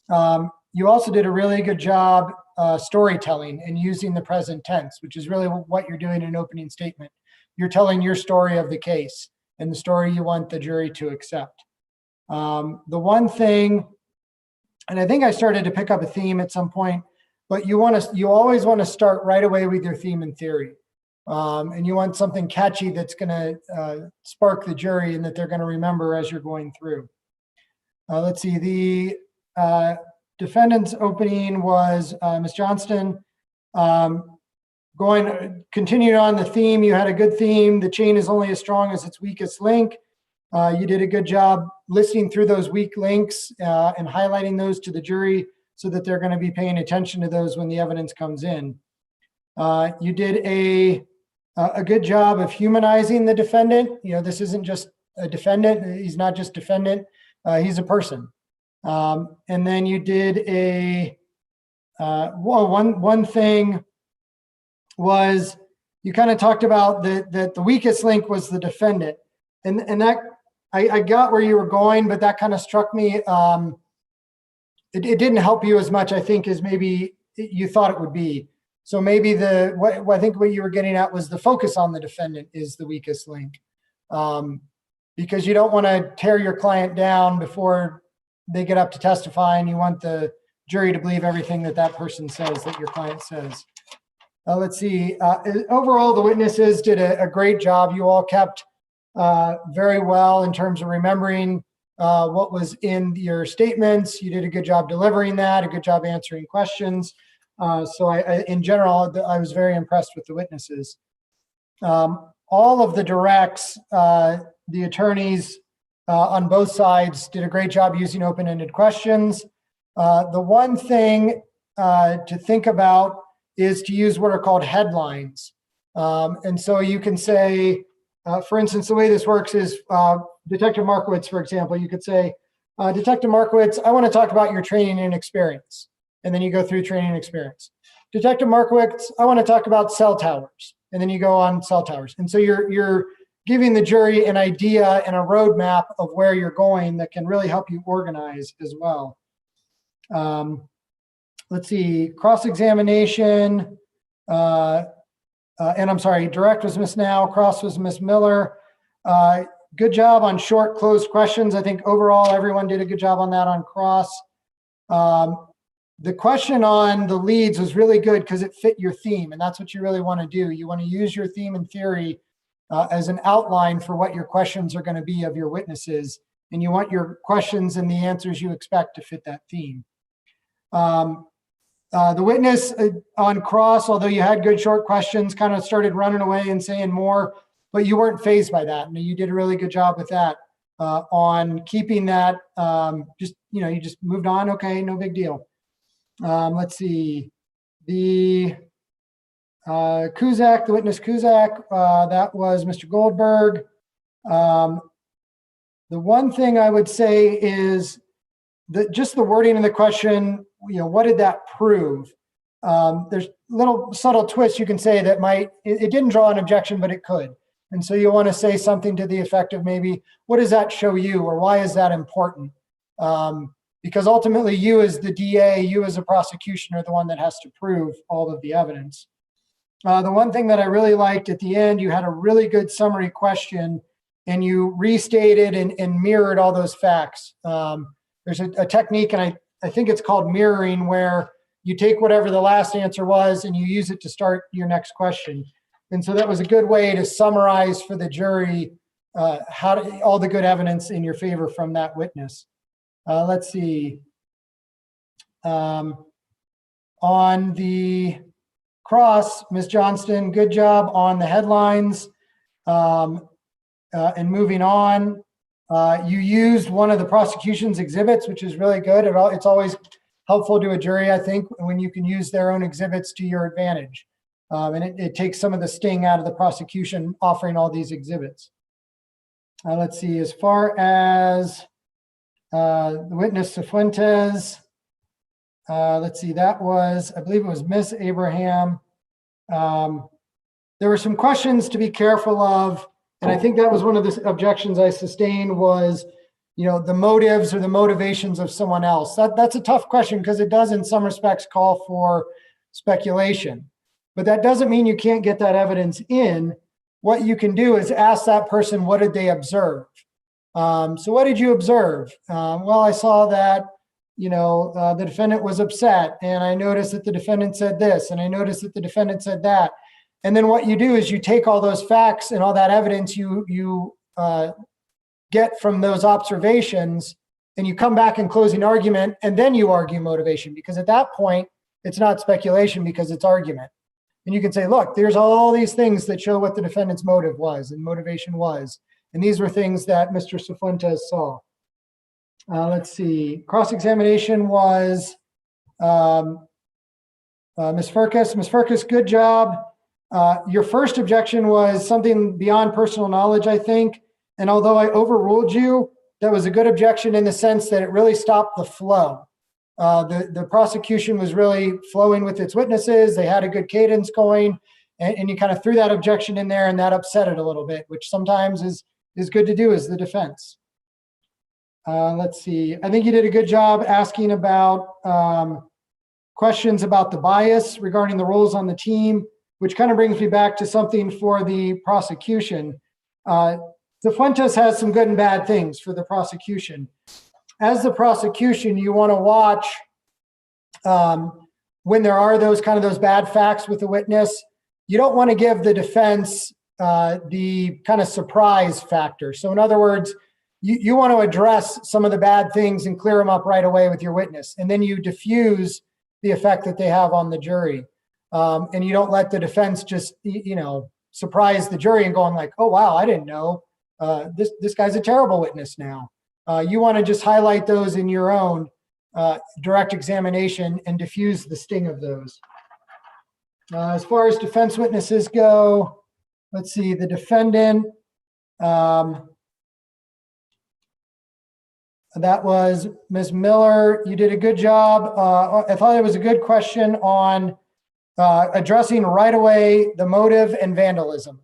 You also did a really good job storytelling and using the present tense, which is really what you're doing in an opening statement. You're telling your story of the case and the story you want the jury to accept. The one thing, and I think I started to pick up a theme at some point, but you always want to start right away with your theme and theory. And you want something catchy that's going to spark the jury and that they're going to remember as you're going through. Let's see, the defendant's opening was Ms. Johnston. Continuing on the theme, you had a good theme. The chain is only as strong as its weakest link. You did a good job listening through those weak links and highlighting those to the jury so that they're going to be paying attention to those when the evidence comes in. You did a good job of humanizing the defendant. You know, this isn't just a defendant. He's not just defendant. He's a person. And then you did one thing was you kind of talked about that the weakest link was the defendant. And that I got where you were going, but that kind of struck me. It didn't help you as much, I think, as maybe you thought it would be. So maybe I think what you were getting at was the focus on the defendant is the weakest link. Because you don't want to tear your client down before they get up to testify, and you want the jury to believe everything that person says, that your client says. Let's see. Overall, the witnesses did a great job. You all kept very well in terms of remembering what was in your statements. You did a good job delivering that, a good job answering questions. So in general, I was very impressed with the witnesses. All of the directs, the attorneys on both sides did a great job using open-ended questions. The one thing to think about is to use what are called headlines. And so you can say, for instance, the way this works is Detective Markowitz, for example, you could say, Detective Markowitz, I want to talk about your training and experience. And then you go through training and experience. Detective Markowitz, I want to talk about cell towers. And then you go on cell towers. And so you're giving the jury an idea and a roadmap of where you're going that can really help you organize as well. Let's see, cross-examination, and I'm sorry, direct was Ms. Now, cross was Ms. Miller. Good job on short, closed questions. I think overall everyone did a good job on that on cross. The question on the leads was really good because it fit your theme, and that's what you really want to do. You want to use your theme and theory as an outline for what your questions are going to be of your witnesses, and you want your questions and the answers you expect to fit that theme. The witness on cross, although you had good short questions, kind of started running away and saying more, but you weren't fazed by that. And you did a really good job with that on keeping that, you just moved on. Okay, no big deal. Let's see, the Kuzak, the witness Kuzak, that was Mr. Goldberg. The one thing I would say is that just the wording of the question, what did that prove? There's little subtle twists you can say that it didn't draw an objection, but it could. And so you want to say something to the effect of maybe, what does that show you, or why is that important? Because ultimately you as the DA, you as a prosecution are the one that has to prove all of the evidence. The one thing that I really liked at the end, you had a really good summary question and you restated and mirrored all those facts. There's a technique, and I think it's called mirroring, where you take whatever the last answer was and you use it to start your next question. And so that was a good way to summarize for the jury all the good evidence in your favor from that witness. Let's see. On the cross, Ms. Johnston, good job on the headlines. And moving on, you used one of the prosecution's exhibits, which is really good. It's always helpful to a jury, I think, when you can use their own exhibits to your advantage. And it takes some of the sting out of the prosecution offering all these exhibits. Let's see, as far as the witness Cifuentes, let's see, that was, I believe it was Miss Abraham. There were some questions to be careful of, and I think that was one of the objections I sustained was, the motives or the motivations of someone else. That's a tough question because it does in some respects call for speculation, but that doesn't mean you can't get that evidence in. What you can do is ask that person, what did they observe? So what did you observe? Well, I saw that, the defendant was upset, and I noticed that the defendant said this, and I noticed that the defendant said that. And then what you do is you take all those facts and all that evidence you get from those observations, and you come back in closing argument, and then you argue motivation, because at that point, it's not speculation because it's argument. And you can say, look, there's all these things that show what the defendant's motive was and motivation was. And these were things that Mr. Cifuentes saw. Let's see, cross-examination was Ms. Firkus. Ms. Firkus, good job. Your first objection was something beyond personal knowledge, I think. And although I overruled you, that was a good objection in the sense that it really stopped the flow. The prosecution was really flowing with its witnesses. They had a good cadence going, and you kind of threw that objection in there, and that upset it a little bit, which sometimes is good to do as the defense. Let's see. I think you did a good job asking about questions about the bias regarding the roles on the team, which kind of brings me back to something for the prosecution. Cifuentes has some good and bad things for the prosecution. As the prosecution, you want to watch when there are those bad facts with the witness. You don't want to give the defense the kind of surprise factor. So in other words, you want to address some of the bad things and clear them up right away with your witness. And then you diffuse the effect that they have on the jury. And you don't let the defense just, surprise the jury and going like, oh, wow, I didn't know. This guy's a terrible witness now. You want to just highlight those in your own direct examination and diffuse the sting of those. As far as defense witnesses go, let's see, the defendant, that was Ms. Miller. You did a good job. I thought it was a good question on addressing right away the motive and vandalism.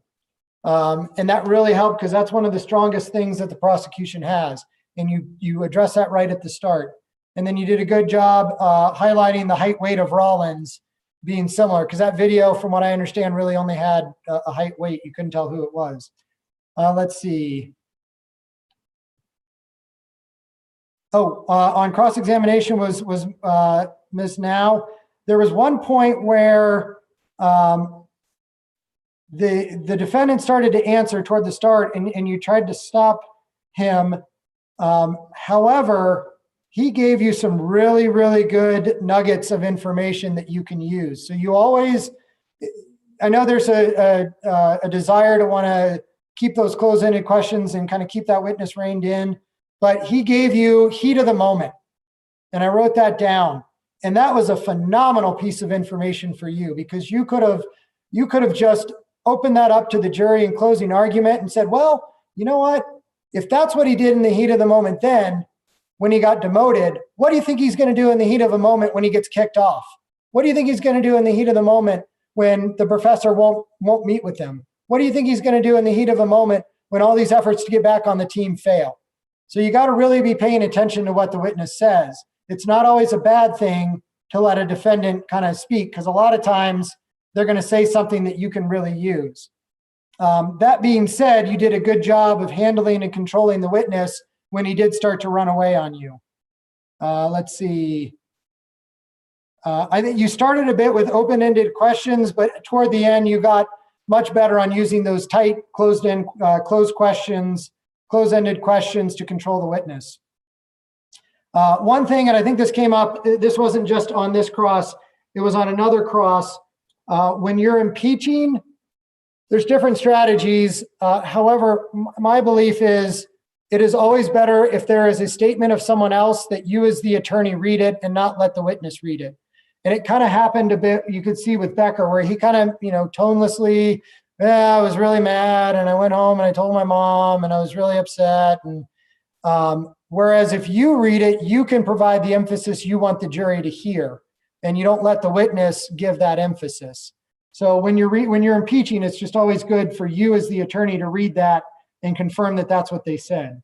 And that really helped because that's one of the strongest things that the prosecution has. And you address that right at the start. And then you did a good job highlighting the height weight of Rollins being similar, because that video, from what I understand, really only had a height weight. You couldn't tell who it was. Let's see. On cross-examination was Ms. Now. There was one point where the defendant started to answer toward the start, and you tried to stop him. However, he gave you some really, really good nuggets of information that you can use. So you always, I know there's a desire to want to keep those closed-ended questions and kind of keep that witness reined in, but he gave you heat of the moment. And I wrote that down. And that was a phenomenal piece of information for you, because you could have just opened that up to the jury in closing argument and said, well, you know what? If that's what he did in the heat of the moment then, when he got demoted, what do you think he's going to do in the heat of a moment when he gets kicked off? What do you think he's going to do in the heat of the moment when the professor won't meet with him? What do you think he's going to do in the heat of a moment when all these efforts to get back on the team fail? So you got to really be paying attention to what the witness says. It's not always a bad thing to let a defendant kind of speak, because a lot of times they're going to say something that you can really use. That being said, you did a good job of handling and controlling the witness when he did start to run away on you. Let's see. I think you started a bit with open-ended questions, but toward the end, you got much better on using those tight, closed-ended questions to control the witness. One thing, and I think this came up, this wasn't just on this cross, it was on another cross. When you're impeaching, there's different strategies. However, my belief is it is always better if there is a statement of someone else that you as the attorney read it and not let the witness read it. And it kind of happened a bit, you could see with Becker, where he kind of, tonelessly, I was really mad and I went home and I told my mom and I was really upset. And Whereas if you read it, you can provide the emphasis you want the jury to hear, and you don't let the witness give that emphasis. So when you're impeaching, it's just always good for you as the attorney to read that and confirm that that's what they said.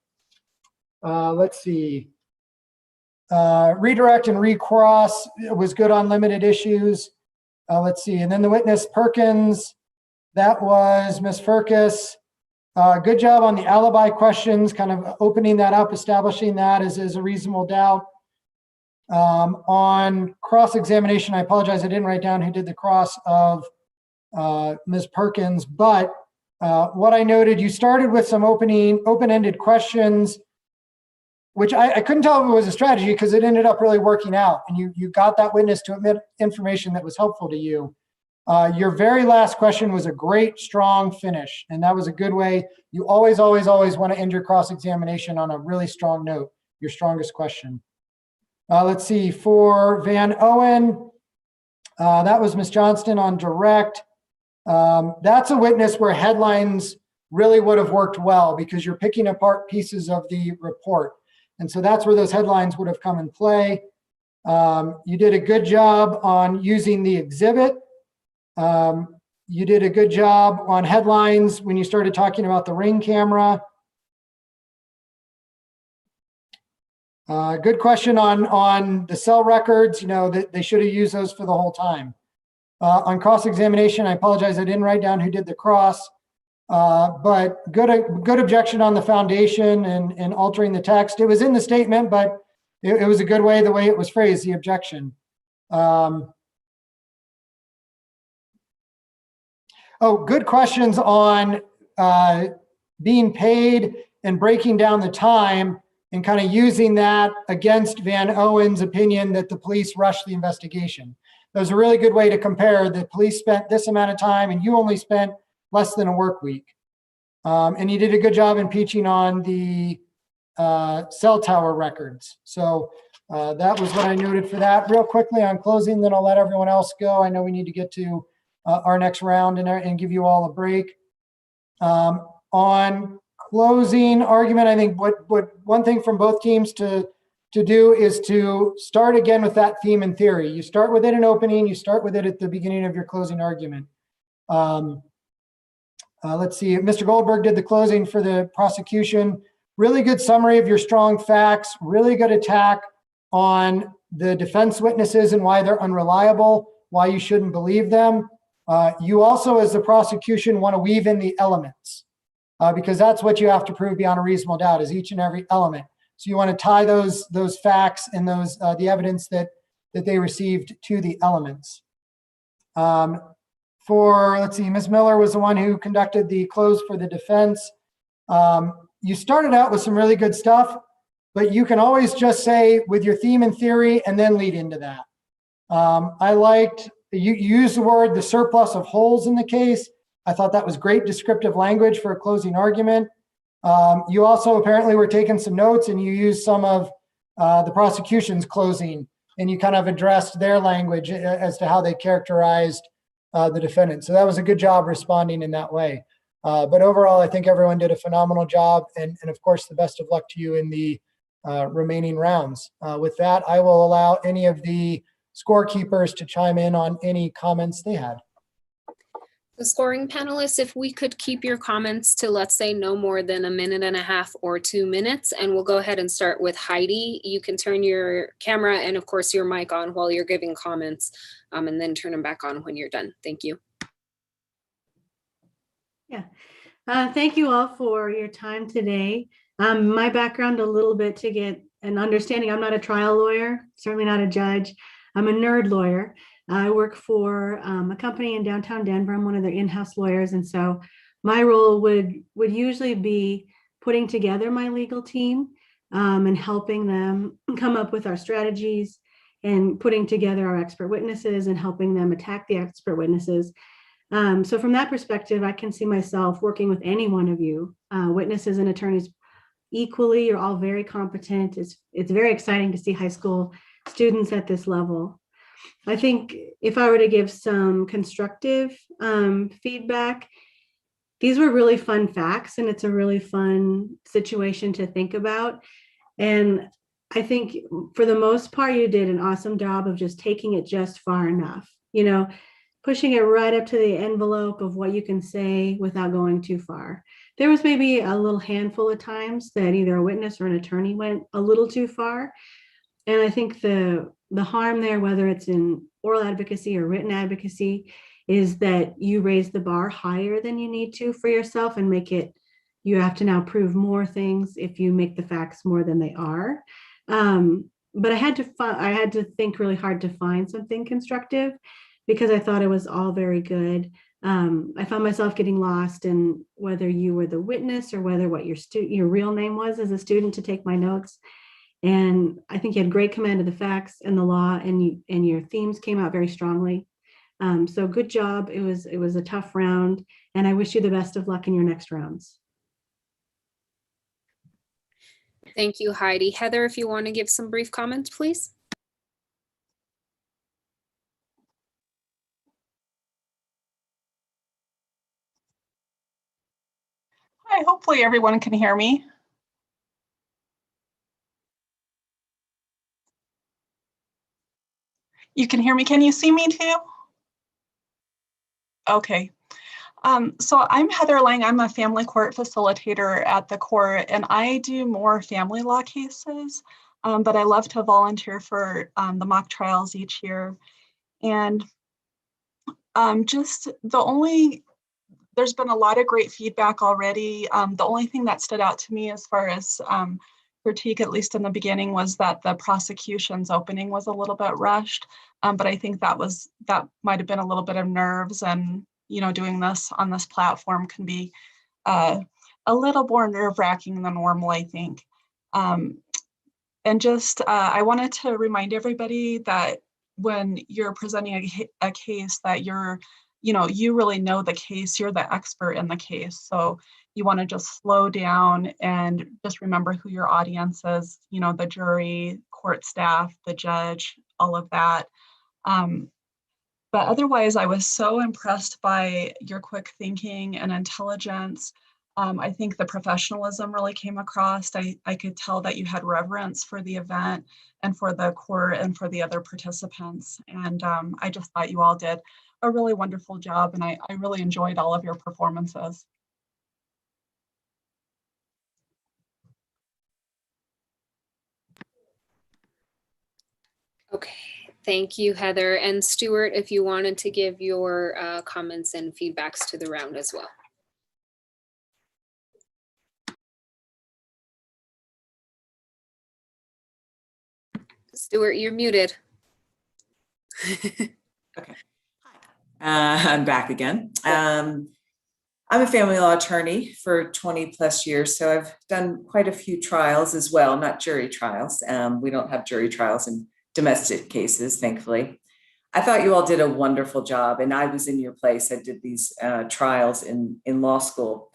Let's see. Redirect and recross was good on limited issues. Let's see. And then the witness Perkins, that was Ms. Firkus. Good job on the alibi questions, kind of opening that up, establishing that as a reasonable doubt. On cross-examination, I apologize, I didn't write down who did the cross of Ms. Perkins, but what I noted, you started with some open-ended questions, which I couldn't tell if it was a strategy because it ended up really working out, and you got that witness to admit information that was helpful to you. Your very last question was a great, strong finish, and that was a good way. You always, always, always want to end your cross-examination on a really strong note, your strongest question. Let's see, for Van Owen, that was Ms. Johnston on direct. That's a witness where headlines really would have worked well because you're picking apart pieces of the report. And so that's where those headlines would have come in play. You did a good job on using the exhibit. You did a good job on headlines when you started talking about the Ring camera. Good question on the cell records, that they should have used those for the whole time. On cross-examination, I apologize, I didn't write down who did the cross, but good objection on the foundation and altering the text. It was in the statement, but it was a good way, the way it was phrased, the objection. Good questions on being paid and breaking down the time and kind of using that against Van Owen's opinion that the police rushed the investigation. That was a really good way to compare. The police spent this amount of time and you only spent less than a work week. And you did a good job impeaching on the cell tower records. So that was what I noted for that. Real quickly on closing, then I'll let everyone else go. I know we need to get to our next round and give you all a break. On closing argument, I think what one thing from both teams to do is to start again with that theme and theory. You start with it in opening, you start with it at the beginning of your closing argument. Let's see, Mr. Goldberg did the closing for the prosecution. Really good summary of your strong facts, really good attack on the defense witnesses and why they're unreliable, why you shouldn't believe them. You also, as the prosecution, want to weave in the elements because that's what you have to prove beyond a reasonable doubt is each and every element. So you want to tie those facts and those the evidence that they received to the elements. Let's see, Ms. Miller was the one who conducted the close for the defense. You started out with some really good stuff, but you can always just say with your theme and theory and then lead into that. I liked, you used the word the surplus of holes in the case. I thought that was great descriptive language for a closing argument. You also apparently were taking some notes and you used some of the prosecution's closing and you kind of addressed their language as to how they characterized the defendant. So that was a good job responding in that way. But overall, I think everyone did a phenomenal job. And of course, the best of luck to you in the remaining rounds. With that, I will allow any of the scorekeepers to chime in on any comments they had. The scoring panelists, if we could keep your comments to, let's say, no more than 1.5 minutes or 2 minutes, and we'll go ahead and start with Heidi. You can turn your camera and, of course, your mic on while you're giving comments, and then turn them back on when you're done. Thank you. Yeah, thank you all for your time today. My background, a little bit to get an understanding. I'm not a trial lawyer, certainly not a judge. I'm a nerd lawyer. I work for a company in downtown Denver. I'm one of their in-house lawyers. And so my role would usually be putting together my legal team and helping them come up with our strategies and putting together our expert witnesses and helping them attack the expert witnesses. So from that perspective, I can see myself working with any one of you, witnesses and attorneys equally. You're all very competent. It's very exciting to see high school students at this level. I think if I were to give some constructive feedback, these were really fun facts and it's a really fun situation to think about. And I think for the most part, you did an awesome job of just taking it just far enough, pushing it right up to the envelope of what you can say without going too far. There was maybe a little handful of times that either a witness or an attorney went a little too far. And I think the harm there, whether it's in oral advocacy or written advocacy, is that you raise the bar higher than you need to for yourself and make it, you have to now prove more things if you make the facts more than they are. But I had to think really hard to find something constructive because I thought it was all very good. I found myself getting lost in whether you were the witness or whether what your real name was as a student to take my notes. And I think you had great command of the facts and the law, and your themes came out very strongly. So good job. It was a tough round, and I wish you the best of luck in your next rounds. Thank you, Heidi. Heather, if you want to give some brief comments, please. Hi, hopefully everyone can hear me. You can hear me. Can you see me too? Okay. So I'm Heather Lang. I'm a family court facilitator at the court, and I do more family law cases, but I love to volunteer for the mock trials each year. And there's been a lot of great feedback already. The only thing that stood out to me as far as critique, at least in the beginning, was that the prosecution's opening was a little bit rushed. But I think that might have been a little bit of nerves, and doing this on this platform can be a little more nerve-wracking than normal, I think. And just I wanted to remind everybody that when you're presenting a case that you really know the case, you're the expert in the case. So you want to just slow down and just remember who your audience is, the jury, court staff, the judge, all of that. But otherwise, I was so impressed by your quick thinking and intelligence. I think the professionalism really came across. I could tell that you had reverence for the event and for the court and for the other participants. And I just thought you all did a really wonderful job, and I really enjoyed all of your performances. Okay, thank you, Heather. And Stuart, if you wanted to give your comments and feedbacks to the round as well. Stuart, you're muted. Okay. I'm back again. I'm a family law attorney for 20 plus years, so I've done quite a few trials as well, not jury trials. We don't have jury trials in domestic cases, thankfully. I thought you all did a wonderful job, and I was in your place. I did these trials in law school.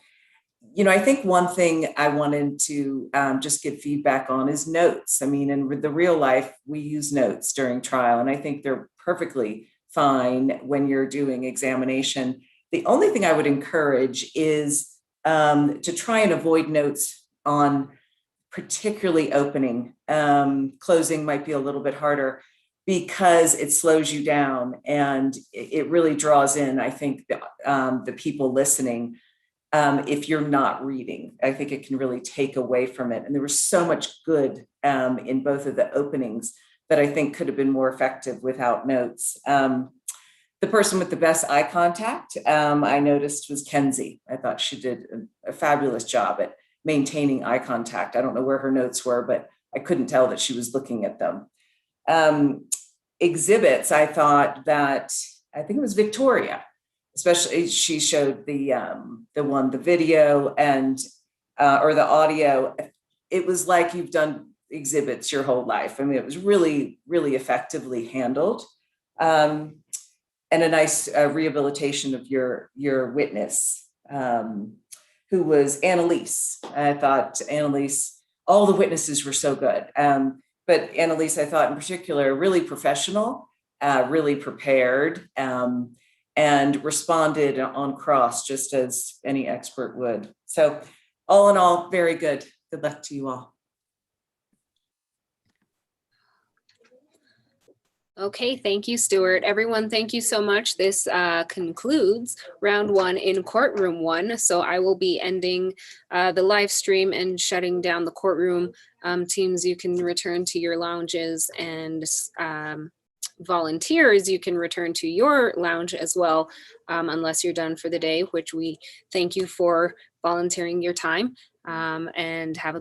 I think one thing I wanted to just give feedback on is notes. I mean, in the real life, we use notes during trial, and I think they're perfectly fine when you're doing examination. The only thing I would encourage is to try and avoid notes on particularly opening. Closing might be a little bit harder because it slows you down and it really draws in, I think, the people listening. If you're not reading, I think it can really take away from it. And there was so much good in both of the openings that I think could have been more effective without notes. The person with the best eye contact, I noticed, was Kenzie. I thought she did a fabulous job at maintaining eye contact. I don't know where her notes were, but I couldn't tell that she was looking at them. Exhibits, I think it was Victoria. Especially, she showed the video and or the audio. It was like you've done exhibits your whole life. I mean, it was really, really effectively handled, and a nice rehabilitation of your witness, who was Annalise. I thought Annalise, all the witnesses were so good, but Annalise, I thought in particular, really professional, really prepared. And responded on cross just as any expert would. So all in all, very good. Good luck to you all. Okay, thank you, Stuart. Everyone, thank you so much. This concludes round one in courtroom one. So I will be ending the live stream and shutting down the courtroom. Teams, you can return to your lounges, and volunteers, you can return to your lounge as well, unless you're done for the day, which we thank you for volunteering your time, and have a good